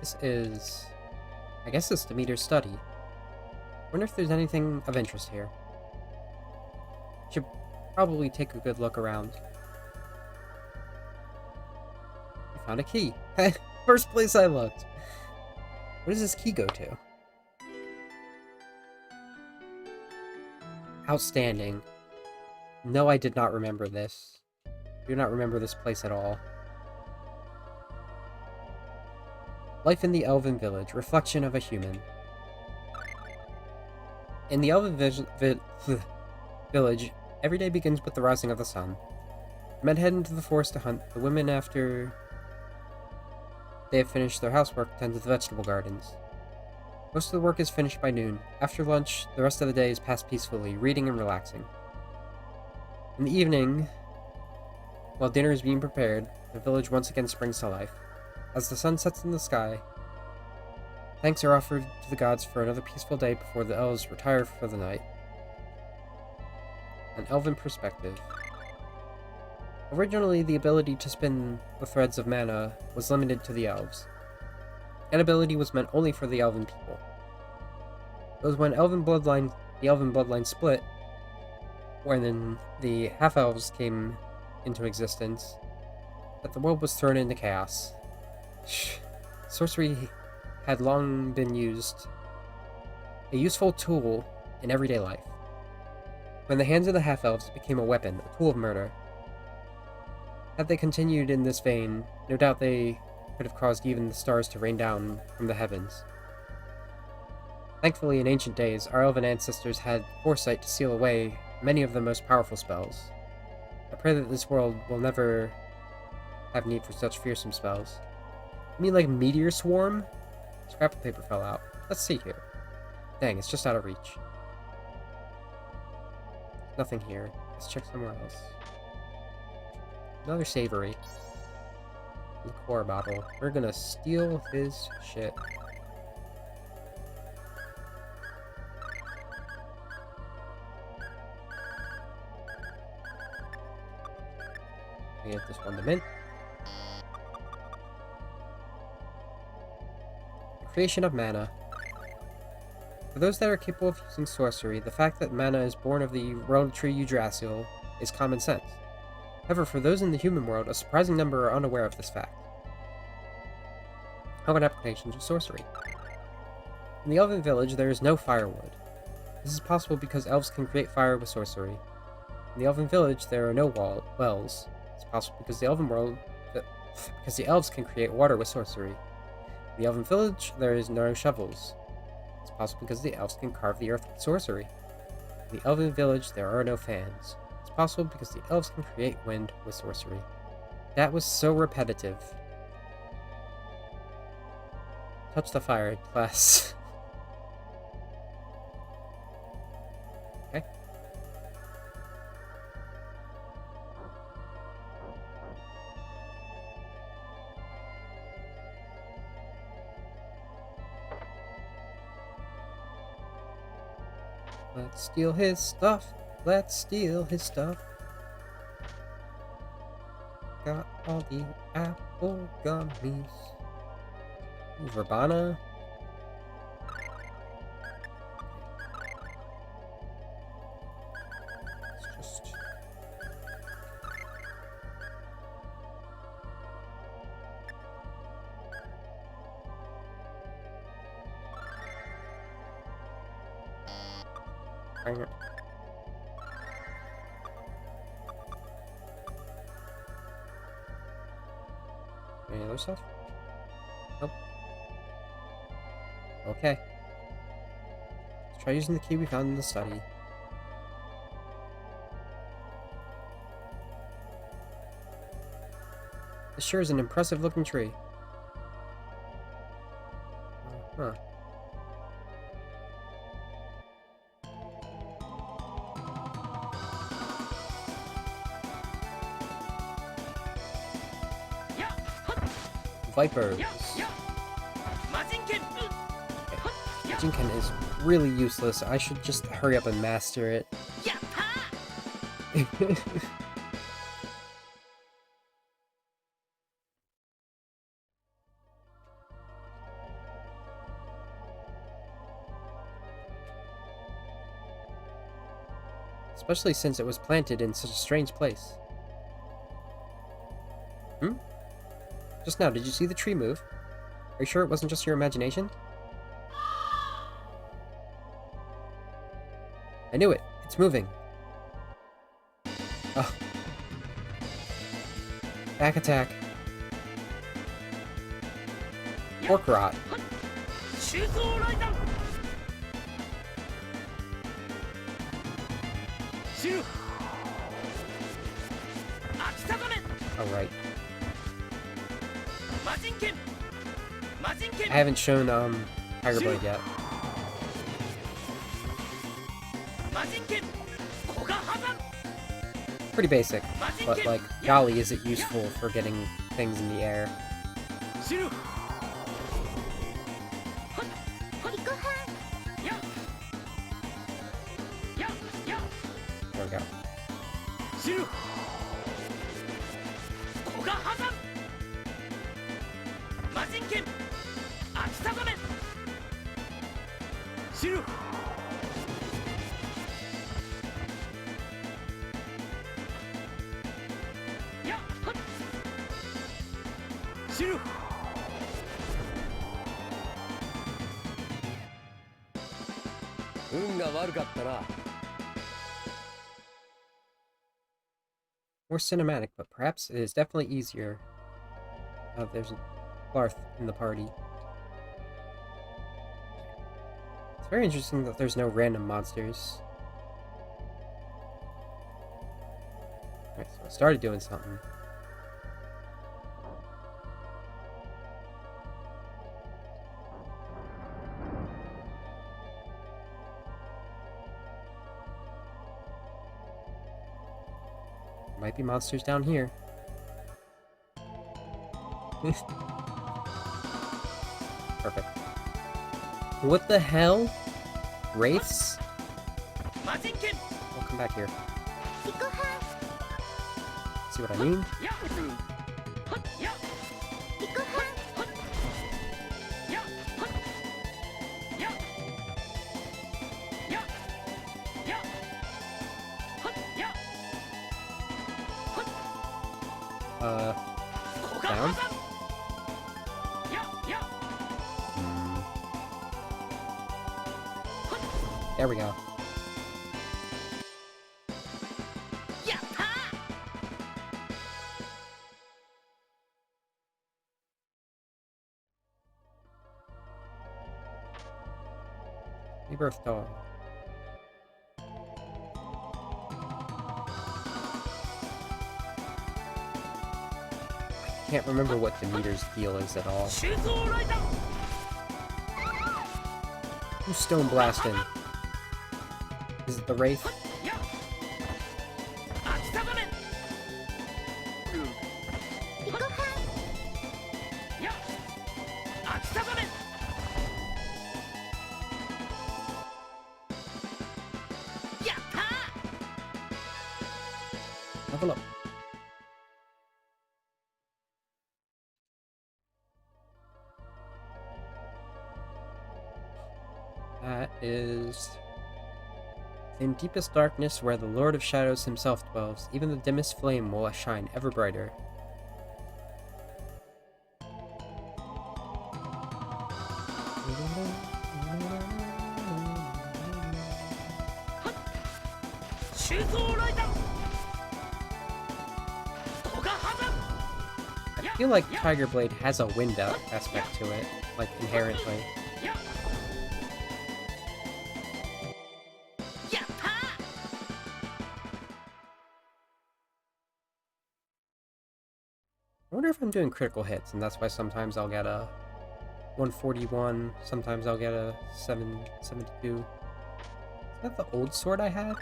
This is... I guess it's Demeter's study. Wonder if there's anything of interest here. Should probably take a good look around. I found a key. First place I looked. Where does this key go to? Outstanding. No, I did not remember this. I do not remember this place at all. Life in the Elven Village. Reflection of a human. In the Elven Village, every day begins with the rising of the sun. The men head into the forest to hunt. The women, after they have finished their housework, tend to the vegetable gardens. Most of the work is finished by noon. After lunch, the rest of the day is passed peacefully, reading and relaxing. In the evening, while dinner is being prepared, the village once again springs to life. As the sun sets in the sky, thanks are offered to the gods for another peaceful day before the elves retire for the night. An elven perspective. Originally, the ability to spin the threads of mana was limited to the elves. That ability was meant only for the elven people. It was when the elven bloodline split, when the half-elves came into existence, that the world was thrown into chaos. Sorcery had long been a useful tool in everyday life. When the hands of the half-elves, it became a weapon, a tool of murder. Had they continued in this vein, no doubt they could have caused even the stars to rain down from the heavens. Thankfully, in ancient days, our elven ancestors had foresight to seal away many of the most powerful spells. I pray that this world will never have need for such fearsome spells. You mean like meteor swarm? Scrap of paper fell out. Let's see here. Dang, it's just out of reach. Nothing here. Let's check somewhere else. Another savory. Liqueur bottle. We're gonna steal his shit. Get this one to mint. Creation of mana. For those that are capable of using sorcery, the fact that mana is born of the world tree Yggdrasil is common sense. However, for those in the human world, a surprising number are unaware of this fact. Common applications of sorcery. In the Elven Village, there is no firewood. This is possible because elves can create fire with sorcery. In the Elven Village, there are no wells. It's possible because the elves can create water with sorcery. In the Elven Village, there is no shovels. It's possible because the elves can carve the earth with sorcery. In the Elven Village, there are no fans. It's possible because the elves can create wind with sorcery. That was so repetitive. Touch the fire, class. Okay. Let's steal his stuff. Let's steal his stuff. Got all the apple gummies. Ooh, Verbana. Let's just... Bring it. Any other stuff? Nope. Okay. Try using the key we found in the study. This sure is an impressive looking tree. Huh. Vipers. Jinken is really useless. I should just hurry up and master it. Especially since it was planted in such a strange place. Just now, did you see the tree move? Are you sure it wasn't just your imagination? I knew it! It's moving! Oh. Back attack. Pork rot. Alright. I haven't shown Tiger Blade yet. Pretty basic, but like, golly is it useful for getting things in the air. There we go. More cinematic, but perhaps it is definitely easier. There's a Barth in the party. It's very interesting that there's no random monsters. Alright, so I started doing something. Might be monsters down here. Perfect. What the hell? Wraiths? Oh, come back here. See what I mean? Down? There we go. Rebirth doll. I can't remember what Demeter's deal is at all. Who's stone blasting? Is it the Wraith? Level up. That is... in deepest darkness where the Lord of Shadows himself dwells, even the dimmest flame will shine ever brighter. I feel like Tiger Blade has a wind aspect to it, like inherently. wonder if I'm doing critical hits, and that's why sometimes I'll get a 141, sometimes I'll get a 772. Is that the old sword I had?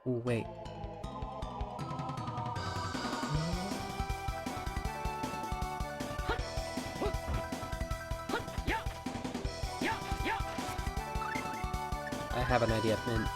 Ooh, wait. I have an idea, Mint.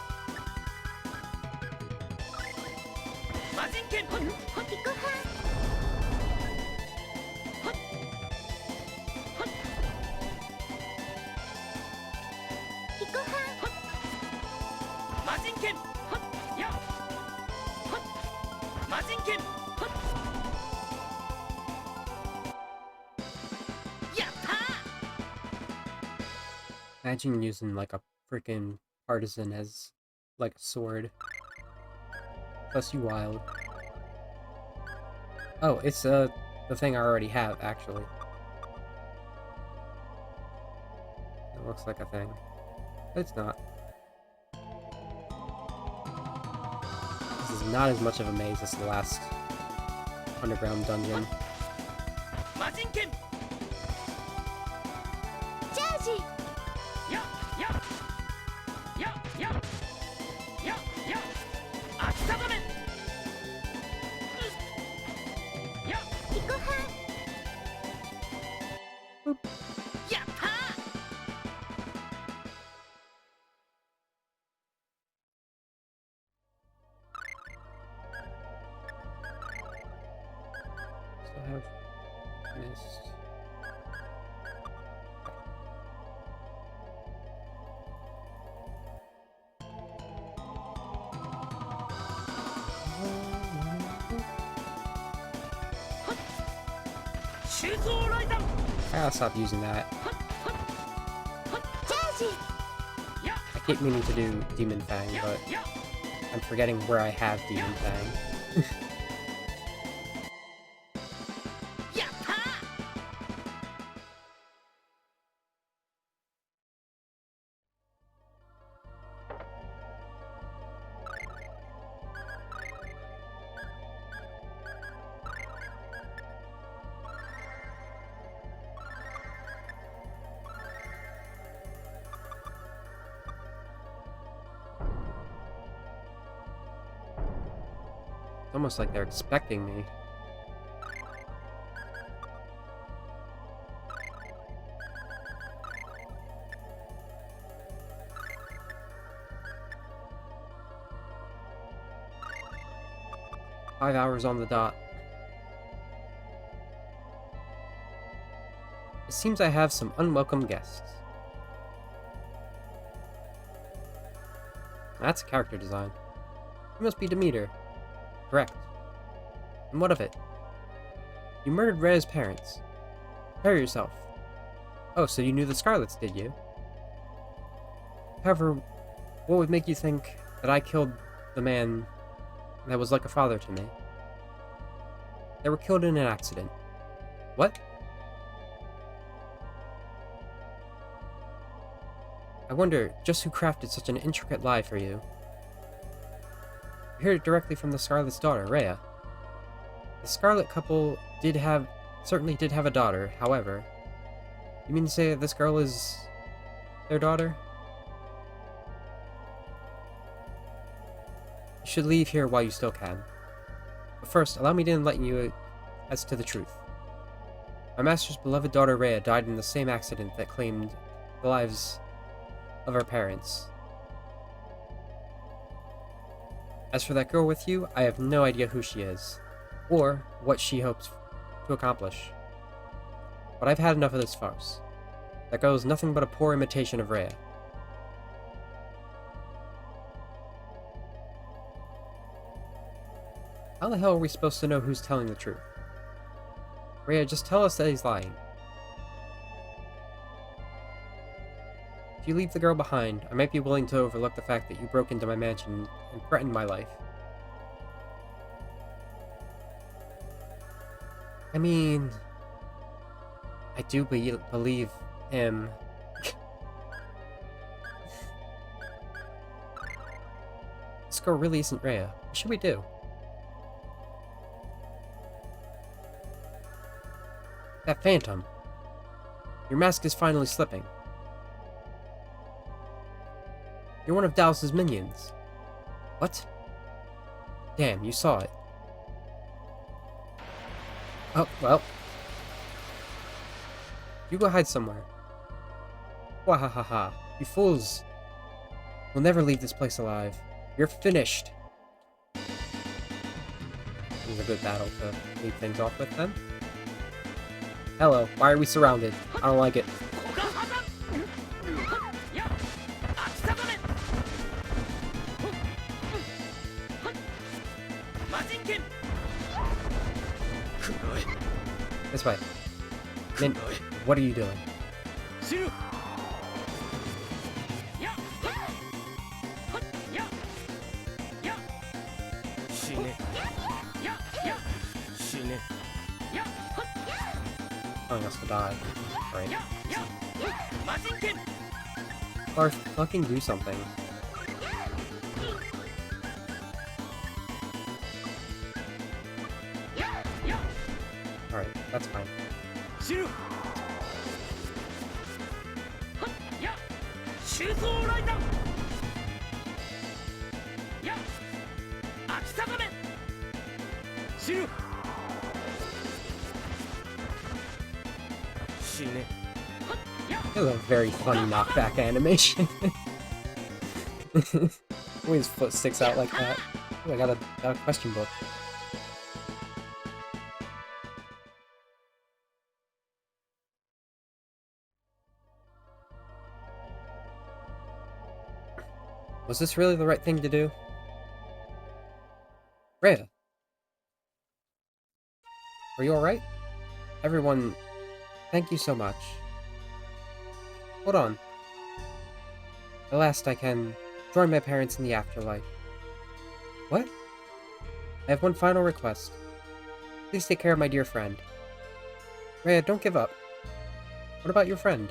Imagine using like a freaking partisan as like a sword. Plus you wild. Oh, it's the thing I already have, actually. It looks like a thing. But it's not. This is not as much of a maze as the last underground dungeon. So I have missed. I gotta stop using that. I keep meaning to do Demon Fang, but I'm forgetting where I have Demon Fang. It's almost like they're expecting me. Five hours on the dot. It seems I have some unwelcome guests. That's a character design. You must be Demeter. Correct. And what of it? You murdered Rhea's parents. Prepare yourself. Oh, so you knew the Scarlets, did you? However, what would make you think that I killed the man that was like a father to me? They were killed in an accident. What? I wonder just who crafted such an intricate lie for you. I heard it directly from the Scarlet's daughter, Rhea. The Scarlet couple certainly did have a daughter, however. You mean to say that this girl is their daughter? You should leave here while you still can. But first, allow me to enlighten you as to the truth. My master's beloved daughter Rhea died in the same accident that claimed the lives of her parents. As for that girl with you, I have no idea who she is, or what she hopes to accomplish. But I've had enough of this farce. That girl is nothing but a poor imitation of Rhea. How the hell are we supposed to know who's telling the truth? Rhea, just tell us that he's lying. If you leave the girl behind, I might be willing to overlook the fact that you broke into my mansion and threatened my life. I mean... I do believe him. This girl really isn't Rhea. What should we do? That phantom. Your mask is finally slipping. You're one of Dallas's minions. What? Damn, you saw it. Oh, well. You go hide somewhere. Wahahaha. You fools. We'll never leave this place alive. You're finished. This is a good battle to lead things off with then. Hello, why are we surrounded? I don't like it. This way. Min, what are you doing? Telling us to die. Right. Barth, fucking do something. Alright, that's fine. It was a very funny knockback animation. When his foot sticks out like that. Oh, I got a question book. Was this really the right thing to do? Rhea! Are you alright? Everyone, thank you so much. Hold on. At last I can join my parents in the afterlife. What? I have one final request. Please take care of my dear friend. Rhea, don't give up. What about your friend?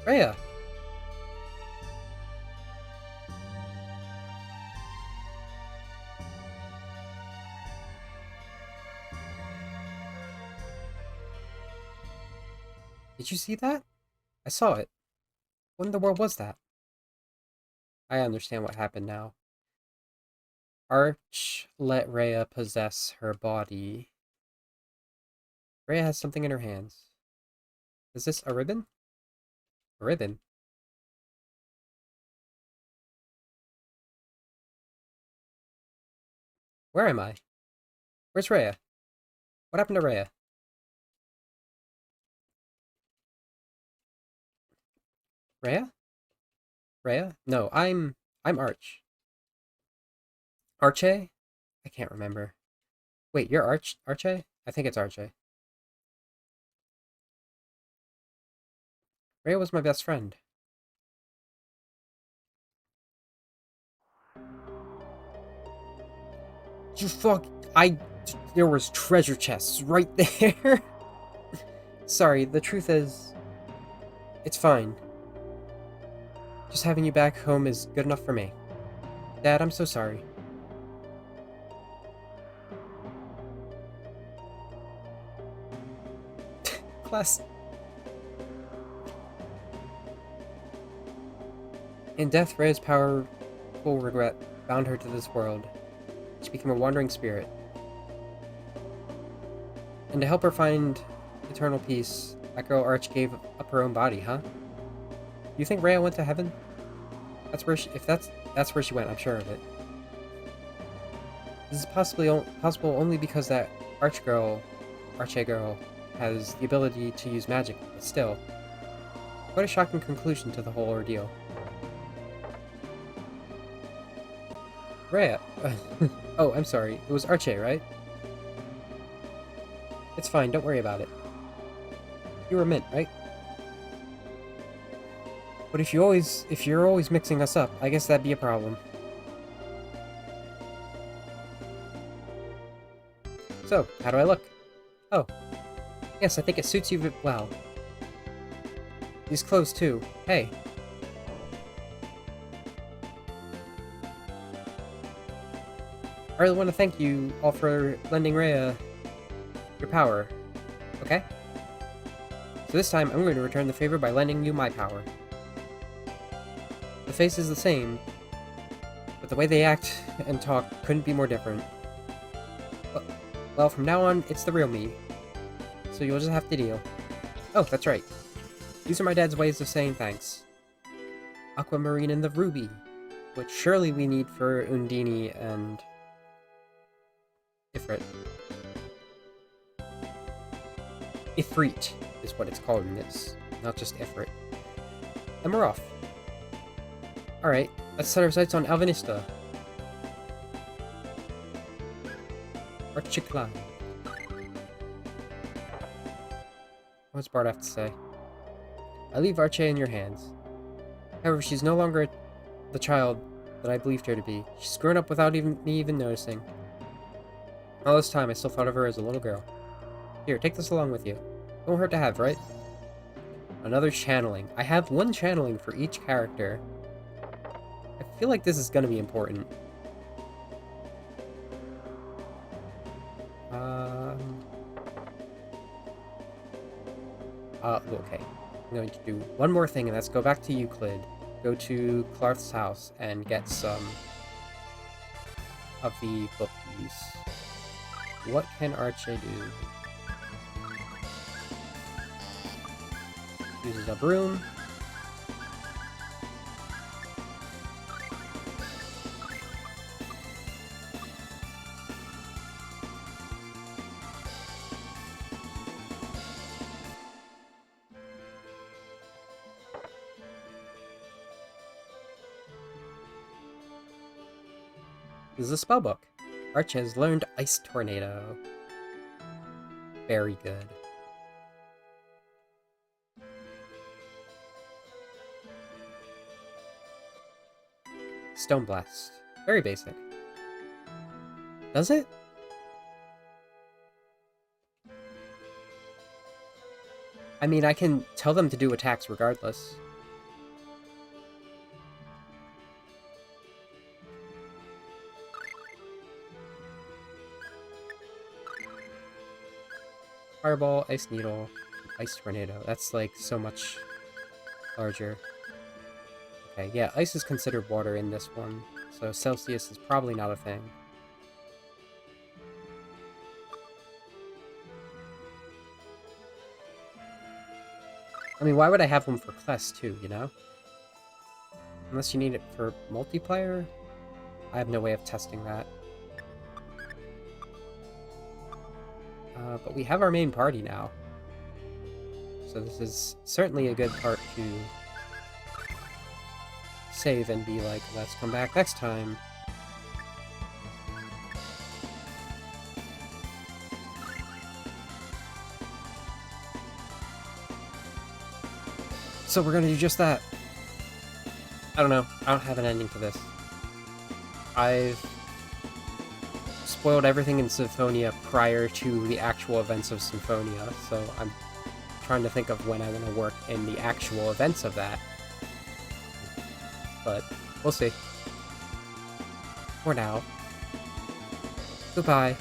Rhea! Did you see that? I saw it. What in the world was that? I understand what happened now. Arch let Rhea possess her body. Rhea has something in her hands. Is this a ribbon? A ribbon? Where am I? Where's Rhea? What happened to Rhea? Rhea? Rhea? No, I'm Arch. Arche? I can't remember. Wait, you're Arche? I think it's Arche. Rhea was my best friend. You fuck... There was treasure chests right there. Sorry, the truth is... It's fine. Just having you back home is good enough for me. Dad, I'm so sorry. Class. In death, Rhea's powerful regret bound her to this world. She became a wandering spirit. And to help her find eternal peace, that girl Arch gave up her own body, huh? You think Rhea went to heaven? That's where that's where she went, I'm sure of it. This is possible only because that Arche girl, has the ability to use magic, but still. What a shocking conclusion to the whole ordeal. Rhea! Oh, I'm sorry. It was Arche, right? It's fine, don't worry about it. You were Mint, right? But if you're always mixing us up, I guess that'd be a problem. So, how do I look? Oh. Yes, I think it suits you well. These clothes, too. Hey. I really want to thank you all for lending Rhea your power. Okay? So this time, I'm going to return the favor by lending you my power. The face is the same, but the way they act and talk couldn't be more different. Well, from now on, it's the real me. So you'll just have to deal. Oh, that's right. These are my dad's ways of saying thanks. Aquamarine and the Ruby, which surely we need for Undini and Ifrit. Ifrit is what it's called in this, not just Ifrit. And we're off. Alright, let's set our sights on Alvinista. Archiclan. What's Bart have to say? I leave Arche in your hands. However, she's no longer the child that I believed her to be. She's grown up without me even noticing. All this time, I still thought of her as a little girl. Here, take this along with you. It won't hurt to have, right? Another channeling. I have one channeling for each character. I feel like this is gonna be important. Okay. I'm going to do one more thing, and that's go back to Euclid. Go to Clarth's house and get some of the bookies. What can Arche do? Uses a broom. This is a spellbook. Arch has learned Ice Tornado. Very good. Stone Blast. Very basic. Does it? I mean, I can tell them to do attacks regardless. Fireball, Ice Needle, Ice Tornado. That's like so much larger. Okay, yeah, ice is considered water in this one, so Celsius is probably not a thing. I mean, why would I have one for Kless too, you know? Unless you need it for multiplayer? I have no way of testing that. But we have our main party now. So this is certainly a good part to save and be like, let's come back next time. So we're gonna do just that. I don't know. I don't have an ending to this. I've spoiled everything in Symphonia prior to the actual events of Symphonia, so I'm trying to think of when I want to work in the actual events of that. But we'll see. For now, goodbye.